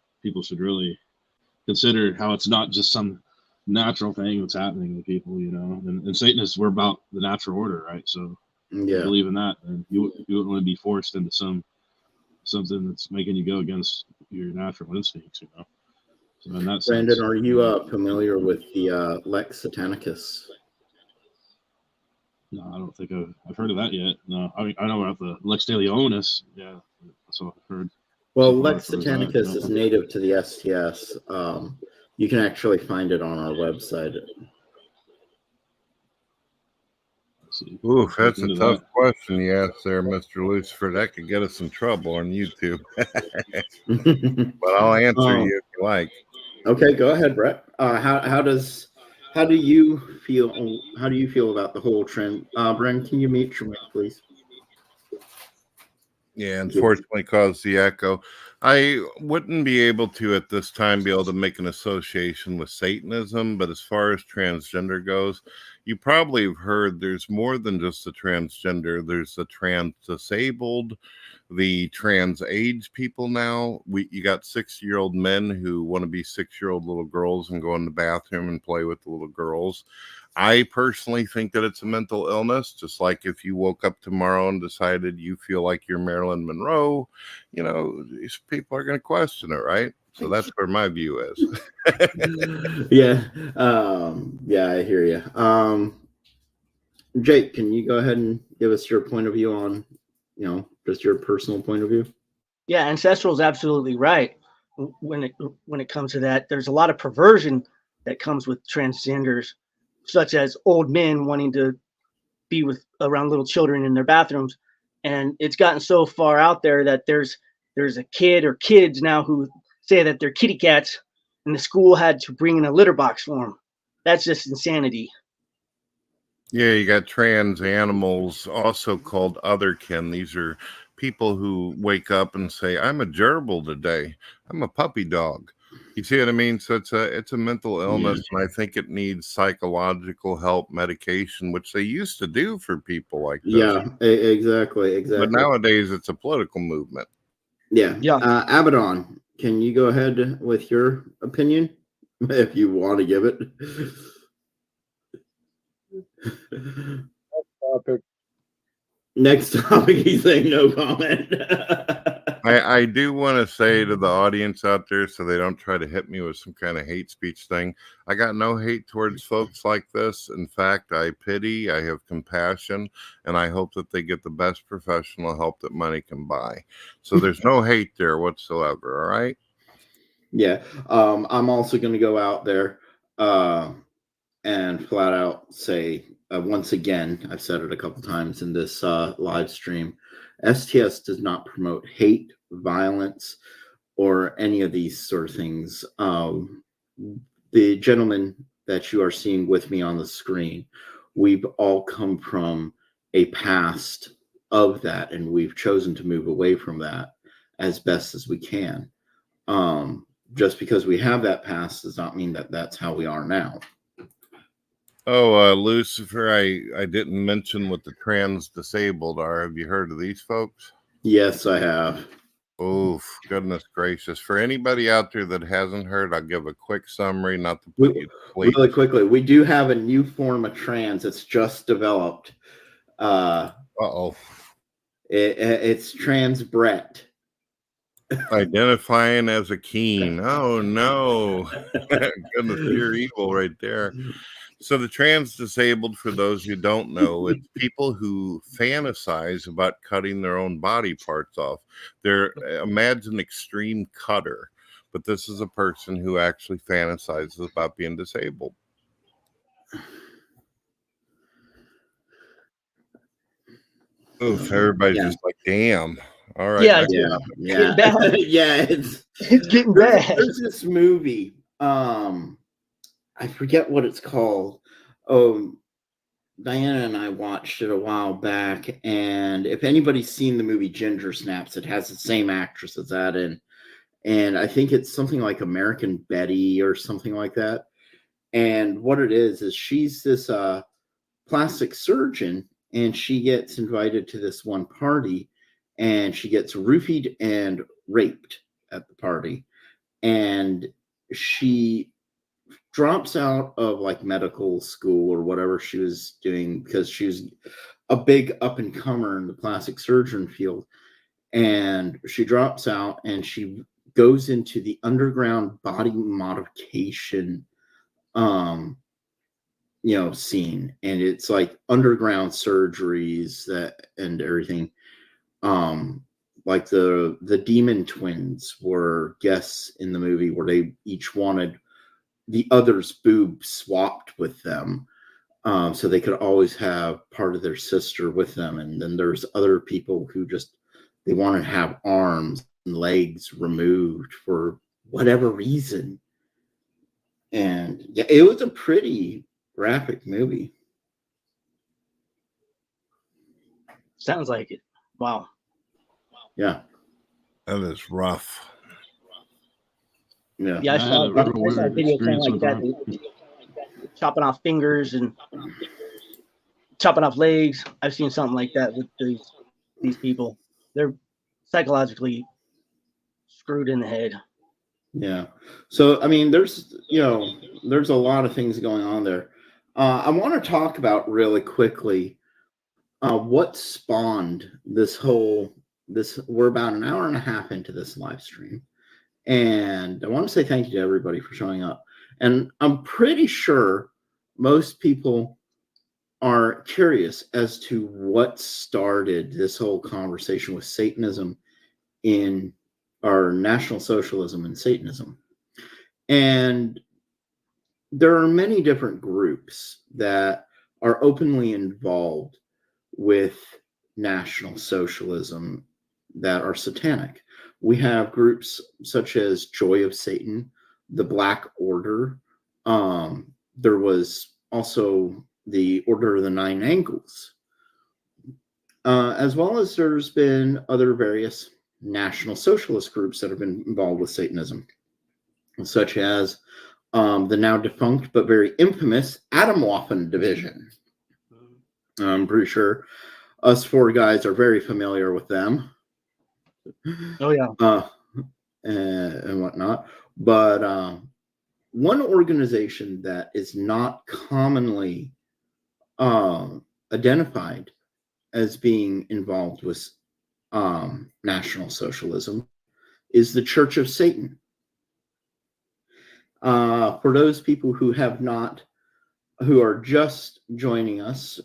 should really consider how it's not just some natural thing that's happening to people, and Satanists, we're about the natural order, right? So yeah, you believe in that, and you wouldn't want to be forced into something that's making you go against your natural instincts, So in that Brandon, sense, are you familiar with the Lex Satanicus? No, I don't think I've heard of that yet. No, I know about the Lex de Leonis. Yeah, that's what I've heard. Well, Lex Satanicus is native to the STS. You can actually find it on our website. Oof, that's a tough question you asked there, Mr. Lucifer. That could get us in trouble on YouTube. But I'll answer you if you like. Okay, go ahead, Brett. How do you feel about the whole trend? Brent, can you mute your mic, please? Yeah, unfortunately caused the echo. I wouldn't be able to at this time be able to make an association with Satanism, but as far as transgender goes, you probably have heard there's more than just the transgender. There's the trans disabled, the trans age people now. You got 6-year-old men who want to be 6-year-old little girls and go in the bathroom and play with the little girls. I personally think that it's a mental illness, just like if you woke up tomorrow and decided you feel like you're Marilyn Monroe, these people are going to question it, right? So that's where my view is. Yeah. Yeah, I hear you. Jake, can you go ahead and give us your point of view on, just your personal point of view? Yeah, Ancestral is absolutely right. When it comes to that, there's a lot of perversion that comes with transgenders, such as old men wanting to be with around little children in their bathrooms, and it's gotten so far out there that there's a kid or kids now who say that they're kitty cats, and the school had to bring in a litter box for them. That's just insanity. Yeah, you got trans animals, also called otherkin. These are people who wake up and say, "I'm a gerbil today. I'm a puppy dog." You see what I mean? So it's a mental illness, and I think it needs psychological help, medication, which they used to do for people like this. Yeah, exactly. But nowadays, it's a political movement. Yeah. Yeah. Abaddon, can you go ahead with your opinion if you want to give it? Topic. Next topic, he's saying no comment. I do want to say to the audience out there, so they don't try to hit me with some kind of hate speech thing, I got no hate towards folks like this. In fact, I pity, I have compassion, and I hope that they get the best professional help that money can buy. So there's no hate there whatsoever, all right? Yeah. I'm also going to go out there and flat out say, once again, I've said it a couple times in this live stream, STS does not promote hate, violence, or any of these sort of things. The gentleman that you are seeing with me on the screen, we've all come from a past of that, and we've chosen to move away from that as best as we can. Just because we have that past does not mean that that's how we are now. Oh, Lucifer, I didn't mention what the trans disabled are. Have you heard of these folks? Yes, I have. Oh, goodness gracious. For anybody out there that hasn't heard, I'll give a quick summary, not to put you to sleep. Really quickly, we do have a new form of trans that's just developed. It's trans Brett. Identifying as a keen. Oh, no. Goodness, pure evil right there. So the trans disabled, for those who don't know, it's people who fantasize about cutting their own body parts off. Imagine extreme cutter, but this is a person who actually fantasizes about being disabled. Oof, everybody's just like, damn. All right. Yeah, yeah. Yeah, it's getting bad. There's this movie. I forget what it's called. Oh, Diana and I watched it a while back, and if anybody's seen the movie Ginger Snaps, it has the same actress as that in, and I think it's something like American Betty or something like that. And what it is she's this plastic surgeon, and she gets invited to this one party, and she gets roofied and raped at the party, and she drops out of like medical school or whatever she was doing because she was a big up and comer in the plastic surgeon field, and she drops out and she goes into the underground body modification scene, and it's like underground surgeries that and everything. Like the Demon Twins were guests in the movie where they each wanted the other's boob swapped with them, so they could always have part of their sister with them. And then there's other people who just they want to have arms and legs removed for whatever reason. And yeah, it was a pretty graphic movie. Sounds like it. Wow. Yeah. That is rough. Yeah. Yeah, I saw a video kind of like that. Chopping off fingers and chopping off legs. I've seen something like that with these people. They're psychologically screwed in the head. Yeah. So, I mean, there's a lot of things going on there. I want to talk about really quickly what spawned this. We're about an hour and a half into this live stream. And I want to say thank you to everybody for showing up. And I'm pretty sure most people are curious as to what started this whole conversation with Satanism in our National Socialism and Satanism. And there are many different groups that are openly involved with National Socialism that are satanic. We have groups such as Joy of Satan, the Black Order. There was also the Order of the Nine Angles, as well as there's been other various National Socialist groups that have been involved with Satanism, such as the now defunct but very infamous Atomwaffen Division. I'm pretty sure us four guys are very familiar with them. Oh yeah. And whatnot. But one organization that is not commonly identified as being involved with National Socialism is the Church of Satan. For those people who are just joining us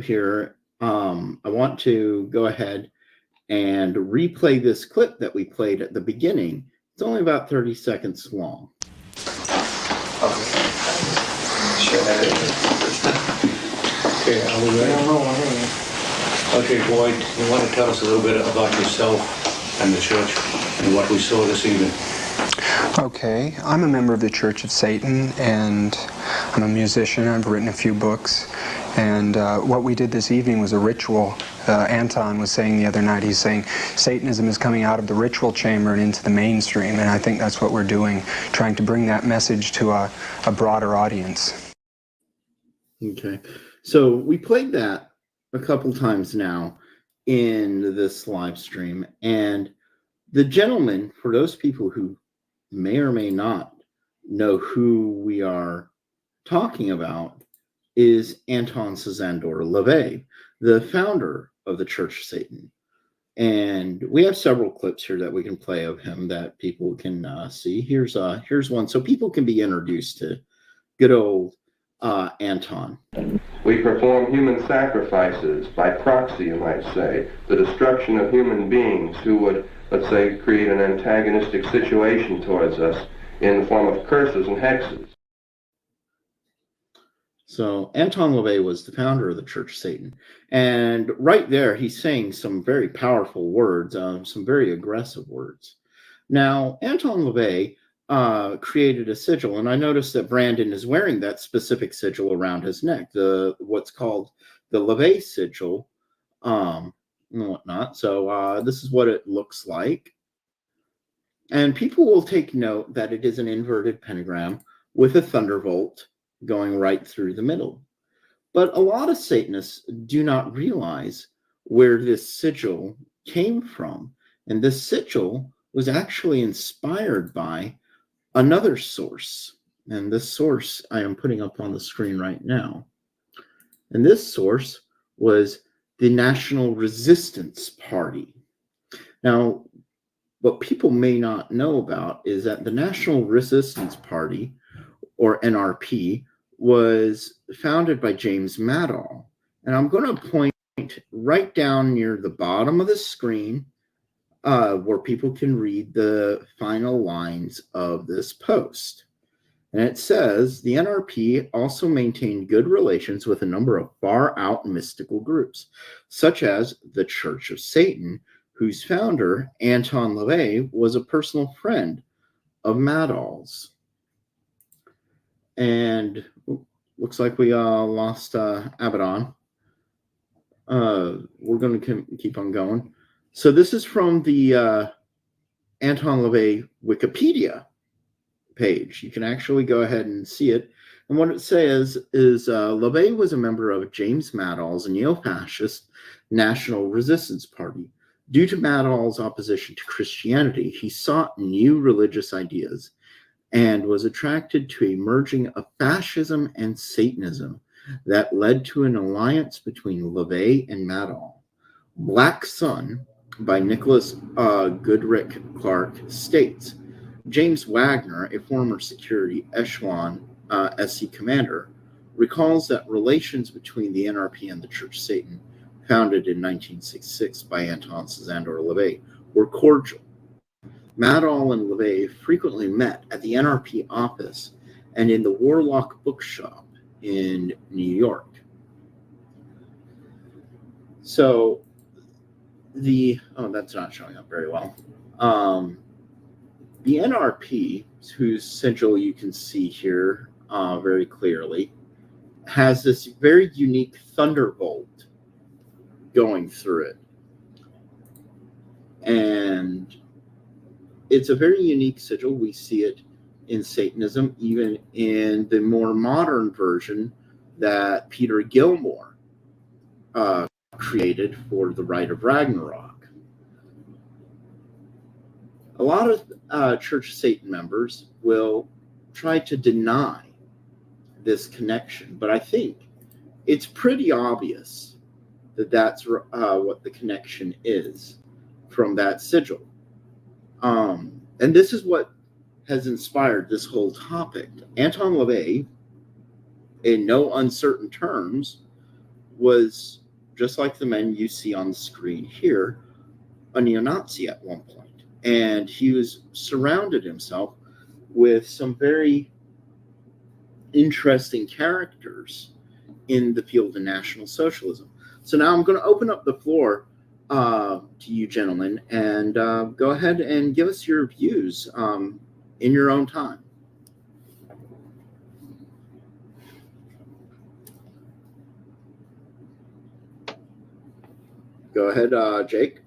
here, I want to go ahead and replay this clip that we played at the beginning. It's only about 30 seconds long. Okay, are we ready? Okay, Boyd, you want to tell us a little bit about yourself and the church and what we saw this evening? Okay, I'm a member of the Church of Satan, and I'm a musician. I've written a few books, and what we did this evening was a ritual. Anton was saying the other night, he's saying Satanism is coming out of the ritual chamber and into the mainstream, and I think that's what we're doing, trying to bring that message to a broader audience. Okay, so we played that a couple times now in this live stream, and the gentleman, for those people who may or may not know who we are talking about, is Anton LaVey, the founder of the Church of Satan. And we have several clips here that we can play of him that people can see. Here's one, so people can be introduced to good old Anton. We perform human sacrifices by proxy, you might say, the destruction of human beings who would, let's say, create an antagonistic situation towards us in the form of curses and hexes. So Anton LaVey was the founder of the Church of Satan. And right there, he's saying some very powerful words, some very aggressive words. Now, Anton LaVey created a sigil, and I noticed that Brandon is wearing that specific sigil around his neck, what's called the LaVey sigil, and whatnot. So this is what it looks like. And people will take note that it is an inverted pentagram with a thunderbolt going right through the middle. But a lot of Satanists do not realize where this sigil came from. And this sigil was actually inspired by another source. And this source I am putting up on the screen right now. And this source was the National Resistance Party. Now, what people may not know about is that the National Resistance Party, or NRP, was founded by James Maddall. And I'm going to point right down near the bottom of the screen where people can read the final lines of this post. And it says, the NRP also maintained good relations with a number of far-out mystical groups, such as the Church of Satan, whose founder, Anton LaVey, was a personal friend of Maddall's. And looks like we lost Abaddon. We're going to keep on going. So this is from the Anton LaVey Wikipedia page. You can actually go ahead and see it. And what it says is LaVey was a member of James Maddall's neo-fascist National Resistance Party. Due to Maddall's opposition to Christianity, he sought new religious ideas and was attracted to a merging of fascism and Satanism that led to an alliance between LaVey and Maddall. Black Sun by Nicholas Goodrick Clark states, James Wagner, a former security echelon SC commander, recalls that relations between the NRP and the Church of Satan, founded in 1966 by Anton LaVey, were cordial. Madoll and LaVey frequently met at the NRP office and in the Warlock bookshop in New York. So that's not showing up very well. The NRP, whose sigil you can see here very clearly, has this very unique thunderbolt going through it. And it's a very unique sigil. We see it in Satanism, even in the more modern version that Peter Gilmore created for the Rite of Ragnarok. A lot of Church of Satan members will try to deny this connection, but I think it's pretty obvious that that's what the connection is from that sigil. And this is what has inspired this whole topic. Anton LaVey, in no uncertain terms, was, just like the men you see on the screen here, a neo-Nazi at one point. And he was surrounded himself with some very interesting characters in the field of National Socialism. So now I'm going to open up the floor to you gentlemen, and go ahead and give us your views in your own time. Go ahead, Jake.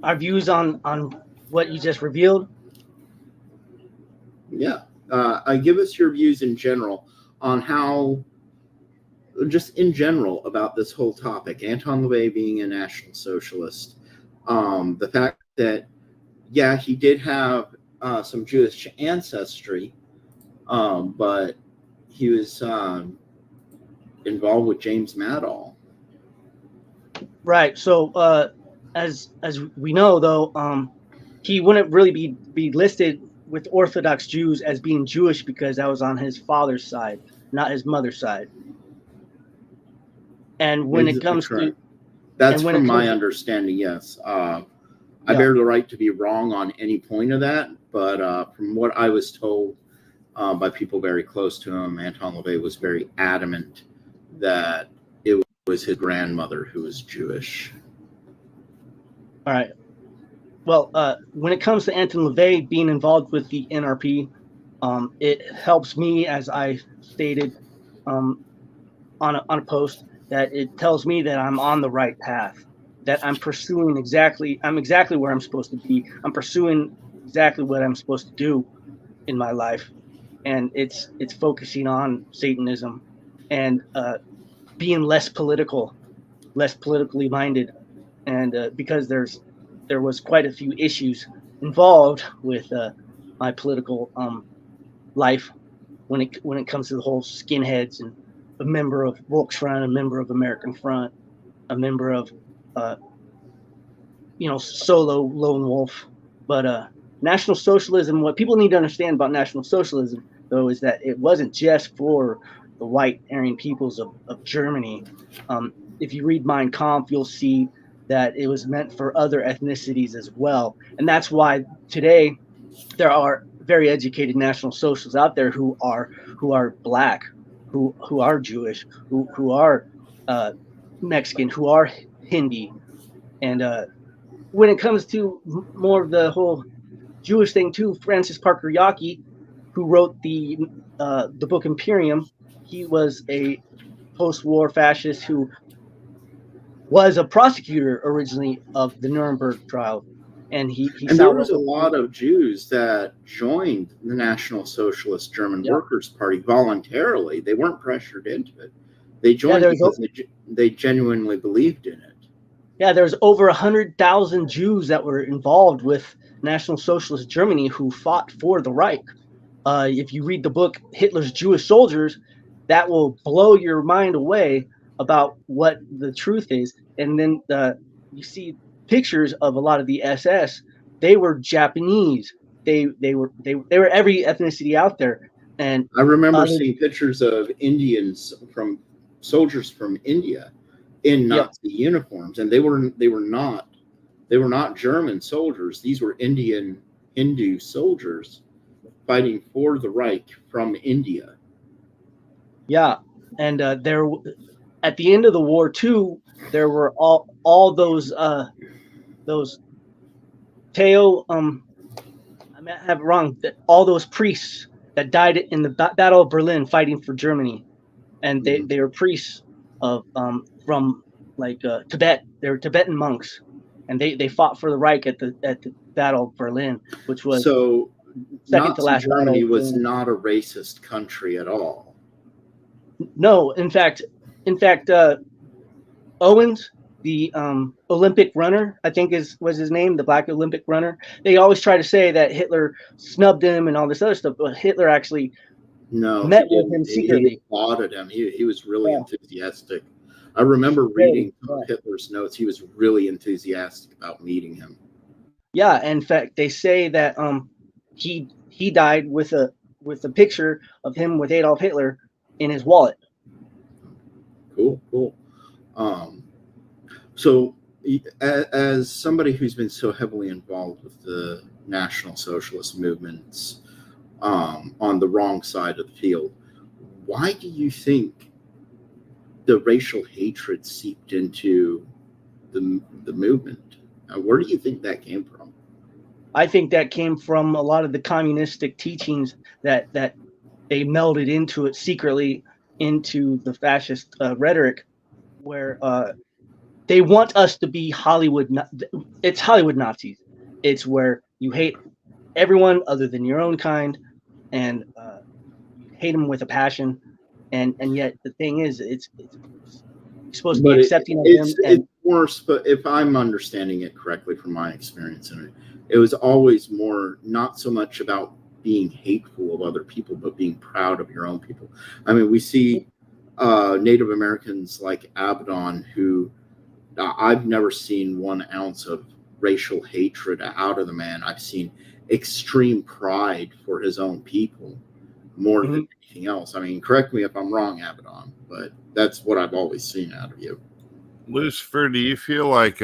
Our views on what you just revealed. Yeah, give us your views in general on how, just in general, about this whole topic. Anton LaVey being a National Socialist, the fact that, yeah, he did have some Jewish ancestry, but he was involved with James Madoll. Right. So, as we know, though, he wouldn't really be listed with Orthodox Jews as being Jewish because that was on his father's side, not his mother's side. And when it comes to, that's from my understanding, yes. I bear the right to be wrong on any point of that, but from what I was told by people very close to him, Anton LaVey was very adamant that it was his grandmother who was Jewish. All right. Well, when it comes to Anton LaVey being involved with the NRP, it helps me, as I stated on a post, that it tells me that I'm on the right path, that I'm pursuing exactly where I'm supposed to be. I'm pursuing exactly what I'm supposed to do in my life, and it's focusing on Satanism and being less politically minded, and because there was quite a few issues involved with my political life when it comes to the whole skinheads, and a member of Volksfront, a member of American Front, a member of solo lone wolf. But National Socialism, what people need to understand about National Socialism, though, is that it wasn't just for the white Aryan peoples of Germany. If you read Mein Kampf, you'll see that it was meant for other ethnicities as well. And that's why today there are very educated National Socialists out there who are black, who are Jewish, who are Mexican, who are Hindi. And when it comes to more of the whole Jewish thing too, Francis Parker Yockey, who wrote the book Imperium, he was a post-war fascist who was a prosecutor originally of the Nuremberg trial. And there was a lot of Jews that joined the National Socialist German Workers' Party voluntarily. They weren't pressured into it. They joined because they genuinely believed in it. Yeah, there's over 100,000 Jews that were involved with National Socialist Germany who fought for the Reich. If you read the book Hitler's Jewish Soldiers, that will blow your mind away about what the truth is. And then you see pictures of a lot of the SS. They were Japanese. They were every ethnicity out there. And I remember seeing pictures of soldiers from India in Nazi uniforms, and they were not They were not German soldiers. These were Indian Hindu soldiers fighting for the Reich from India. Yeah, and there at the end of the war too, there were all those Teo I might have it wrong, that all those priests that died in the Battle of Berlin fighting for Germany, and they were priests of from like Tibet. They were Tibetan monks, and they fought for the Reich at the Battle of Berlin, which was So second to Nazi last Germany battle. was not a racist country at all. No, in fact, Owens, the Olympic runner, I think was his name, the Black Olympic runner. They always try to say that Hitler snubbed him and all this other stuff, but Hitler actually met with him secretly. He applauded him. He was really enthusiastic. I remember reading Hitler's notes. He was really enthusiastic about meeting him. Yeah, in fact, they say that he died with a picture of him with Adolf Hitler in his wallet. Cool. So as somebody who's been so heavily involved with the National Socialist movements on the wrong side of the field, why do you think the racial hatred seeped into the movement? Where do you think that came from? I think that came from a lot of the communistic teachings that they melded into it secretly into the fascist rhetoric, where they want us to be Hollywood. It's Hollywood Nazis. It's where you hate everyone other than your own kind, and you hate them with a passion. And yet the thing is, it's supposed to be accepting of them. It's worse, but if I'm understanding it correctly from my experience in it, it was always more not so much about being hateful of other people, but being proud of your own people. I mean, we see Native Americans like Abaddon, who I've never seen 1 ounce of racial hatred out of the man. I've seen extreme pride for his own people more than anything else. I mean, correct me if I'm wrong, Abaddon, but that's what I've always seen out of you. Lucifer, do you feel like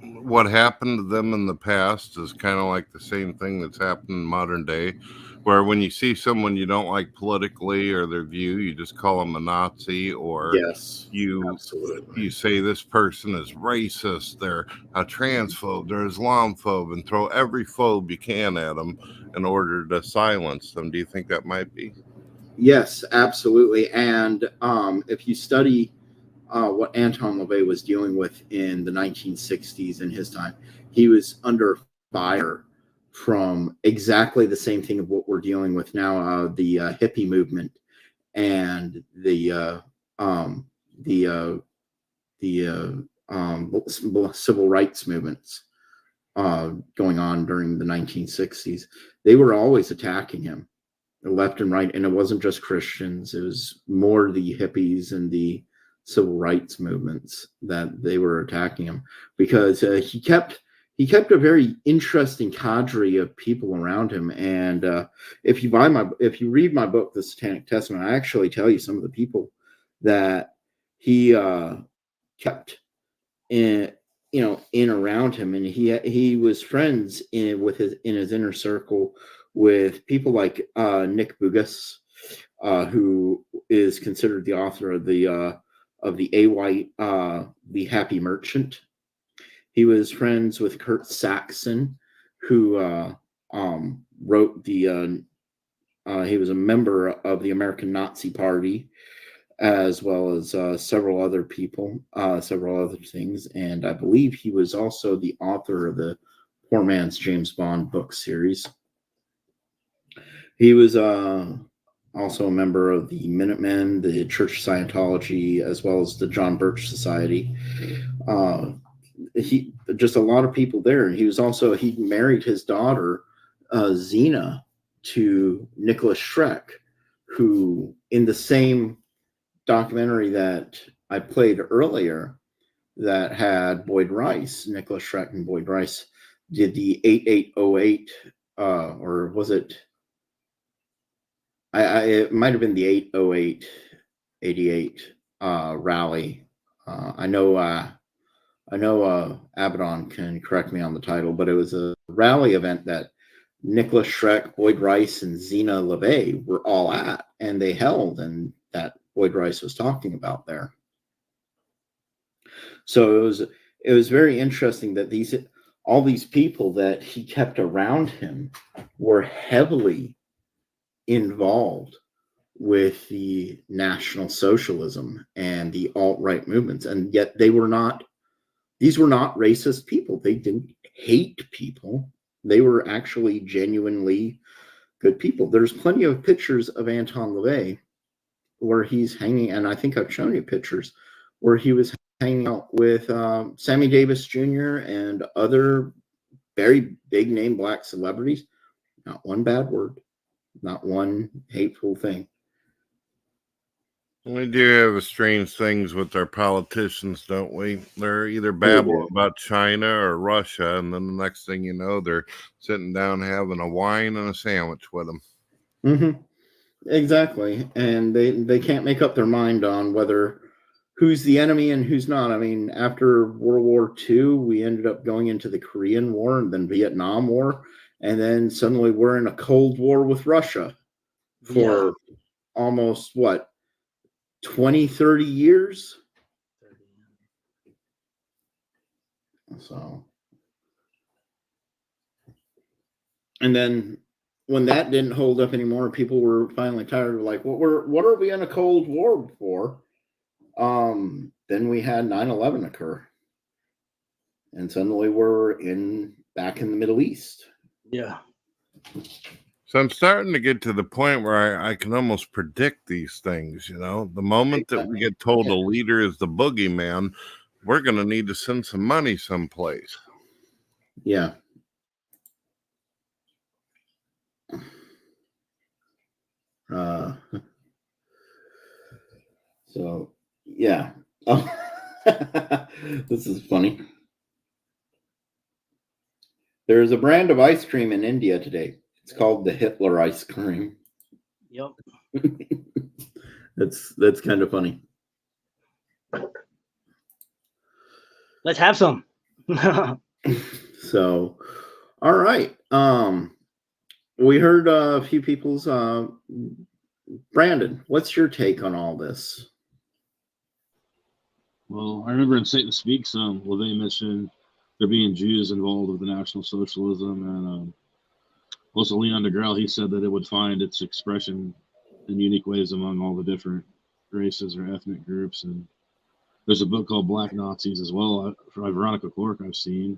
what happened to them in the past is kind of like the same thing that's happened in modern day, where when you see someone you don't like politically or their view, you just call them a Nazi, or you say this person is racist, they're a transphobe, they're Islamophobe, and throw every phobe you can at them in order to silence them? Do you think that might be? Yes, absolutely. And if you study what Anton LaVey was dealing with in the 1960s in his time, he was under fire from exactly the same thing of what we're dealing with now, the hippie movement and the civil rights movements going on during the 1960s. They were always attacking him left and right, and it wasn't just Christians. It was more the hippies and the civil rights movements that they were attacking him, because he kept a very interesting cadre of people around him. And if you read my book, The Satanic Testament, I actually tell you some of the people that he kept in around him, and he was friends in his inner circle with people like Nick Bugas, who is considered the author of the A-White, The Happy Merchant. He was friends with Kurt Saxon, who wrote he was a member of the American Nazi Party, as well as several other people, several other things. And I believe he was also the author of the Poor Man's James Bond book series. He was also a member of the Minutemen, the Church of Scientology, as well as the John Birch Society. He just a lot of people there. He married his daughter Xena to Nicholas Schreck, who in the same documentary that I played earlier that had Boyd Rice, Nicholas Schreck and Boyd Rice did the 8808 or was it it might have been the 808 88 rally. I know I know Abaddon can correct me on the title, but it was a rally event that Nicholas Schreck, Boyd Rice, and Zena LaVey were all at, and they held, and that Boyd Rice was talking about there. So it was very interesting that all these people that he kept around him were heavily involved with the National Socialism and the alt-right movements, and yet these were not racist people. They didn't hate people. They were actually genuinely good people. There's plenty of pictures of Anton LaVey where he's hanging, and I think I've shown you pictures where he was hanging out with Sammy Davis Jr. and other very big name black celebrities. Not one bad word, not one hateful thing. We do have strange things with our politicians, don't we? They're either babbling about China or Russia, and then the next thing you know, they're sitting down having a wine and a sandwich with them. Mm-hmm. Exactly. And they can't make up their mind on who's the enemy and who's not. I mean, after World War II, we ended up going into the Korean War and then Vietnam War, and then suddenly we're in a Cold War with Russia for almost, 20, 30 years? So, and then when that didn't hold up anymore, people were finally tired of what are we in a Cold War for? Then we had 9/11 occur, and suddenly we're back in the Middle East. Yeah. So I'm starting to get to the point where I can almost predict these things. The moment that we get told a leader is the boogeyman, we're going to need to send some money someplace. Yeah. So, yeah. This is funny. There's a brand of ice cream in India today. It's called the Hitler ice cream. Yep. That's kind of funny. Let's have some. So, all right. We heard a few people's. Brandon, what's your take on all this? Well, I remember in Satan Speaks, LaVey mentioned there being Jews involved with the National Socialism, and also Leon deGrasse, he said that it would find its expression in unique ways among all the different races or ethnic groups. And there's a book called Black Nazis as well by Veronica Clark I've seen.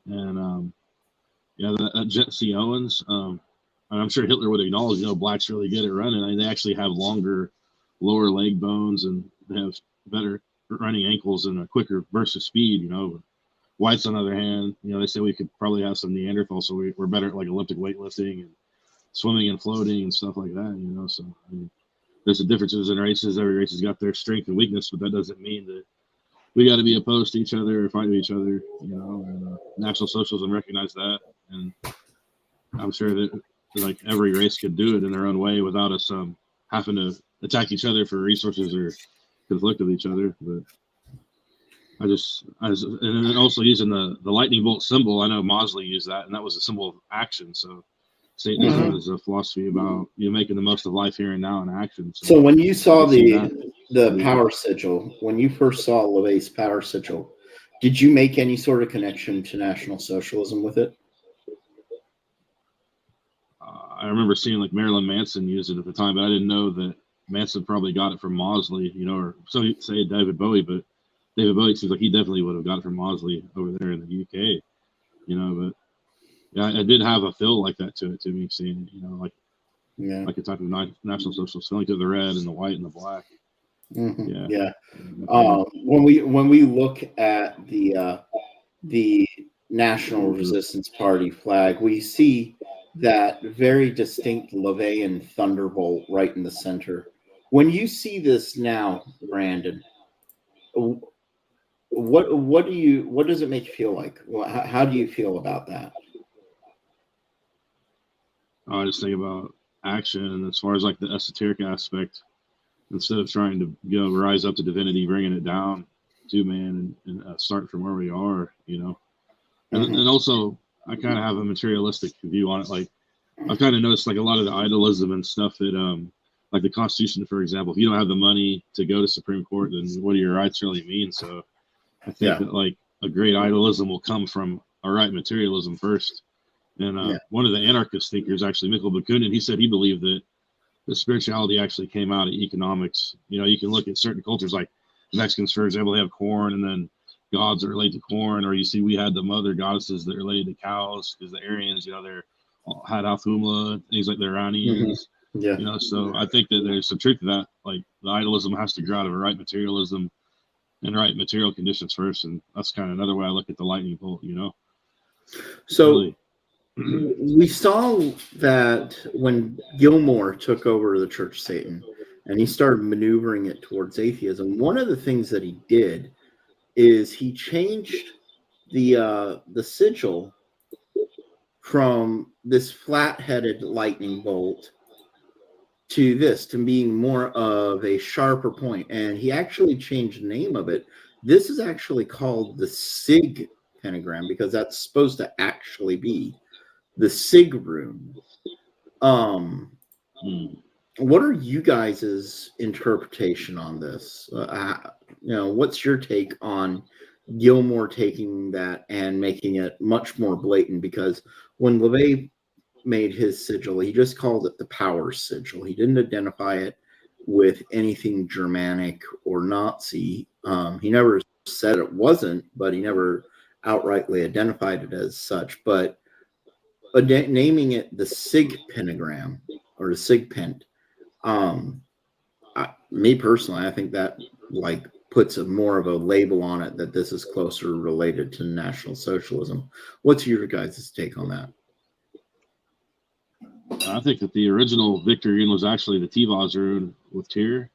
And that Jesse Owens, I'm sure Hitler would acknowledge, blacks really good at running. I mean, they actually have longer lower leg bones, and they have better running ankles and a quicker burst of speed, Whites, on the other hand, they say we could probably have some Neanderthals, so we're better at Olympic weightlifting and swimming and floating and stuff like that, So, I mean, there's the differences in races. Every race has got their strength and weakness, but that doesn't mean that we got to be opposed to each other or fight with each other, And National Socialism recognized that, and I'm sure that every race could do it in their own way without us having to attack each other for resources or conflict with each other. But and then also using the lightning bolt symbol, I know Mosley used that, and that was a symbol of action. So Satanism is a philosophy about making the most of life here and now in action. So when you saw the power sigil, when you first saw LaVey's power sigil, did you make any sort of connection to National Socialism with it? I remember seeing Marilyn Manson use it at the time, but I didn't know that Manson probably got it from Mosley, or so say David Bowie, but David Bowie seems like he definitely would have got it from Mosley over there in the UK, but yeah, I did have a feel like that to me, seeing like a type of National Socialist feeling to the red and the white and the black. Mm-hmm. Yeah. When we look at the National Resistance Party flag, we see that very distinct LaVeyan thunderbolt right in the center. When you see this now, Brandon, what does it make you feel like? How do you feel about that? I just think about action, and as far as the esoteric aspect, instead of trying to rise up to divinity, bringing it down too, man, and start from where we are, and also I kind of have a materialistic view on it. Like I've kind of noticed like a lot of the idolism and stuff that like the Constitution, for example, if you don't have the money to go to Supreme Court, then what do your rights really mean? So I think that like a great idolism will come from a right materialism first. And one of the anarchist thinkers, actually, Mikhail Bakunin, he said he believed that the spirituality actually came out of economics. You can look at certain cultures like Mexicans, for example, they have corn, and then gods that relate to corn, or you see we had the mother goddesses that related to cows, because the Aryans, they're had Althumla, things like the Iranians. So I think that there's some truth to that. Like the idolism has to grow out of a right materialism and right material conditions first, and that's kind of another way I look at the lightning bolt. So really. We saw that when Gilmore took over the Church of Satan and he started maneuvering it towards atheism, one of the things that he did is he changed the sigil from this flat-headed lightning bolt to being more of a sharper point, and he actually changed the name of it. This is actually called the Sig pentagram because that's supposed to actually be the Sig rune. What are you guys' interpretation on this? What's your take on Gilmore taking that and making it much more blatant? Because when LaVey made his sigil, he just called it the power sigil. He didn't identify it with anything Germanic or Nazi. He never said it wasn't, but he never outrightly identified it as such. But naming it the Sig pentagram or the Sig pent, me personally, I think that like puts more of a label on it that this is closer related to National Socialism. What's your guys' take on that? I think that the original Victor rune was actually the Tivaz rune with Tyr,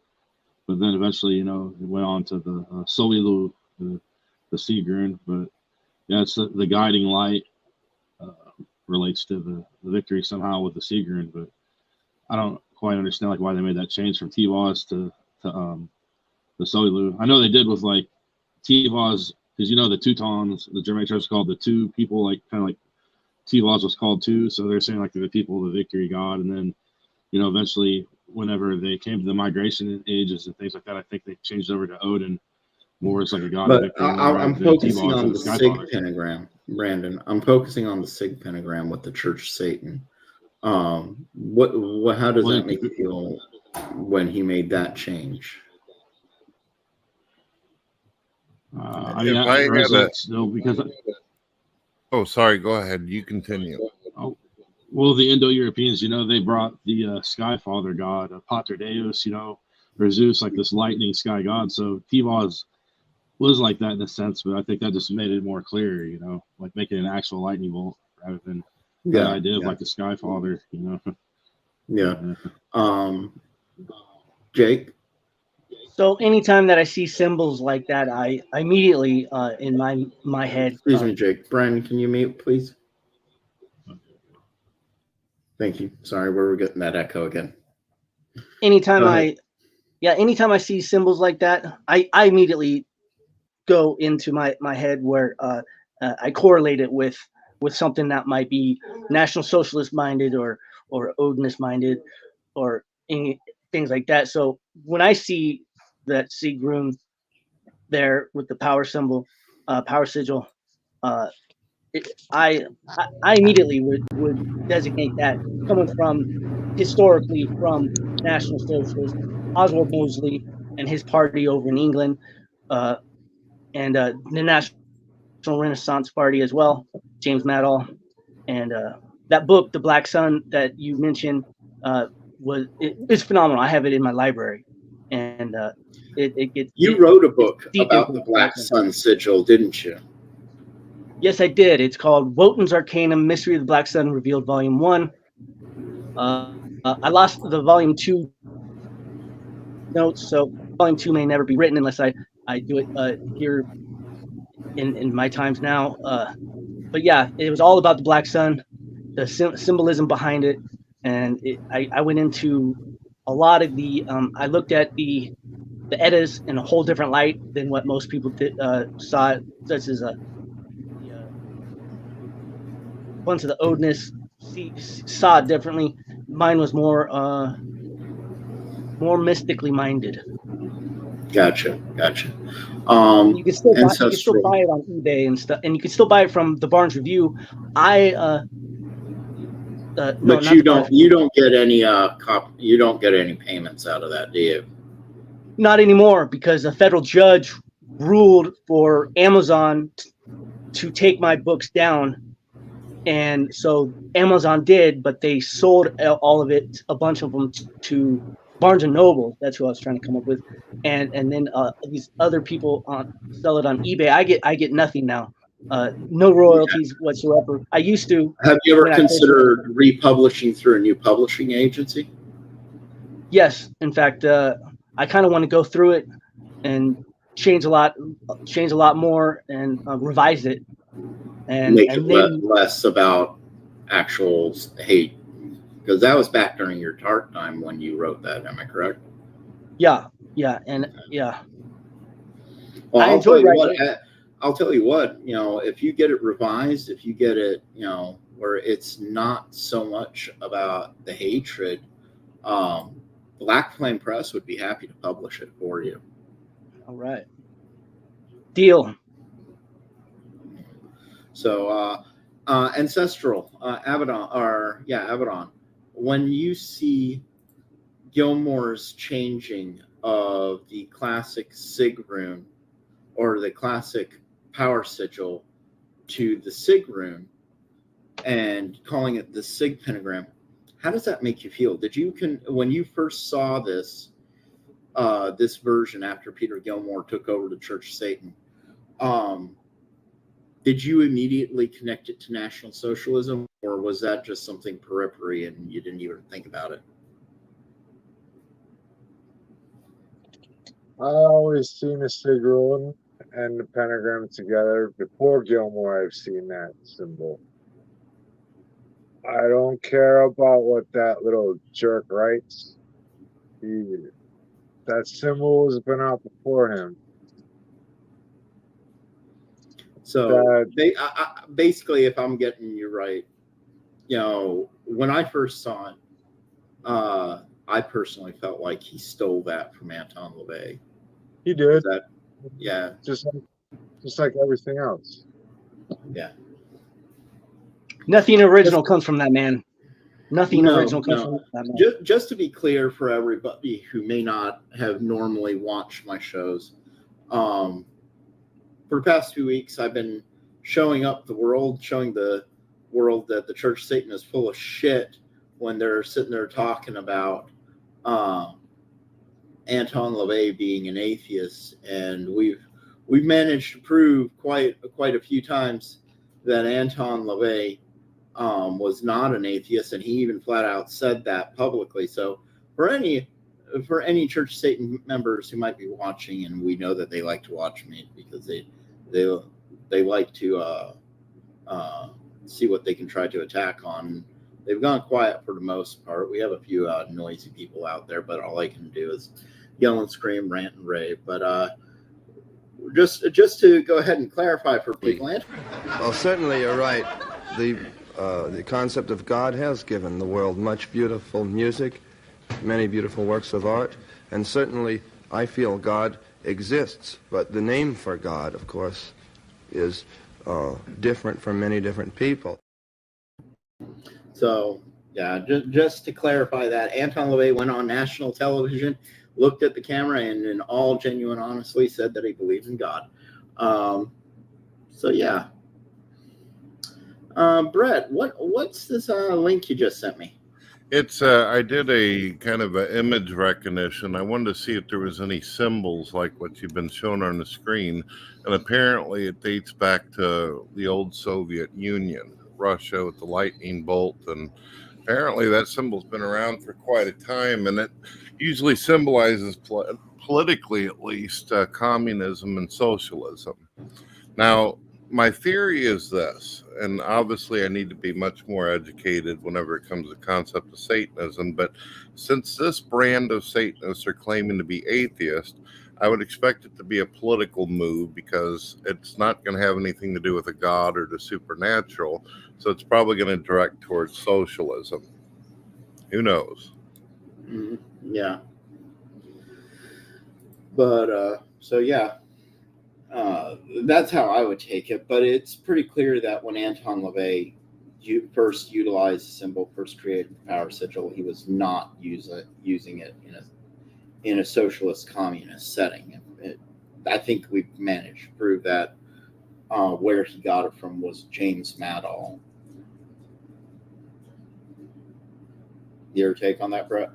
but then eventually, it went on to the Solilu, the Sig rune. But yeah, it's the guiding light. Relates to the victory somehow with the Sig rune, but I don't quite understand like why they made that change from Tivaz to the Solilu. I know they did with like Tivaz because the Teutons, the Germanic church is called the two people, like kind of like Tivaz was called two, so they're saying like they're the people of the victory god, and then eventually whenever they came to the migration ages and things like that, I think they changed over to Odin. More as like a god. But I'm focusing on the Sig pentagram, Brandon. I'm focusing on the Sig pentagram with the Church of Satan. How does that make you feel when he made that change? Sorry, go ahead. You continue. Well, the Indo-Europeans, they brought the Sky Father god, Pater Deus, or Zeus, like this lightning sky god. So Tivaz was like that in a sense, but I think that just made it more clear, like making an actual lightning bolt rather than the idea of like the Sky Father, Jake? So anytime that I see symbols like that, I immediately in my head. Excuse me, Jake. Brian, can you mute, please? Thank you. Sorry, we were getting that echo again. Anytime I see symbols like that, I immediately go into my head where I correlate it with something that might be National Socialist minded or Odinist minded or any things like that. So when I see that Sig rune there with the power symbol, power sigil, I immediately would designate that coming from historically from National Socialist Oswald Mosley and his party over in England. And the National Renaissance Party as well, James Maddall, and that book, The Black Sun, that you mentioned, is phenomenal. I have it in my library, and you wrote a book about the Black Sun sigil, didn't you? Yes, I did. It's called Wotan's Arcanum: Mystery of the Black Sun Revealed, Volume 1. I lost the Volume 2 notes, so Volume 2 may never be written unless I do it here in my times now. But yeah, it was all about the Black Sun, the symbolism behind it. And I went into a lot of the, I looked at the the Eddas in a whole different light than what most people saw it, such as a bunch of the Odinists saw it differently. Mine was more mystically minded. Gotcha. You can still Ancestral. buy it on eBay and stuff, and you can still buy it from the Barnes Review. But you don't get any you don't get any payments out of that, do you? Not anymore, because a federal judge ruled for Amazon to take my books down, and so Amazon did, but they sold all of it, a bunch of them, to Barnes and Noble. That's who I was trying to come up with, and then these other people sell it on eBay. I get nothing now. No royalties whatsoever. I used to. Have you ever considered republishing through a new publishing agency? Yes, in fact, I kind of want to go through it and change a lot more, and revise it, and make and it then less about actual hate, because that was back during your TART time when you wrote that. Am I correct? yeah. Well, I enjoy writing. I'll tell you what, if you get it revised, if you get it, where it's not so much about the hatred, Black Flame Press would be happy to publish it for you. All right. Deal. So, Ancestral, Abaddon, when you see Gilmore's changing of the classic Sig rune or the classic power sigil to the Sig rune and calling it the Sig pentagram, how does that make you feel? When you first saw this version after Peter Gilmore took over the Church of Satan, did you immediately connect it to National Socialism, or was that just something periphery and you didn't even think about it? I always seen the Sig rune and the pentagram together. Before Gilmore, I've seen that symbol. I don't care about what that little jerk writes. That symbol has been out before him. So basically, if I'm getting you right, when I first saw it, I personally felt like he stole that from Anton LaVey. He did. Yeah. Just like everything else. Yeah. Nothing original comes from that man. Nothing original comes from that man. Just to be clear for everybody who may not have normally watched my shows, for the past 2 weeks, I've been showing the world that the Church of Satan is full of shit when they're sitting there talking about Anton LaVey being an atheist, and we've managed to prove quite a few times that Anton LaVey was not an atheist, and he even flat out said that publicly. So for any Church of Satan members who might be watching, and we know that they like to watch me because they like to see what they can try to attack on. They've gone quiet for the most part. We have a few noisy people out there, but all I can do is yell and scream, rant and rave. But just to go ahead and clarify for people. Well, certainly you're right. The concept of God has given the world much beautiful music, many beautiful works of art, and certainly I feel God exists. But the name for God, of course, is different for many different people. So, yeah, just to clarify that, Anton LaVey went on national television, looked at the camera, and in all genuine honesty said that he believed in God. So, yeah. Brett, what's this link you just sent me? It's I did a kind of an image recognition. I wanted to see if there was any symbols like what you've been shown on the screen, and apparently it dates back to the old Soviet Union, Russia with the lightning bolt, and apparently that symbol's been around for quite a time, and it usually symbolizes politically, at least, communism and socialism. Now, my theory is this, and obviously I need to be much more educated whenever it comes to the concept of Satanism, but since this brand of Satanists are claiming to be atheist, I would expect it to be a political move because it's not going to have anything to do with a god or the supernatural, so it's probably going to direct towards socialism. Who knows? Mhm. Yeah. But, so yeah. That's how I would take it, but it's pretty clear that when Anton LaVey first utilized the symbol, first created the power sigil, he was not using it in a socialist communist setting. I think we've managed to prove that. Where he got it from was James Maddall. Your take on that, Brett?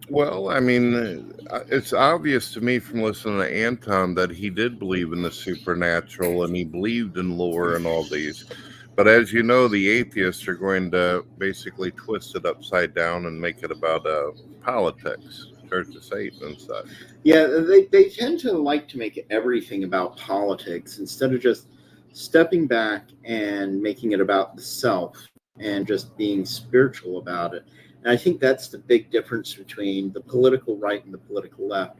Well, I mean, it's obvious to me from listening to Anton that he did believe in the supernatural and he believed in lore and all these. But as you know, the atheists are going to basically twist it upside down and make it about politics, Church of Satan and such. Yeah, they tend to like to make everything about politics instead of just stepping back and making it about the self and just being spiritual about it. And I think that's the big difference between the political right and the political left.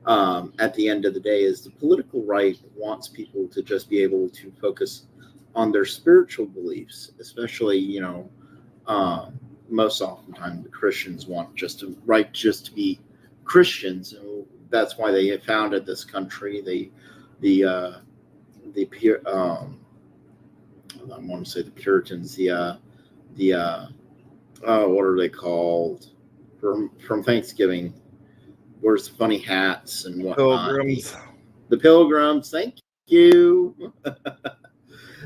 At the end of the day, is the political right wants people to just be able to focus on their spiritual beliefs, especially, most oftentimes the Christians want just to be Christians. And that's why they founded this country. I want to say the Puritans, what are they called from Thanksgiving? Wears funny hats and whatnot. Pilgrims. The Pilgrims. Thank you.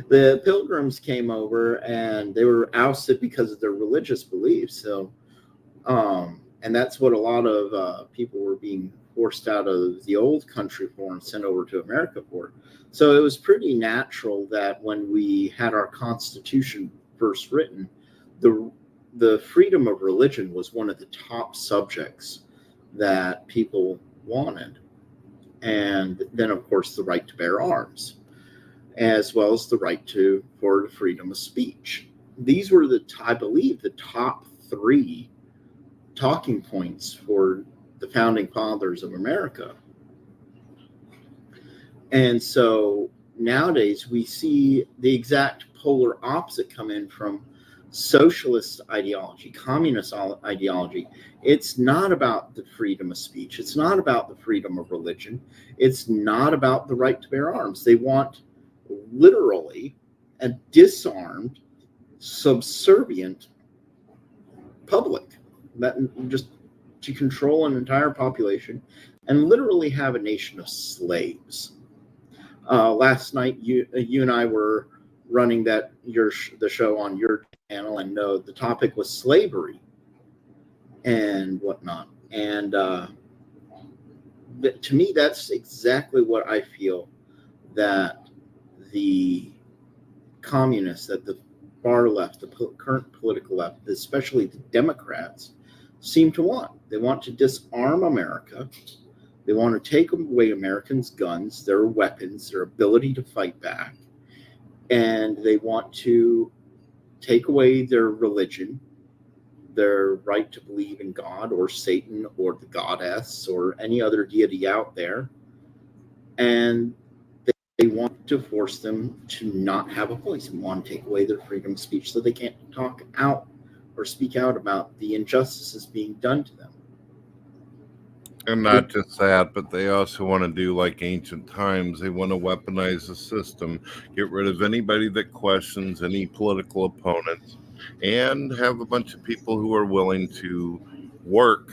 The Pilgrims came over and they were ousted because of their religious beliefs. So, and that's what a lot of people were being forced out of the old country for and sent over to America for. So it was pretty natural that when we had our Constitution first written, the freedom of religion was one of the top subjects that people wanted. And then, of course, the right to bear arms, as well as the right for freedom of speech. These were I believe, the top 3 talking points for the founding fathers of America. And so nowadays we see the exact polar opposite come in from socialist ideology, communist ideology. It's not about the freedom of speech. It's not about the freedom of religion. It's not about the right to bear arms. They want literally a disarmed, subservient public that just to control an entire population and literally have a nation of slaves. Last night, you and I were running the show on your channel, and the topic was slavery and whatnot. And to me, that's exactly what I feel that the communists, that the far left, the current political left, especially the Democrats, seem to want. They want to disarm America. They want to take away Americans' guns, their weapons, their ability to fight back. And they want to take away their religion, their right to believe in God or Satan or the goddess or any other deity out there. And they want to force them to not have a voice and want to take away their freedom of speech so they can't talk out or speak out about the injustices being done to them. And not just that, but they also want to do like ancient times. They want to weaponize the system, get rid of anybody that questions any political opponents, and have a bunch of people who are willing to work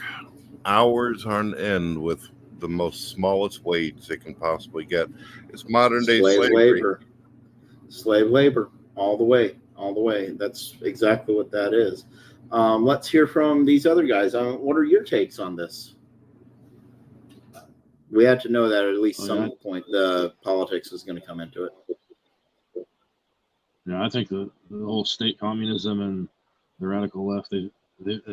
hours on end with the most smallest wage they can possibly get. It's modern day slavery. Slave labor, all the way. That's exactly what that is. Let's hear from these other guys. What are your takes on this? We had to know that at least some point the politics was going to come into it. Yeah, I think the whole state communism and the radical left, they've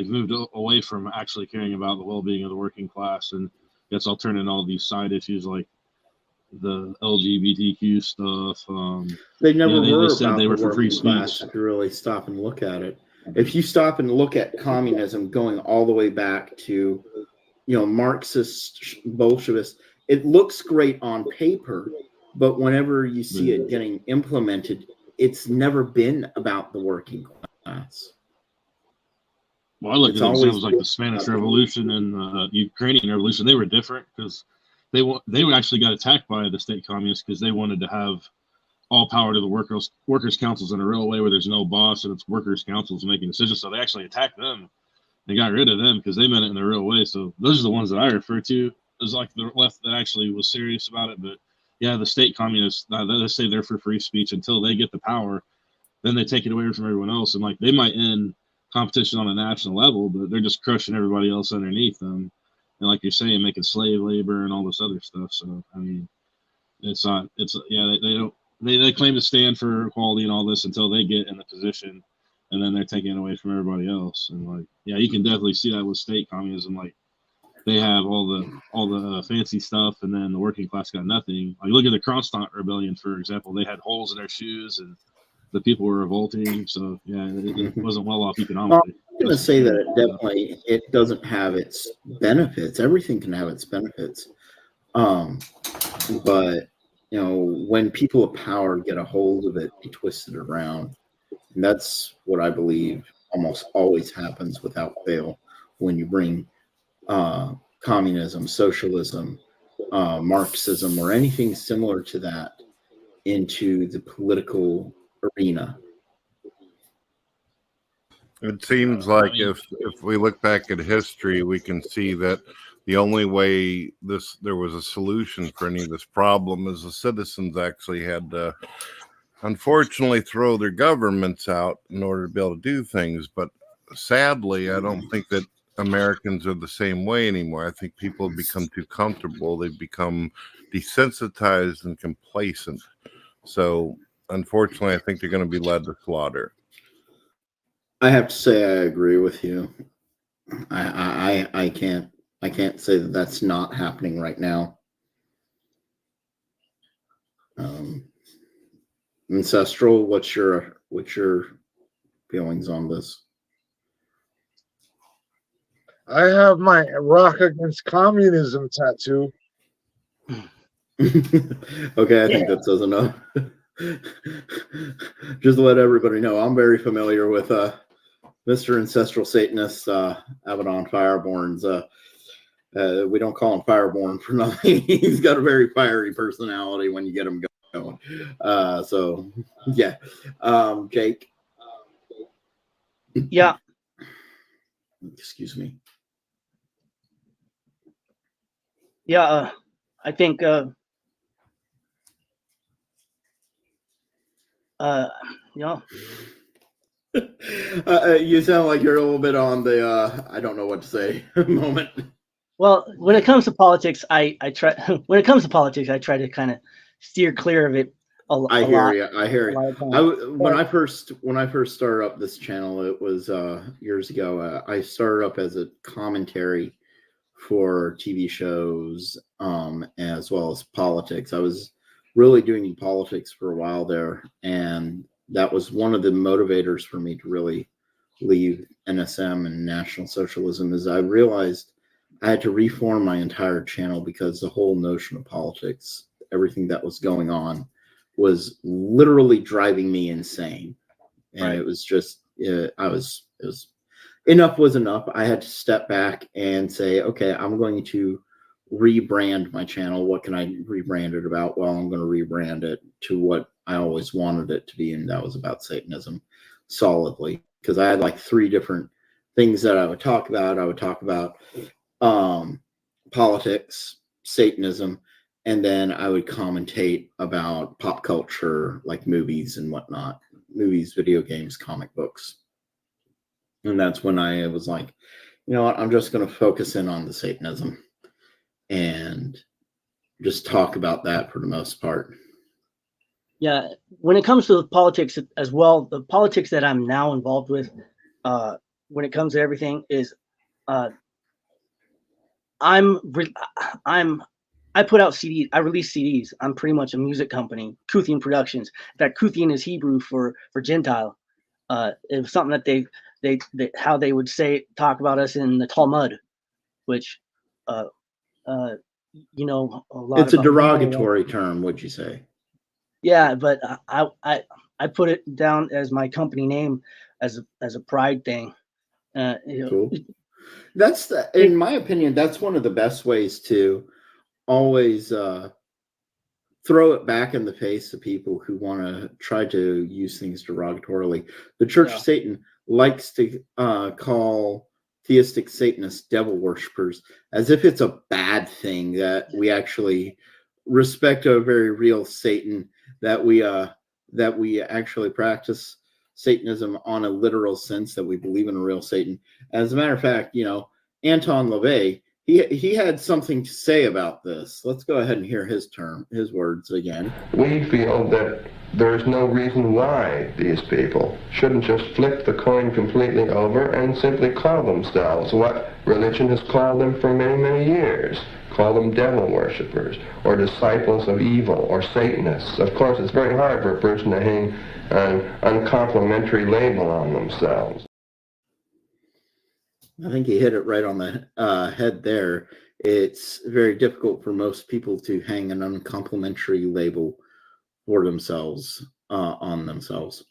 moved away from actually caring about the well-being of the working class, and it's all turning all these side issues like the LGBTQ stuff. They never they were said about they were the for free working class speech. if you really stop and look at it. If you stop and look at communism going all the way back to, Marxist, Bolshevist, it looks great on paper, but whenever you see it getting implemented, it's never been about the working class. Well, I look It's at always examples like the Spanish Revolution and the Ukrainian Revolution. They were different because they actually got attacked by the state communists because they wanted to have all power to the workers' councils in a real way where there's no boss and it's workers' councils making decisions. So they actually attacked them. They got rid of them because they meant it in a real way. So those are the ones that I refer to as like the left that actually was serious about it. But yeah, the state communists, they say they're for free speech until they get the power. Then they take it away from everyone else. And like they might end competition on a national level, but they're just crushing everybody else underneath them. And like you're saying, making slave labor and all this other stuff. So, I mean, they don't, they claim to stand for equality and all this until they get in the position, and then they're taking it away from everybody else. And like, yeah, you can definitely see that with state communism. Like they have all the fancy stuff, and then the working class got nothing. Like look at the Kronstadt Rebellion, for example. They had holes in their shoes, and the people were revolting. So yeah, it wasn't well off economically. I'm going to say that it doesn't have its benefits. Everything can have its benefits, but when people of power get a hold of it, they twist it around. And that's what I believe almost always happens without fail when you bring communism, socialism, Marxism, or anything similar to that into the political arena. It seems like if we look back at history, we can see that the only way there was a solution for any of this problem is the citizens actually had to, unfortunately, throw their governments out in order to be able to do things. But sadly, I don't think that Americans are the same way anymore. I think people have become too comfortable. They've become desensitized and complacent. So, unfortunately, I think they're going to be led to slaughter. I have to say I agree with you. I can't say that that's not happening right now. Ancestral, what's your feelings on this? I have my Rock Against Communism tattoo. Okay, I think that says enough. Just to let everybody know, I'm very familiar with Mr. Ancestral Satanist Abaddon Fireborn's. We don't call him Fireborn for nothing. He's got a very fiery personality when you get him going. So, yeah. Jake? Yeah. Excuse me. Yeah, I think you sound like you're a little bit on the I don't know what to say moment. Well, when it comes to politics, I try to kind of steer clear of it I hear you. When I first started up this channel, it was years ago. I started up as a commentary for TV shows as well as politics. I was really doing politics for a while there, and that was one of the motivators for me to really leave NSM and National Socialism. Is I realized I had to reform my entire channel because the whole notion of politics, everything that was going on, was literally driving me insane. And It was just, it was enough was enough. I had to step back and say, okay, I'm going to rebrand my channel. What can I rebrand it about? Well, I'm going to rebrand it to what I always wanted it to be, and that was about Satanism solidly. Because I had like 3 different things that I would talk about. I would talk about politics, Satanism, and then I would commentate about pop culture, like movies and whatnot. Movies, video games, comic books. And that's when I was like, you know what, I'm just going to focus in on the Satanism and just talk about that for the most part. Yeah, when it comes to politics as well, the politics that I'm now involved with, when it comes to everything, is I'm I put out CDs. I release CDs. I'm pretty much a music company, Kuthian Productions. In fact, Kuthian is Hebrew for Gentile. It was something that they how they would talk about us in the Talmud, which a lot. It's a derogatory term, would you say? Yeah, but I put it down as my company name as a pride thing. Cool. That's in my opinion, that's one of the best ways to always throw it back in the face of people who want to try to use things derogatorily. The Church of Satan likes to call theistic Satanists devil worshippers as if it's a bad thing, that we actually respect a very real Satan, that we actually practice Satanism on a literal sense, that we believe in a real Satan. As a matter of fact, Anton LaVey, he had something to say about this. Let's go ahead and hear his words again. We feel that there's no reason why these people shouldn't just flip the coin completely over and simply call themselves what religion has called them for many, many years. Call them devil worshippers, or disciples of evil, or Satanists. Of course, it's very hard for a person to hang an uncomplimentary label on themselves. I think he hit it right on the head there. It's very difficult for most people to hang an uncomplimentary label for themselves, on themselves.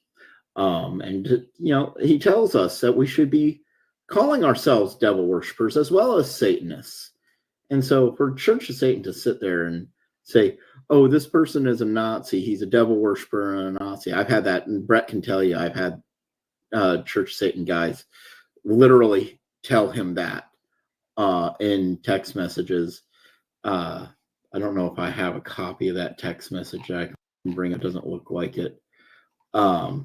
And he tells us that we should be calling ourselves devil worshippers as well as Satanists. And so for Church of Satan to sit there and say, oh, this person is a Nazi, he's a devil worshiper and a Nazi. I've had that, and Brett can tell you, I've had Church of Satan guys literally tell him that in text messages. I don't know if I have a copy of that text message I can bring. It doesn't look like it. But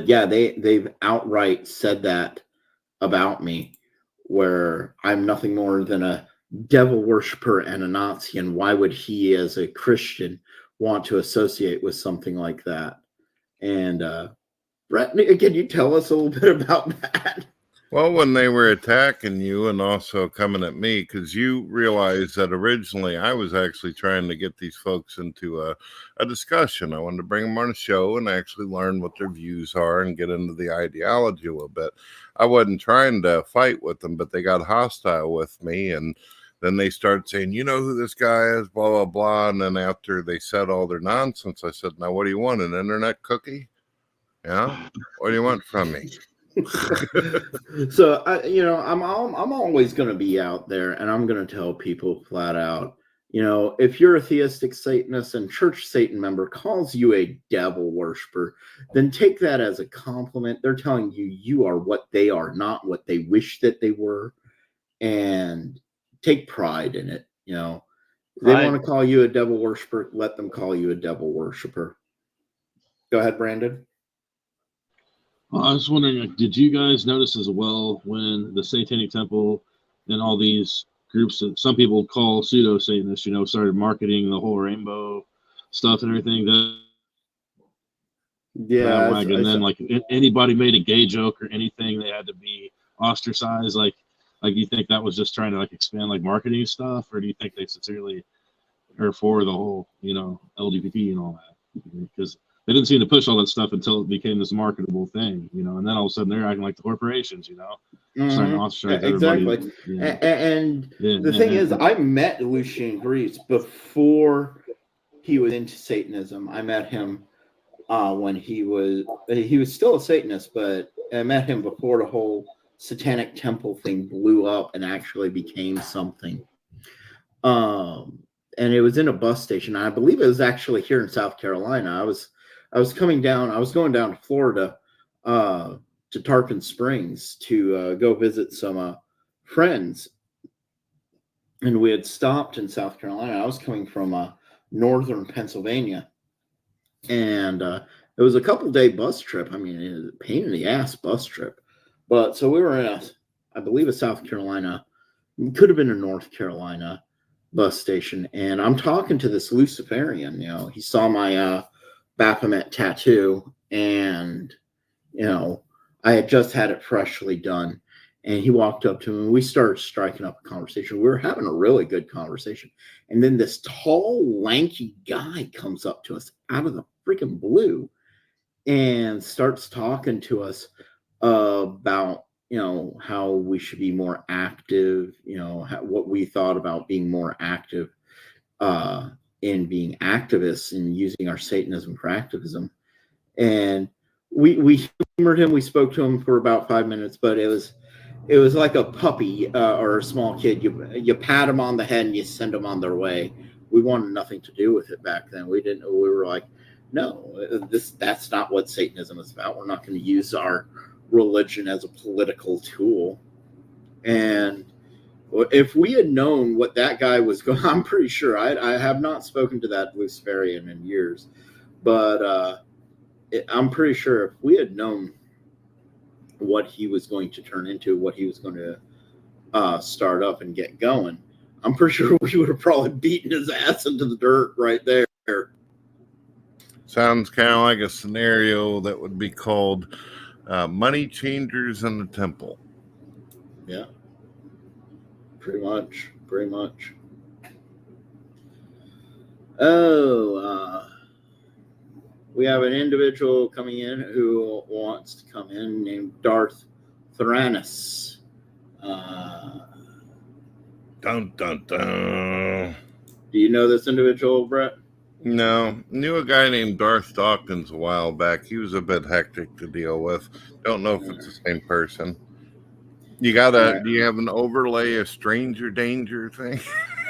yeah, they've outright said that about me, where I'm nothing more than a devil worshiper and a Nazi, and why would he as a Christian want to associate with something like that? And Brett, can you tell us a little bit about that? Well, when they were attacking you and also coming at me, because you realize that originally I was actually trying to get these folks into a discussion. I wanted to bring them on a show and actually learn what their views are and get into the ideology a little bit. I wasn't trying to fight with them, but they got hostile with me, and then they started saying, you know who this guy is, blah, blah, blah. And then after they said all their nonsense, I said, now what do you want, an internet cookie? Yeah? What do you want from me? So I'm always going to be out there, and I'm going to tell people flat out, if you're a theistic Satanist and Church Satan member calls you a devil worshiper, then take that as a compliment. They're telling you you are what they are, not what they wish that they were, and take pride in it. If they want to call you a devil worshiper, let them call you a devil worshiper. Go ahead, Brandon. Well, I was wondering, did you guys notice as well when the Satanic Temple and all these groups that some people call pseudo-Satanists, started marketing the whole rainbow stuff and everything? And then, like, anybody made a gay joke or anything, they had to be ostracized. Like, you think that was just trying to expand marketing stuff, or do you think they sincerely are for the whole, LGBT and all that? Because they didn't seem to push all that stuff until it became this marketable thing, and then all of a sudden they're acting like the corporations, starting to ostracize everybody. Exactly. And the thing is, I met Lucien Grease before he was into Satanism. I met him when he was still a Satanist, but I met him before the whole Satanic Temple thing blew up and actually became something. And it was in a bus station. I believe it was actually here in South Carolina. I was going down to Florida to Tarpon Springs to go visit some friends. And we had stopped in South Carolina. I was coming from northern Pennsylvania. And it was a couple-day bus trip. I mean, it was a pain in the ass bus trip. But so we were in I believe a South Carolina, it could have been a North Carolina bus station. And I'm talking to this Luciferian, he saw my Baphomet tattoo, and I had just had it freshly done, And he walked up to me, and we started striking up a conversation. We were having a really good conversation. And then this tall, lanky guy comes up to us out of the freaking blue and starts talking to us about, how we should be more active, what we thought about being more active in being activists and using our Satanism for activism. And we humored him. We spoke to him for about 5 minutes, but it was like a puppy or a small kid. You pat them on the head and you send them on their way. We wanted nothing to do with it back then. We were like, no, that's not what Satanism is about. We're not going to use our religion as a political tool. And if we had known what that guy was going, I'm pretty sure I have not spoken to that Luciferian in years, but I'm pretty sure if we had known what he was going to turn into, what he was going to start up and get going, I'm pretty sure we would have probably beaten his ass into the dirt right there. Sounds kind of like a scenario that would be called Money Changers in the Temple. Yeah, pretty much. We have an individual coming in who wants to come in named Darth Theranos. Dun, dun, dun. Do you know this individual, Brett? No, knew a guy named Darth Dawkins a while back. He was a bit hectic to deal with. Don't know if it's the same person. Do you have an overlay, a stranger danger thing?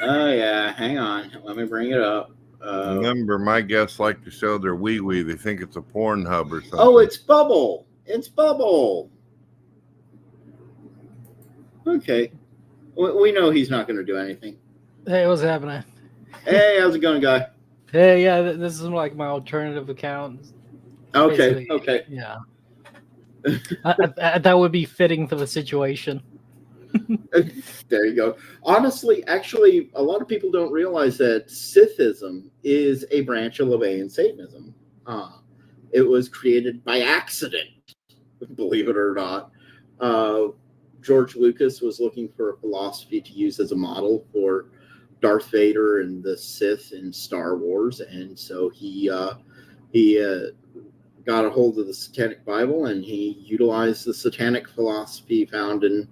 Oh yeah, hang on. Let me bring it up. Remember, my guests like to show their wee-wee. They think it's a porn hub or something. Oh, it's Bubble. Okay. We know he's not going to do anything. Hey, what's happening? Hey, how's it going, guy? Hey, yeah, this is like my alternative account. Okay, Basically, okay. Yeah. That would be fitting for the situation. There you go. Honestly, actually, a lot of people don't realize that Sithism is a branch of LaVeyan Satanism. It was created by accident, believe it or not. George Lucas was looking for a philosophy to use as a model for Darth Vader and the Sith in Star Wars, and so he got a hold of the Satanic Bible, and he utilized the Satanic philosophy found in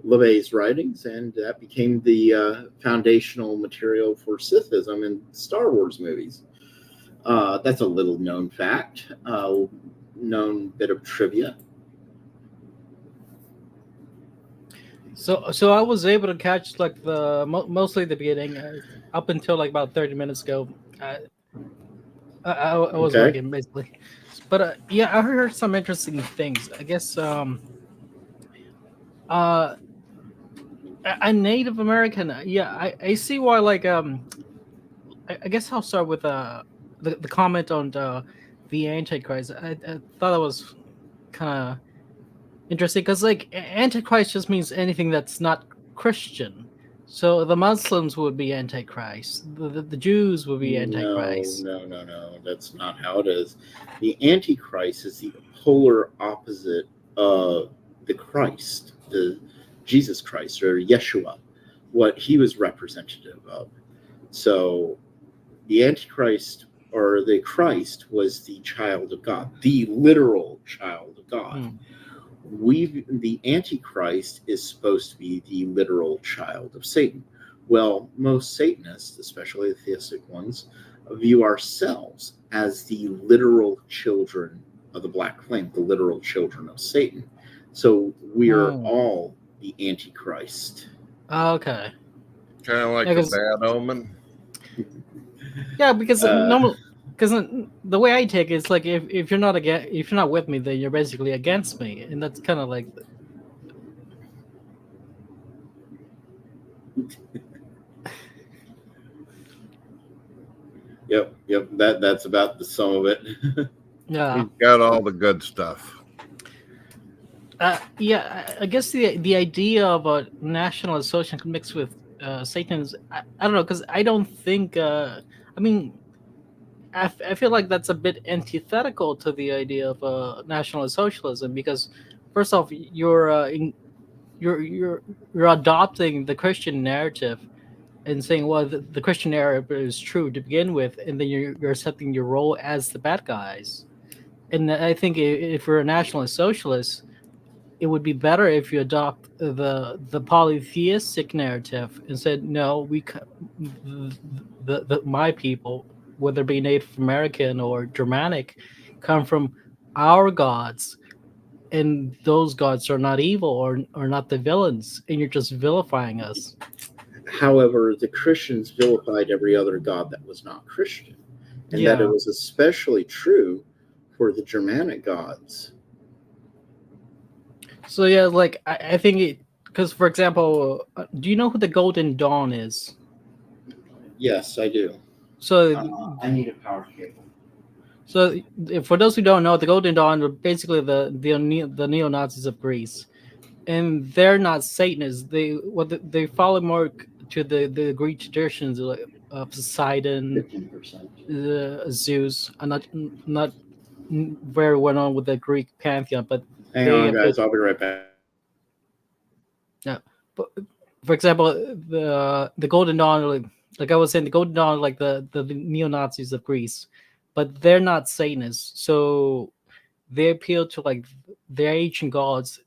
LaVey's writings, and that became the foundational material for Sithism in Star Wars movies. That's a little known fact, known bit of trivia. So I was able to catch like mostly the beginning up until like about 30 minutes ago. I was working basically, but yeah, I heard some interesting things. I guess a Native American. Yeah, I see why. Like I guess I'll start with the comment on the Antichrist. I thought that was kind of interesting because like Antichrist just means anything that's not Christian. So the Muslims would be Antichrist. The Jews would be Antichrist. No. That's not how it is. The Antichrist is the polar opposite of the Christ, the Jesus Christ or Yeshua, what he was representative of. So the Antichrist or the Christ was the child of God, the literal child of God. The Antichrist is supposed to be the literal child of Satan. Well, most Satanists, especially the theistic ones, view ourselves as the literal children of the Black Flame, the literal children of Satan. So we are all the Antichrist. Okay. Kind of like a bad omen. Yeah, because the way I take it, it's like if you're not with me, then you're basically against me, and that's kind of like. Yep. That's about the sum of it. Yeah. He's got all the good stuff. Yeah, I guess the idea of a national association mixed with Satan's, I don't know, because I don't think. I mean, I feel like that's a bit antithetical to the idea of national socialism because, first off, you're you're adopting the Christian narrative and saying, well, the Christian narrative is true to begin with, and then you're accepting your role as the bad guys. And I think if you're a nationalist socialist, it would be better if you adopt the polytheistic narrative and said, no, my people, whether it be Native American or Germanic, come from our gods, and those gods are not evil or not the villains, and you're just vilifying us. However, the Christians vilified every other god that was not Christian, and that it was especially true for the Germanic gods. So yeah, like I think it, because for example, do you know who the Golden Dawn is? Yes, I do. So I need a power cable. So, for those who don't know, the Golden Dawn are basically the neo-Nazis of Greece, and they're not Satanists. They follow more to the Greek traditions of Poseidon, 15%. Zeus. I'm not very well known with the Greek pantheon, but hang on, guys. I'll be right back. Yeah, but for example, the Golden Dawn, like I was saying, the Golden Dawn, like the neo-Nazis of Greece. But they're not Satanists, so they appeal to like their ancient gods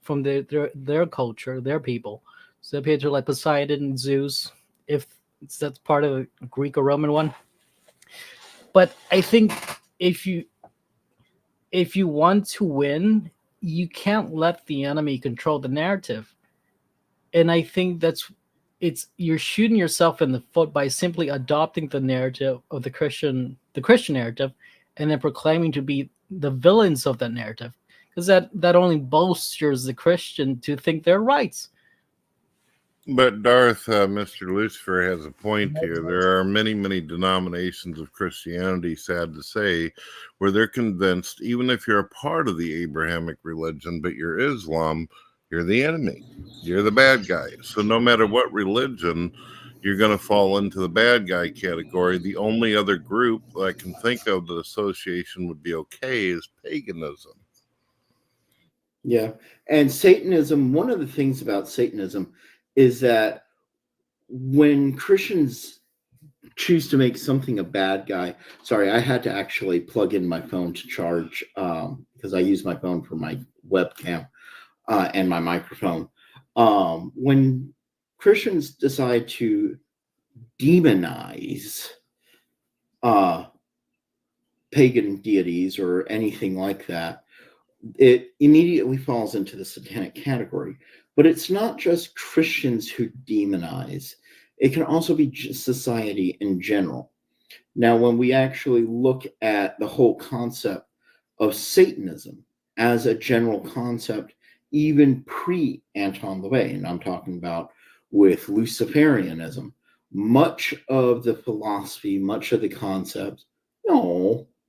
from their culture, their people. So they appeal to like Poseidon and Zeus, if that's part of a Greek or Roman one. But I think if you want to win, you can't let the enemy control the narrative. And I think you're shooting yourself in the foot by simply adopting the narrative of the Christian narrative, and then proclaiming to be the villains of that narrative, because that only bolsters the Christian to think they're right. But Darth, Mr. Lucifer has a point here. There are many, many denominations of Christianity, sad to say, where they're convinced, even if you're a part of the Abrahamic religion, but you're Islam, you're the enemy. You're the bad guy. So no matter what religion, you're going to fall into the bad guy category. The only other group that I can think of that association would be okay is paganism. Yeah. And Satanism, one of the things about Satanism is that when Christians choose to make something a bad guy, sorry, I had to actually plug in my phone to charge because I use my phone for my webcam and my microphone. When Christians decide to demonize pagan deities or anything like that, it immediately falls into the satanic category. But it's not just Christians who demonize. It can also be society in general. Now, when we actually look at the whole concept of Satanism as a general concept, even pre-Anton LaVey, and I'm talking about with Luciferianism, much of the philosophy, much of the concept,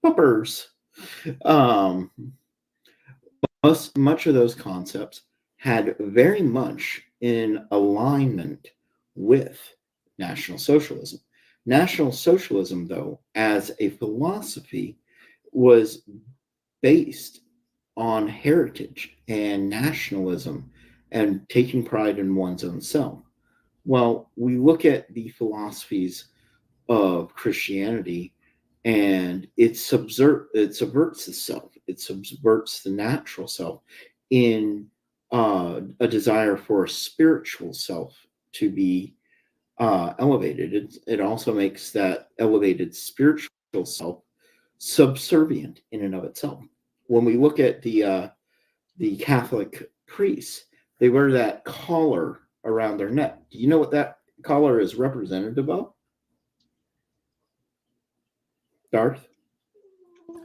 puppers, much of those concepts had very much in alignment with National Socialism. National Socialism, though, as a philosophy, was based on heritage and nationalism and taking pride in one's own self. Well, we look at the philosophies of Christianity, and it subverts the self. It subverts the natural self in a desire for a spiritual self to be elevated. It also makes that elevated spiritual self subservient in and of itself. When we look at the Catholic priests, they wear that collar around their neck. Do you know what that collar is representative of? Darth?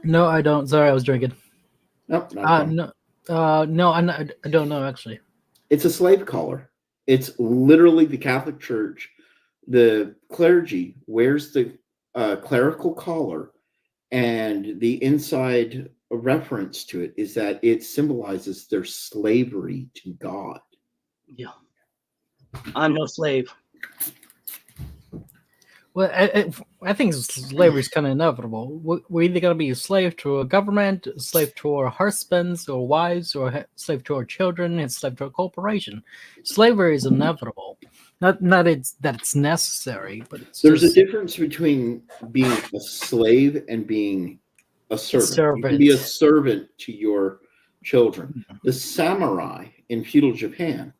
No, I don't. Sorry, I was drinking. Nope, no, I don't know actually. It's a slave collar. It's literally the Catholic Church. The clergy wears the clerical collar, and the inside reference to it is that it symbolizes their slavery to God. Yeah. I'm no slave. Well, I think slavery is kind of inevitable. We're either going to be a slave to a government, a slave to our husbands or wives, or a slave to our children, and slave to a corporation. Slavery is inevitable. Not that it's necessary, but There's a difference between being a slave and being a servant. You can be a servant to your children. The samurai in feudal Japan,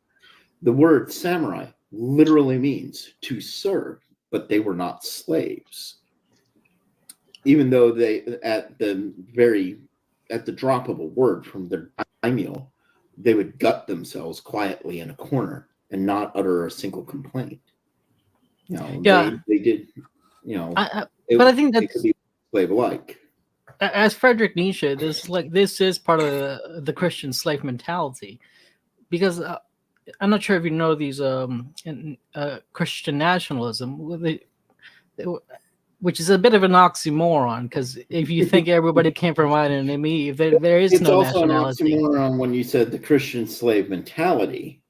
the word samurai literally means to serve, but they were not slaves. Even though they, at the drop of a word from their daimyo, they would gut themselves quietly in a corner and not utter a single complaint. You know, yeah, they did. You know, but I think that's could be slave alike. As Friedrich Nietzsche, this is part of the Christian slave mentality, because I'm not sure if you know these Christian nationalism, which is a bit of an oxymoron, because if you think everybody came from one enemy, there is It's no also nationality. an oxymoron when you said the Christian slave mentality.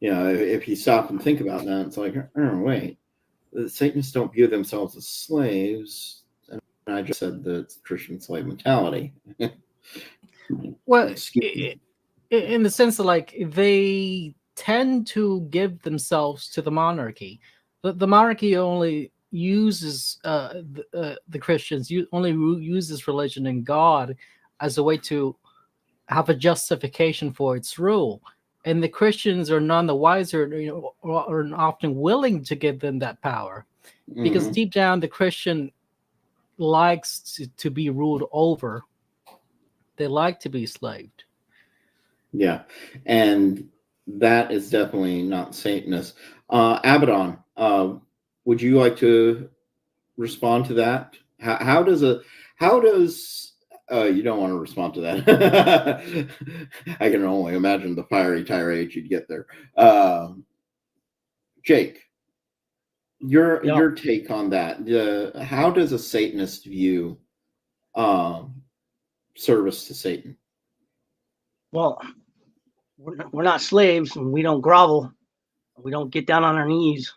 You know, if you stop and think about that, it's like, oh, wait, the Satanists don't view themselves as slaves. And I just said the Christian slave mentality. Well, in the sense that, like, they tend to give themselves to the monarchy. The monarchy only uses the Christians only uses religion and God as a way to have a justification for its rule, and the Christians are none the wiser, are often willing to give them that power, because deep down the Christian likes to be ruled over. They like to be slaved. Yeah, and that is definitely not Satanist. Abaddon, would you like to respond to that? How does you don't want to respond to that. I can only imagine the fiery tirade you'd get there. Jake, your take on that. How does a Satanist view service to Satan? Well, we're not slaves, and we don't grovel. We don't get down on our knees,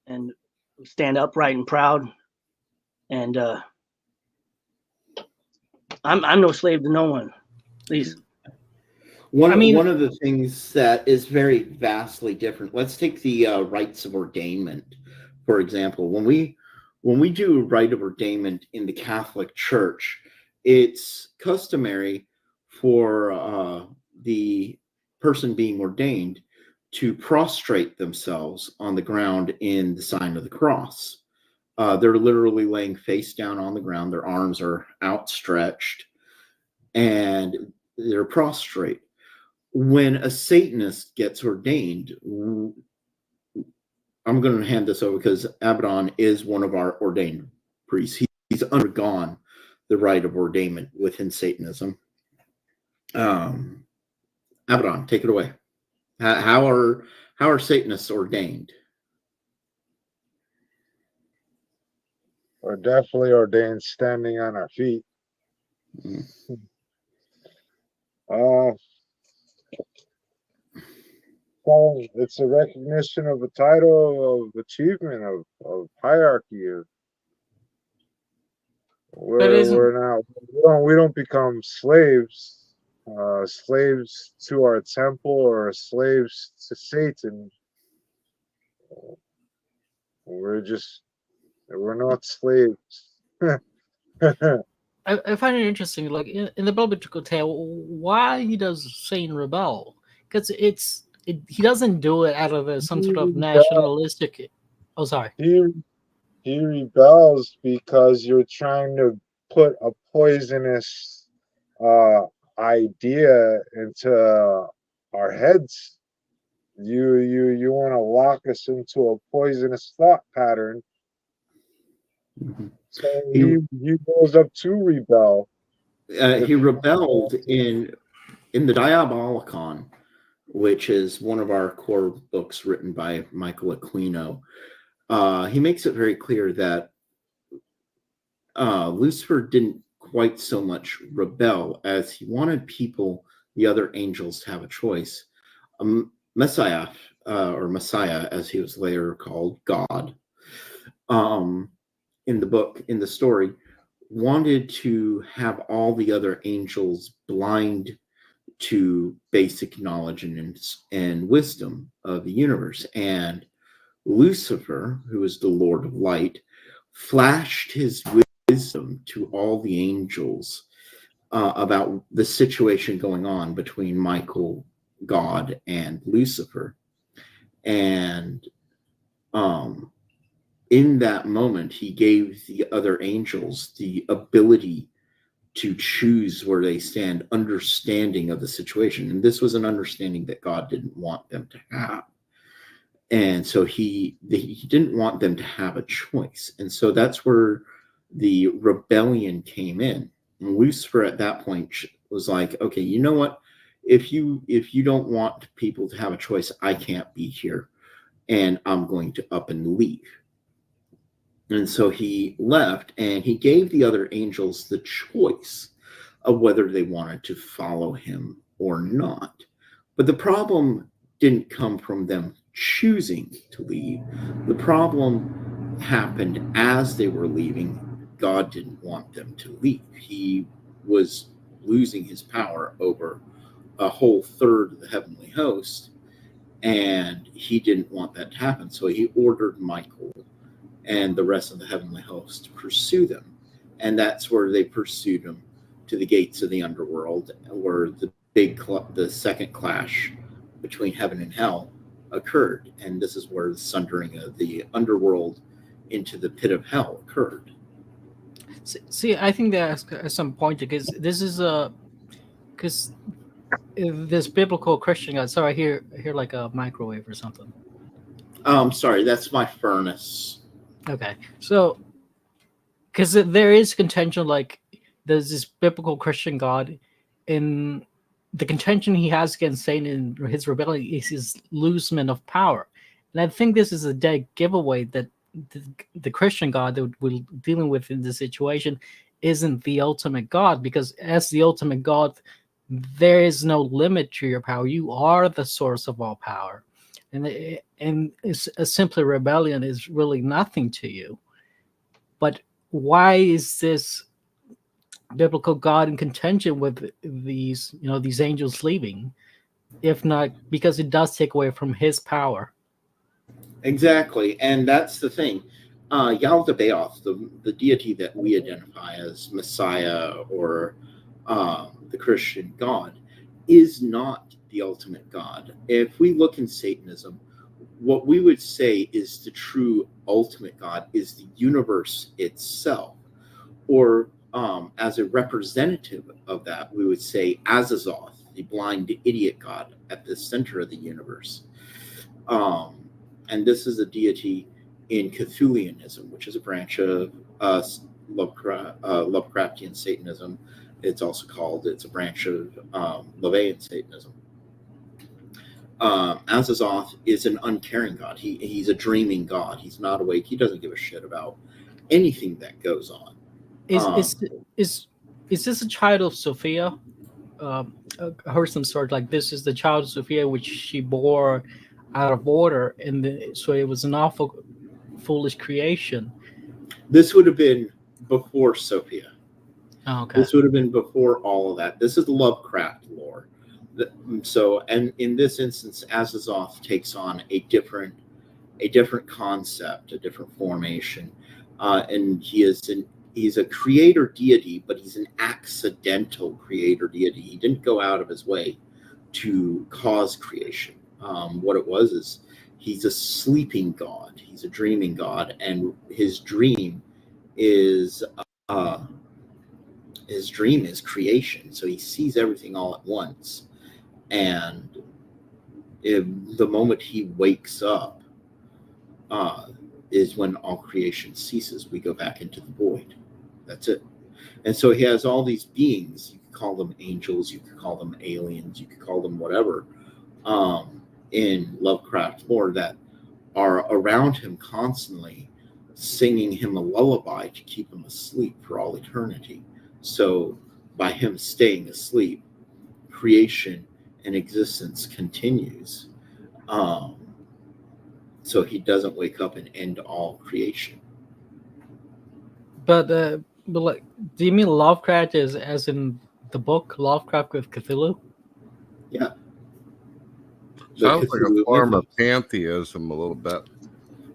and we stand upright and proud. And I'm no slave to no one. Please. One of the things that is very vastly different. Let's take the rites of ordainment, for example. When we do rite of ordainment in the Catholic Church, it's customary for the person being ordained to prostrate themselves on the ground in the sign of the cross. They're literally laying face down on the ground. Their arms are outstretched, and they're prostrate. When a Satanist gets ordained, I'm going to hand this over because Abaddon is one of our ordained priests. He's undergone the rite of ordainment within Satanism. Abaddon, take it away. How are Satanists ordained? We're definitely ordained standing on our feet. So it's a recognition of a title of achievement of hierarchy. We don't become slaves, slaves to our temple or slaves to Satan. We're not slaves. I find it interesting, like in the biblical tale, why does Satan rebel? Because he doesn't do it out of some sort of nationalistic. Oh, sorry. He rebels because you're trying to put a poisonous idea into our heads. You want to lock us into a poisonous thought pattern. So he goes up to rebel. He rebelled in the Diabolicon, which is one of our core books written by Michael Aquino. He makes it very clear that Lucifer didn't quite so much rebel as he wanted people, the other angels, to have a choice. Messiah, or Messiah, as he was later called, God, in the book, in the story, wanted to have all the other angels blind to basic knowledge and wisdom of the universe. And Lucifer, who is the Lord of Light, flashed his wisdom to all the angels about the situation going on between Michael, God, and Lucifer. And in that moment, he gave the other angels the ability to choose where they stand, understanding of the situation. And this was an understanding that God didn't want them to have. And so he didn't want them to have a choice. And so that's where the rebellion came in. And Lucifer at that point was like, okay, you know what? If you don't want people to have a choice, I can't be here. And I'm going to up and leave. And so he left, and he gave the other angels the choice of whether they wanted to follow him or not. But the problem didn't come from them choosing to leave. The problem happened as they were leaving. God didn't want them to leave. He was losing his power over a whole third of the heavenly host, and he didn't want that to happen. So he ordered Michael and the rest of the heavenly host to pursue them. And that's where they pursued him to the gates of the underworld, where the second clash between heaven and hell occurred. And this is where the sundering of the underworld into the pit of hell occurred. See, I think there's some point, because this is because this biblical Christian God. Sorry, I hear like a microwave or something. Sorry, that's my furnace. Okay, so because there is contention, like there's this biblical Christian God, in the contention he has against Satan and his rebellion is his loosening of power. And I think this is a dead giveaway that the Christian God that we're dealing with in this situation isn't the ultimate God, because as the ultimate God, there is no limit to your power. You are the source of all power. And it's a simple rebellion is really nothing to you. But why is this biblical God in contention with these angels leaving? If not because it does take away from his power. Exactly, and that's the thing. Yaldabaoth, the deity that we identify as Messiah or the Christian God, is not the ultimate God. If we look in Satanism, what we would say is the true ultimate God is the universe itself. Or as a representative of that, we would say Azazoth, the blind idiot God at the center of the universe. And this is a deity in Cthulhianism, which is a branch of Lovecraftian Satanism. It's a branch of LaVeyan Satanism. Azazoth is an uncaring God. He's a dreaming God. He's not awake. He doesn't give a shit about anything that goes on. Is this a child of Sophia? I heard some sort like this is the child of Sophia, which she bore out of order, and so it was an awful, foolish creation. This would have been before Sophia. Oh, okay. This would have been before all of that. This is the Lovecraft lore. So, and in this instance, Azazoth takes on a different concept, a different formation, and he's a creator deity, but he's an accidental creator deity. He didn't go out of his way to cause creation. What it was is he's a sleeping god. He's a dreaming god, and his dream is creation. So he sees everything all at once, and the moment he wakes up is when all creation ceases. We go back into the void. That's it. And so he has all these beings. You could call them angels. You could call them aliens. You could call them whatever. In Lovecraft lore, that are around him constantly, singing him a lullaby to keep him asleep for all eternity. So by him staying asleep, creation and existence continues. So he doesn't wake up and end all creation. But like, do you mean Lovecraft as in the book Lovecraft with Cthulhu? Yeah. Sounds like a Cthulhu form mythos. of pantheism a little bit.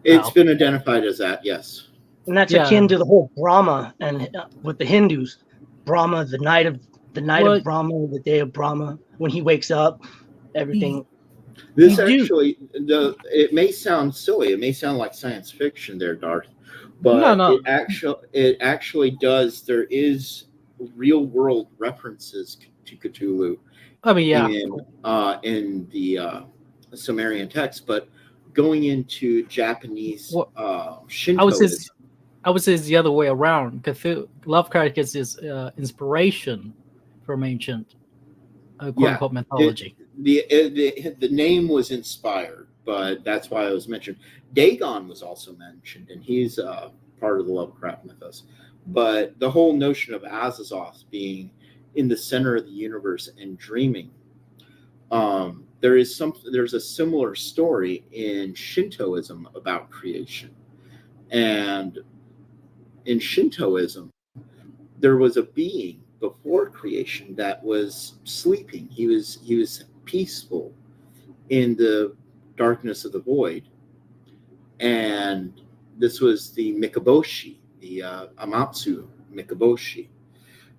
It's Wow. been identified as that, yes. And that's Yeah. akin to the whole Brahma, and with the Hindus, Brahma, the night of Well- Brahma, the day of Brahma, when he wakes up, everything. This You do- actually, it may sound silly. It may sound like science fiction there, Darth, but No. it actually does. There is real world references to Cthulhu I mean, yeah. in the Sumerian text, but going into Japanese Shintoism. I would say it's the other way around. Cthulhu, Lovecraft gets his inspiration from ancient quote-unquote mythology. The name was inspired, but that's why it was mentioned. Dagon was also mentioned, and he's part of the Lovecraft mythos. But the whole notion of Azazoth being in the center of the universe and dreaming, there's a similar story in Shintoism about creation. And in Shintoism, there was a being before creation that was sleeping. He was peaceful in the darkness of the void. And this was the Mikaboshi, the Amatsu Mikaboshi.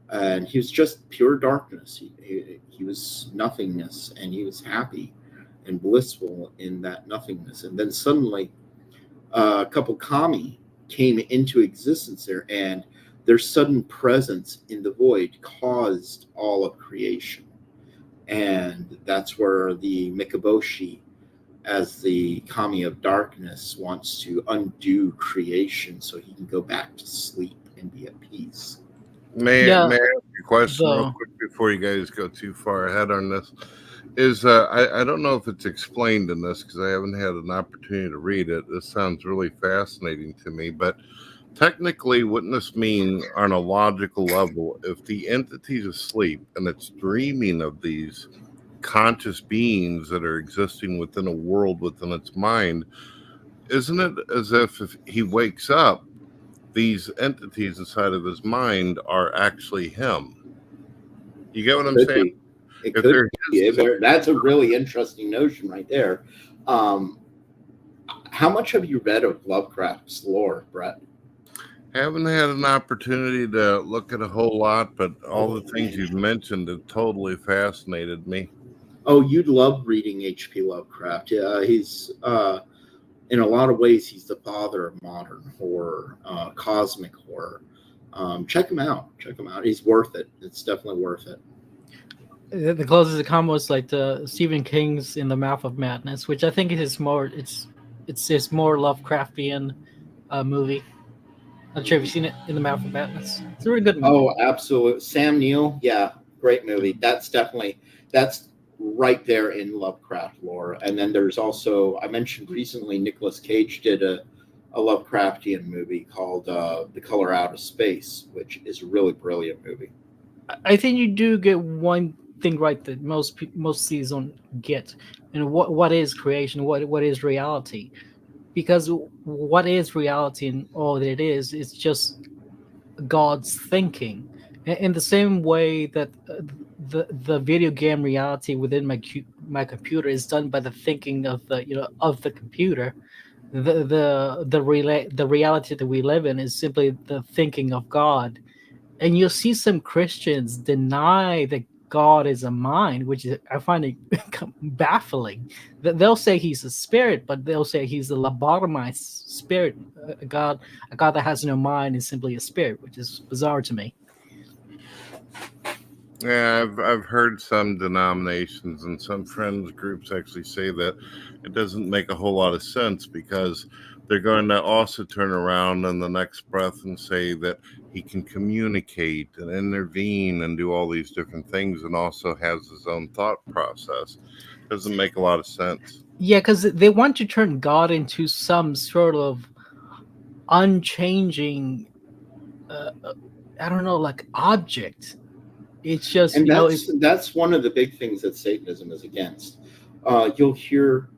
And he was just pure darkness. He was nothingness, and he was happy and blissful in that nothingness. And then suddenly a couple kami came into existence there, and their sudden presence in the void caused all of creation. And that's where the Mikaboshi, as the kami of darkness, wants to undo creation so he can go back to sleep and be at peace. May I ask you a question real quick before you guys go too far ahead on this? I don't know if it's explained in this because I haven't had an opportunity to read it. This sounds really fascinating to me, but technically, wouldn't this mean on a logical level, if the entity's asleep and it's dreaming of these conscious beings that are existing within a world within its mind, isn't it as if he wakes up, these entities inside of his mind are actually him? You get what I'm saying? It could be. That's a really interesting notion right there. How much have you read of Lovecraft's lore, Brett? Haven't had an opportunity to look at a whole lot, but all the things you've mentioned have totally fascinated me. Oh, you'd love reading H.P. Lovecraft. He's in a lot of ways, he's the father of modern horror, cosmic horror. Check him out. He's worth it. It's definitely worth it. The closest it comes was like the Stephen King's In the Mouth of Madness, which I think is more it's more Lovecraftian movie. Not sure if you've seen it, In the Mouth of Madness. It's a really good movie. Oh, absolutely. Sam Neill, yeah, great movie. That's right there in Lovecraft lore. And then there's also, I mentioned recently, Nicolas Cage did a Lovecraftian movie called The Color Out of Space, which is a really brilliant movie. I think you do get one thing right that most series don't get, and what is creation, what is reality, because what is reality and all that it is just God's thinking. In the same way that the video game reality within my computer is done by the thinking of the computer, the reality that we live in is simply the thinking of God. And you'll see some Christians deny that God is a mind, which I find it baffling. They'll say he's a spirit, but they'll say he's a lobotomized spirit. A God that has no mind is simply a spirit, which is bizarre to me. Yeah, I've heard some denominations and some friends groups actually say that it doesn't make a whole lot of sense because they're going to also turn around in the next breath and say that he can communicate and intervene and do all these different things and also has his own thought process. Doesn't make a lot of sense. Yeah, because they want to turn God into some sort of unchanging, I don't know, like object. It's just, and that's one of the big things that Satanism is against. You'll hear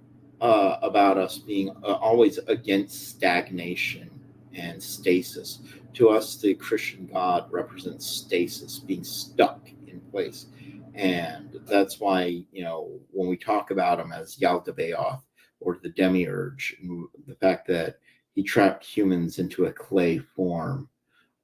about us being always against stagnation and stasis. To us, the Christian God represents stasis, being stuck in place. And that's why, when we talk about him as Yaldabaoth or the demiurge, the fact that he trapped humans into a clay form,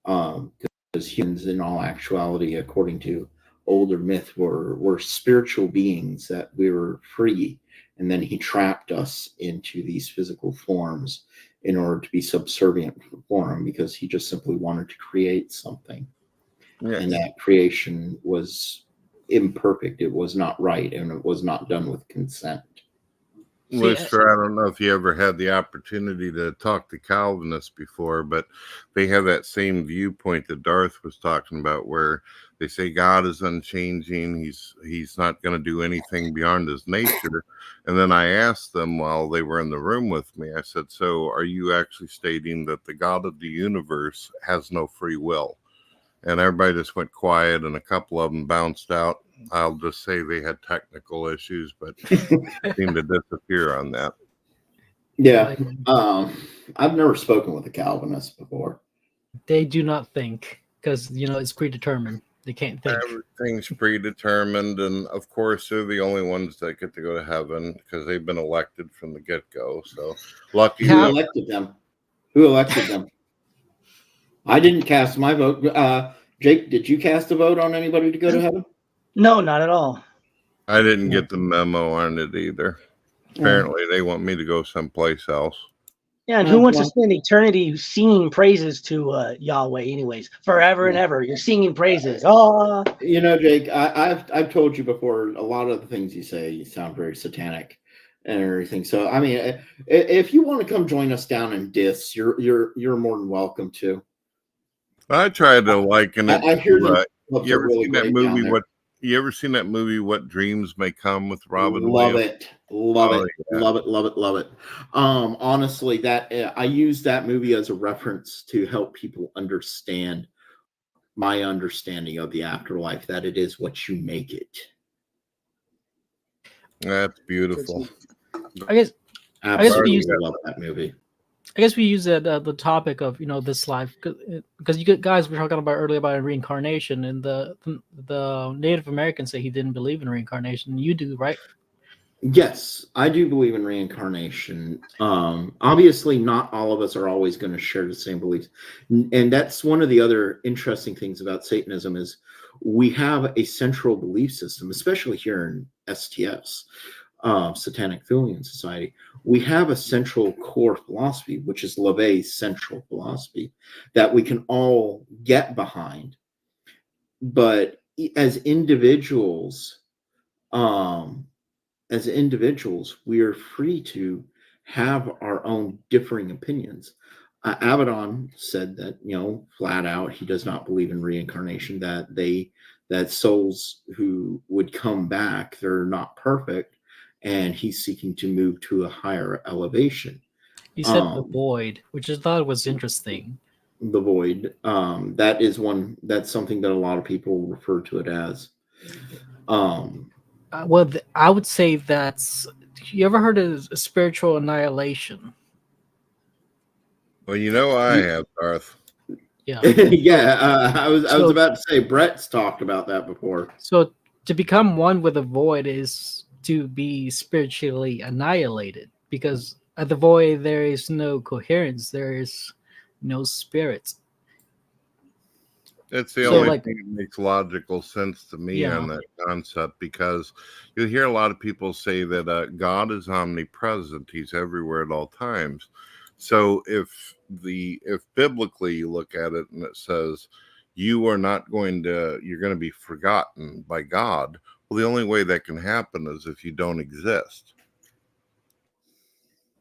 because humans, in all actuality, according to older myth, were spiritual beings, that we were free, and then he trapped us into these physical forms in order to be subservient for him, because he just simply wanted to create something. Yes. And that creation was imperfect, it was not right, and it was not done with consent. Lucifer, I don't know if you ever had the opportunity to talk to Calvinists before, but they have that same viewpoint that Darth was talking about, where they say God is unchanging. He's not going to do anything beyond his nature. And then I asked them while they were in the room with me, I said, so are you actually stating that the God of the universe has no free will? And everybody just went quiet, and a couple of them bounced out. I'll just say they had technical issues, but seemed to disappear on that. Yeah. I've never spoken with a Calvinist before. They do not think, because it's predetermined. They can't think. Everything's predetermined, and of course they're the only ones that get to go to heaven because they've been elected from the get-go. So lucky. Who elected them? Who elected them? I didn't cast my vote. Jake, did you cast a vote on anybody to go to heaven? No, not at all. I didn't get the memo on it either. Apparently they want me to go someplace else. Yeah, and who wants to spend eternity singing praises to Yahweh anyways? Forever and ever. You're singing praises. Oh, Jake, I've told you before, a lot of the things you say, you sound very satanic and everything. So, I mean, if you want to come join us down in Dis, you're more than welcome to. I tried to liken it. I hear to, you ever really seen that movie? You ever seen that movie, What Dreams May Come, with Robin Williams? Love it. Honestly, that I use that movie as a reference to help people understand my understanding of the afterlife, that it is what you make it. That's beautiful. I guess Absolutely love that movie. I guess we use the topic of this life because you guys were talking about earlier about reincarnation, and the Native Americans say he didn't believe in reincarnation. You do, right? Yes, I do believe in reincarnation. Obviously, not all of us are always going to share the same beliefs, and that's one of the other interesting things about Satanism is we have a central belief system, especially here in STS. Satanic Thilian Society, we have a central core philosophy, which is LaVey's central philosophy, that we can all get behind. But as individuals, we are free to have our own differing opinions. Abaddon said that, flat out, he does not believe in reincarnation, that souls who would come back, they're not perfect, and he's seeking to move to a higher elevation. He said the void, which I thought was interesting. The void. That's something that a lot of people refer to it as. Well, I would say that's. You ever heard of spiritual annihilation? Well, I have, Darth. Yeah. Yeah. I was about to say Brett's talked about that before. So to become one with the void is to be spiritually annihilated, because at the void there is no coherence, there is no spirit. It's the only thing that makes logical sense to me on that concept, because you hear a lot of people say that God is omnipresent, he's everywhere at all times. So if biblically you look at it and it says you're going to be forgotten by God, well, the only way that can happen is if you don't exist.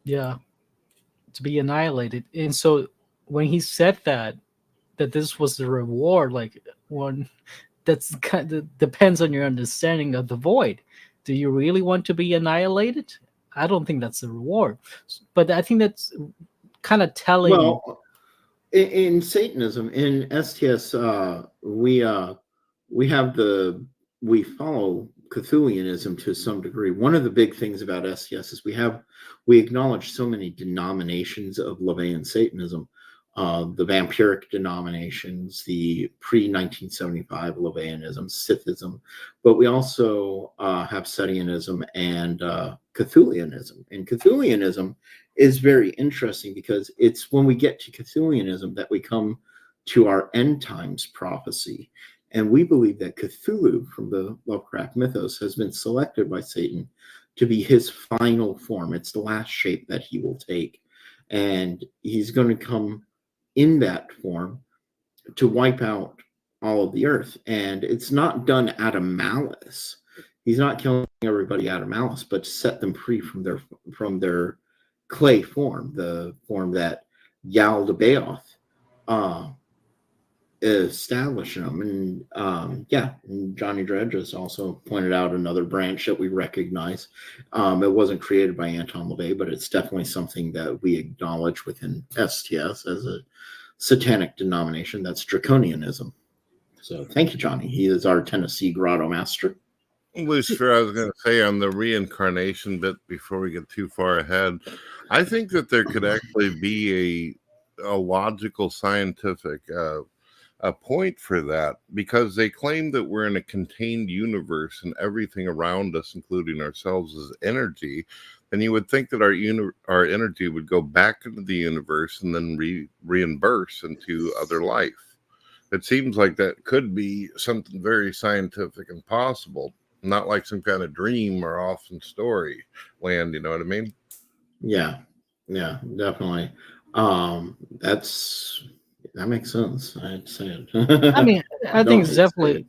Yeah, to be annihilated. And so when he said that this was the reward, like one that's kind of depends on your understanding of the void. Do you really want to be annihilated? I don't think that's the reward, but I think that's kind of telling. Well, in Satanism, in STS, we follow Cthulhianism to some degree. One of the big things about STS is we acknowledge so many denominations of LaVeyan Satanism. the vampiric denominations, the pre-1975 LaVeyanism, Sithism, but we also have Satanism and Cthulhianism. And Cthulhianism is very interesting because it's when we get to Cthulhianism that we come to our end times prophecy. And we believe that Cthulhu from the Lovecraft mythos has been selected by Satan to be his final form. It's the last shape that he will take. And he's going to come in that form to wipe out all of the earth. And it's not done out of malice. He's not killing everybody out of malice, but to set them free from their clay form, the form that Yaldabaoth established them. And and Johnny Dredge has also pointed out another branch that we recognize. It wasn't created by Anton LaVey, but it's definitely something that we acknowledge within STS as a satanic denomination. That's Draconianism. So thank you, Johnny. He is our Tennessee Grotto Master. Lucifer, I was going to say on the reincarnation bit before we get too far ahead, I think that there could actually be a logical scientific a point for that, because they claim that we're in a contained universe and everything around us, including ourselves, is energy. And you would think that our energy would go back into the universe and then reimburse into other life. It seems like that could be something very scientific and possible, not like some kind of dream or off in story land. You know what I mean? Yeah, definitely. That makes sense. I'd say it. I mean, I think it's Don't definitely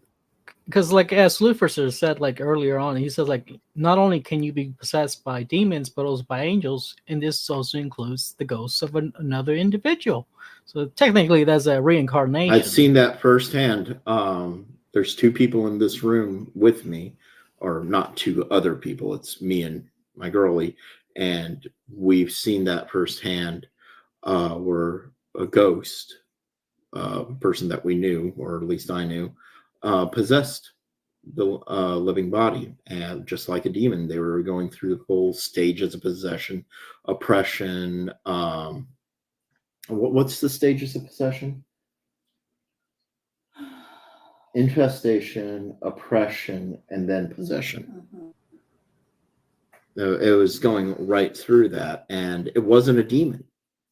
because, like, as Lucifer said, like earlier on, he says, like, not only can you be possessed by demons, but also by angels, and this also includes the ghosts of another individual. So technically, that's a reincarnation. I've seen that firsthand. There's two people in this room with me, or not two other people. It's me and my girlie, and we've seen that firsthand. Where a ghost, person that we knew, or at least I knew, possessed the living body, and just like a demon, they were going through the whole stages of possession, oppression. What's the stages of possession? Infestation, oppression, and then possession. It was going right through that, and it wasn't a demon.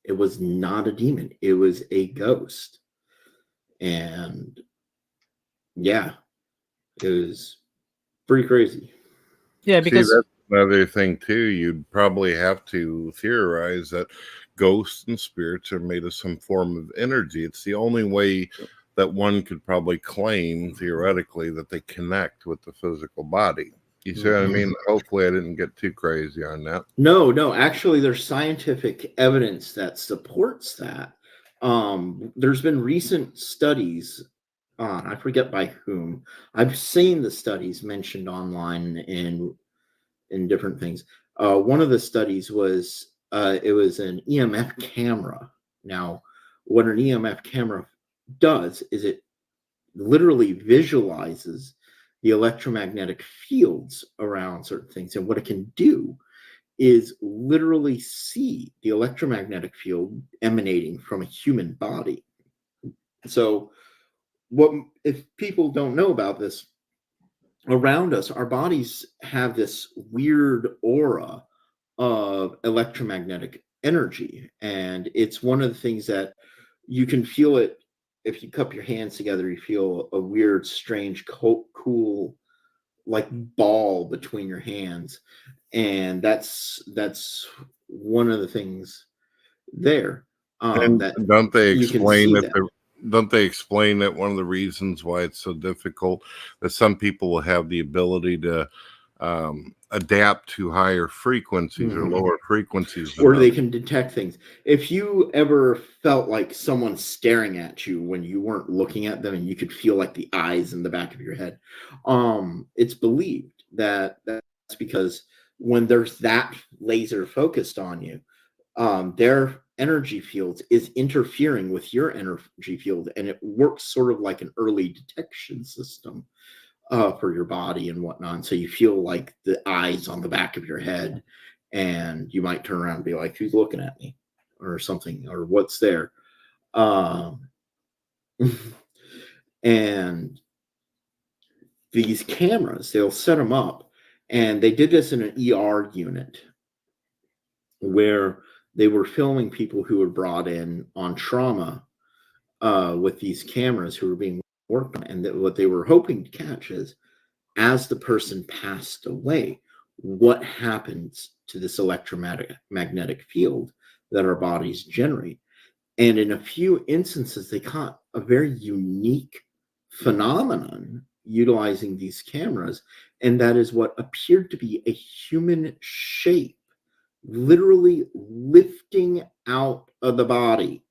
It was not a demon. It was a ghost. And yeah, it was pretty crazy. Yeah, because that's another thing too. You'd probably have to theorize that ghosts and spirits are made of some form of energy. It's the only way that one could probably claim theoretically that they connect with the physical body. You see what I mean? Hopefully I didn't get too crazy on that. No, actually there's scientific evidence that supports that. There's been recent studies on, I forget by whom. I've seen the studies mentioned online in different things. One of the studies was it was an EMF camera. Now, what an EMF camera does is it literally visualizes the electromagnetic fields around certain things, and what it can do is literally see the electromagnetic field emanating from a human body. So if people don't know about this, around us, our bodies have this weird aura of electromagnetic energy, and it's one of the things that you can feel it. If you cup your hands together, you feel a weird, strange, cool, like ball between your hands, and that's one of the things there. That don't they explain that? Don't they explain that one of the reasons why it's so difficult that some people will have the ability to adapt to higher frequencies or lower frequencies, or they can detect things. If you ever felt like someone staring at you when you weren't looking at them, and you could feel like the eyes in the back of your head, it's believed that that's because when there's that laser focused on you, their energy field is interfering with your energy field, and it works sort of like an early detection system for your body and whatnot. So you feel like the eyes on the back of your head, and you might turn around and be like, who's looking at me, or something, or what's there. And these cameras, they'll set them up, and they did this in an ER unit where they were filming people who were brought in on trauma with these cameras who were being worked on. And what they were hoping to catch is, as the person passed away, what happens to this electromagnetic field that our bodies generate. And in a few instances, they caught a very unique phenomenon utilizing these cameras, and that is what appeared to be a human shape literally lifting out of the body.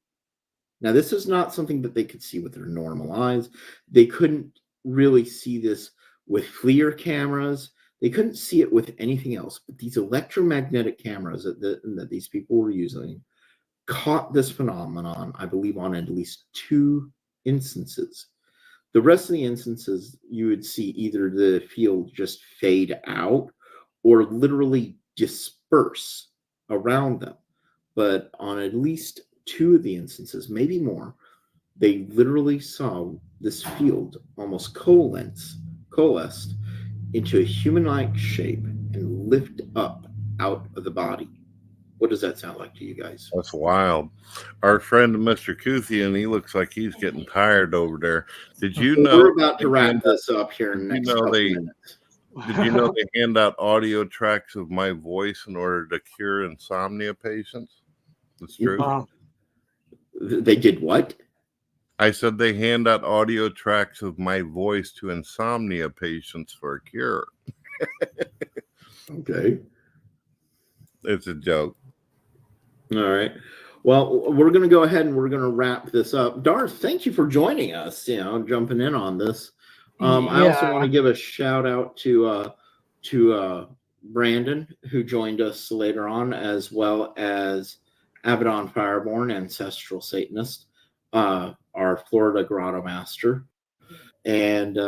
Now, this is not something that they could see with their normal eyes. They couldn't really see this with FLIR cameras. They couldn't see it with anything else. But these electromagnetic cameras that these people were using caught this phenomenon, I believe, on at least 2 instances. The rest of the instances, you would see either the field just fade out or literally disperse around them. But on at least 2 of the instances, maybe more, they literally saw this field almost coalesced into a human-like shape and lift up out of the body. What does that sound like to you guys? That's wild. Our friend Mr. Kuthian, he looks like he's getting tired over there. Did you know? We're about to wrap this up here in the next couple minutes. Did you know they hand out audio tracks of my voice in order to cure insomnia patients? That's true. They did what? I said they hand out audio tracks of my voice to insomnia patients for a cure. Okay. It's a joke. All right. Well, we're going to go ahead and we're going to wrap this up. Darth, thank you for joining us, jumping in on this. I also want to give a shout out to Brandon, who joined us later on, as well as Abaddon Fireborn, Ancestral Satanist, our Florida Grotto Master. And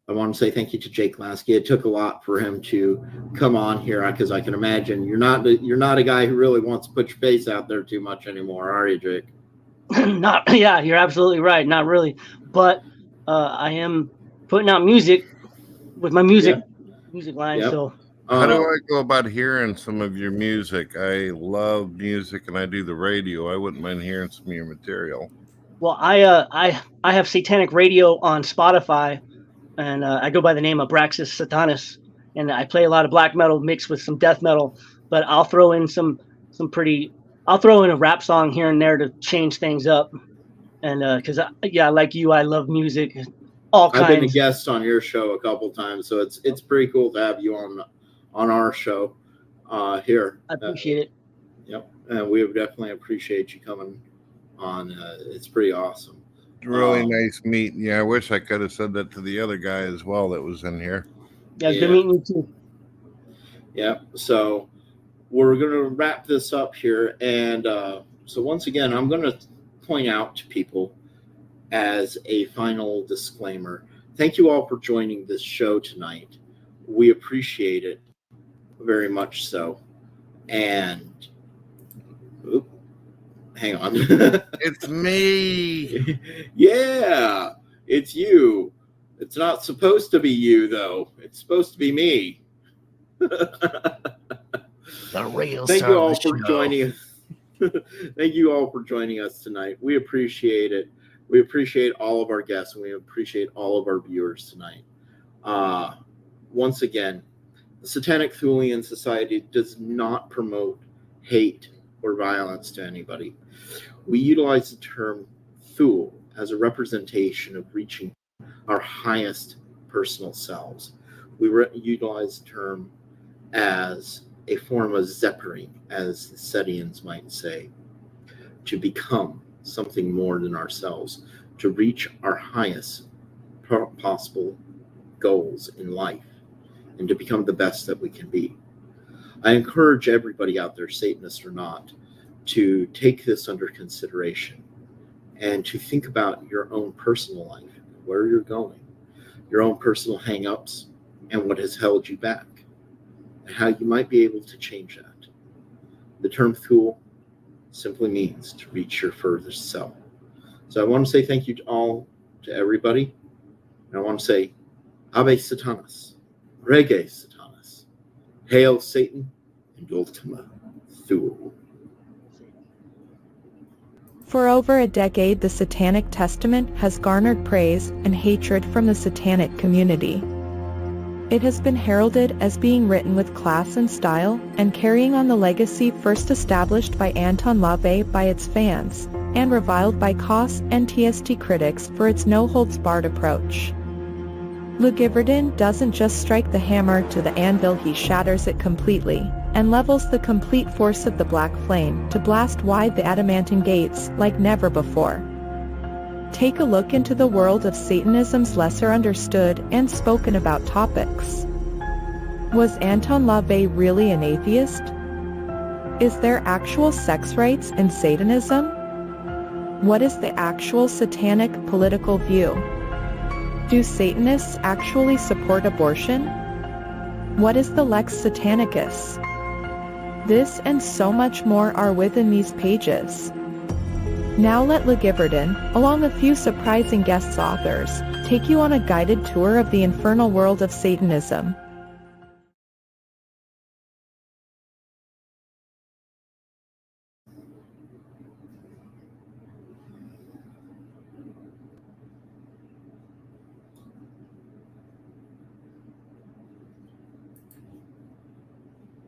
I want to say thank you to Jake Lasky. It took a lot for him to come on here, because I can imagine you're not a guy who really wants to put your face out there too much anymore, are you, Jake? Yeah, you're absolutely right. Not really, but I am putting out music with my music line. Yep. So how do I go about hearing some of your music? I love music and I do the radio. I wouldn't mind hearing some of your material. Well, I have Satanic Radio on Spotify, and I go by the name of Abraxas Satanis, and I play a lot of black metal mixed with some death metal, but I'll throw in I'll throw in a rap song here and there to change things up. And because like you, I love music, all kinds. I've been a guest on your show a couple times, so it's pretty cool to have you on our show here. I appreciate it. Yep, and we would definitely appreciate you coming on. It's pretty awesome. Really nice meeting you. I wish I could have said that to the other guy as well that was in here. Yeah, good meeting you too. Yeah, so we're going to wrap this up here. And so once again, I'm going to point out to people as a final disclaimer, thank you all for joining this show tonight. We appreciate it very much so. And hang on. It's me. Yeah, it's you. It's not supposed to be you, though. It's supposed to be me. The real Thank you all for joining us. Thank you all for joining us tonight. We appreciate it. We appreciate all of our guests, and we appreciate all of our viewers tonight. Once again, the Satanic Thulian Society does not promote hate or violence to anybody. We utilize the term Thul as a representation of reaching our highest personal selves. We utilize the term as a form of zeppering, as the Setians might say, to become something more than ourselves, to reach our highest possible goals in life, and to become the best that we can be. I encourage everybody out there, Satanist or not, to take this under consideration and to think about your own personal life, where you're going, your own personal hang-ups, and what has held you back, and how you might be able to change that. The term Thul simply means to reach your furthest self. So I want to say thank you to everybody. And I want to say, Ave Satanas, Rege Satanas, Hail Satan, and Ultima Thule. For over a decade, the Satanic Testament has garnered praise and hatred from the satanic community. It has been heralded as being written with class and style, and carrying on the legacy first established by Anton LaVey by its fans, and reviled by COS and TST critics for its no-holds-barred approach. LeGivorden doesn't just strike the hammer to the anvil, he shatters it completely, and levels the complete force of the black flame to blast wide the adamantine gates like never before. Take a look into the world of Satanism's lesser understood and spoken about topics. Was Anton LaVey really an atheist? Is there actual sex rights in Satanism? What is the actual satanic political view? Do Satanists actually support abortion? What is the Lex Satanicus? This and so much more are within these pages. Now let LeGivorden, along with a few surprising guest authors, take you on a guided tour of the infernal world of Satanism.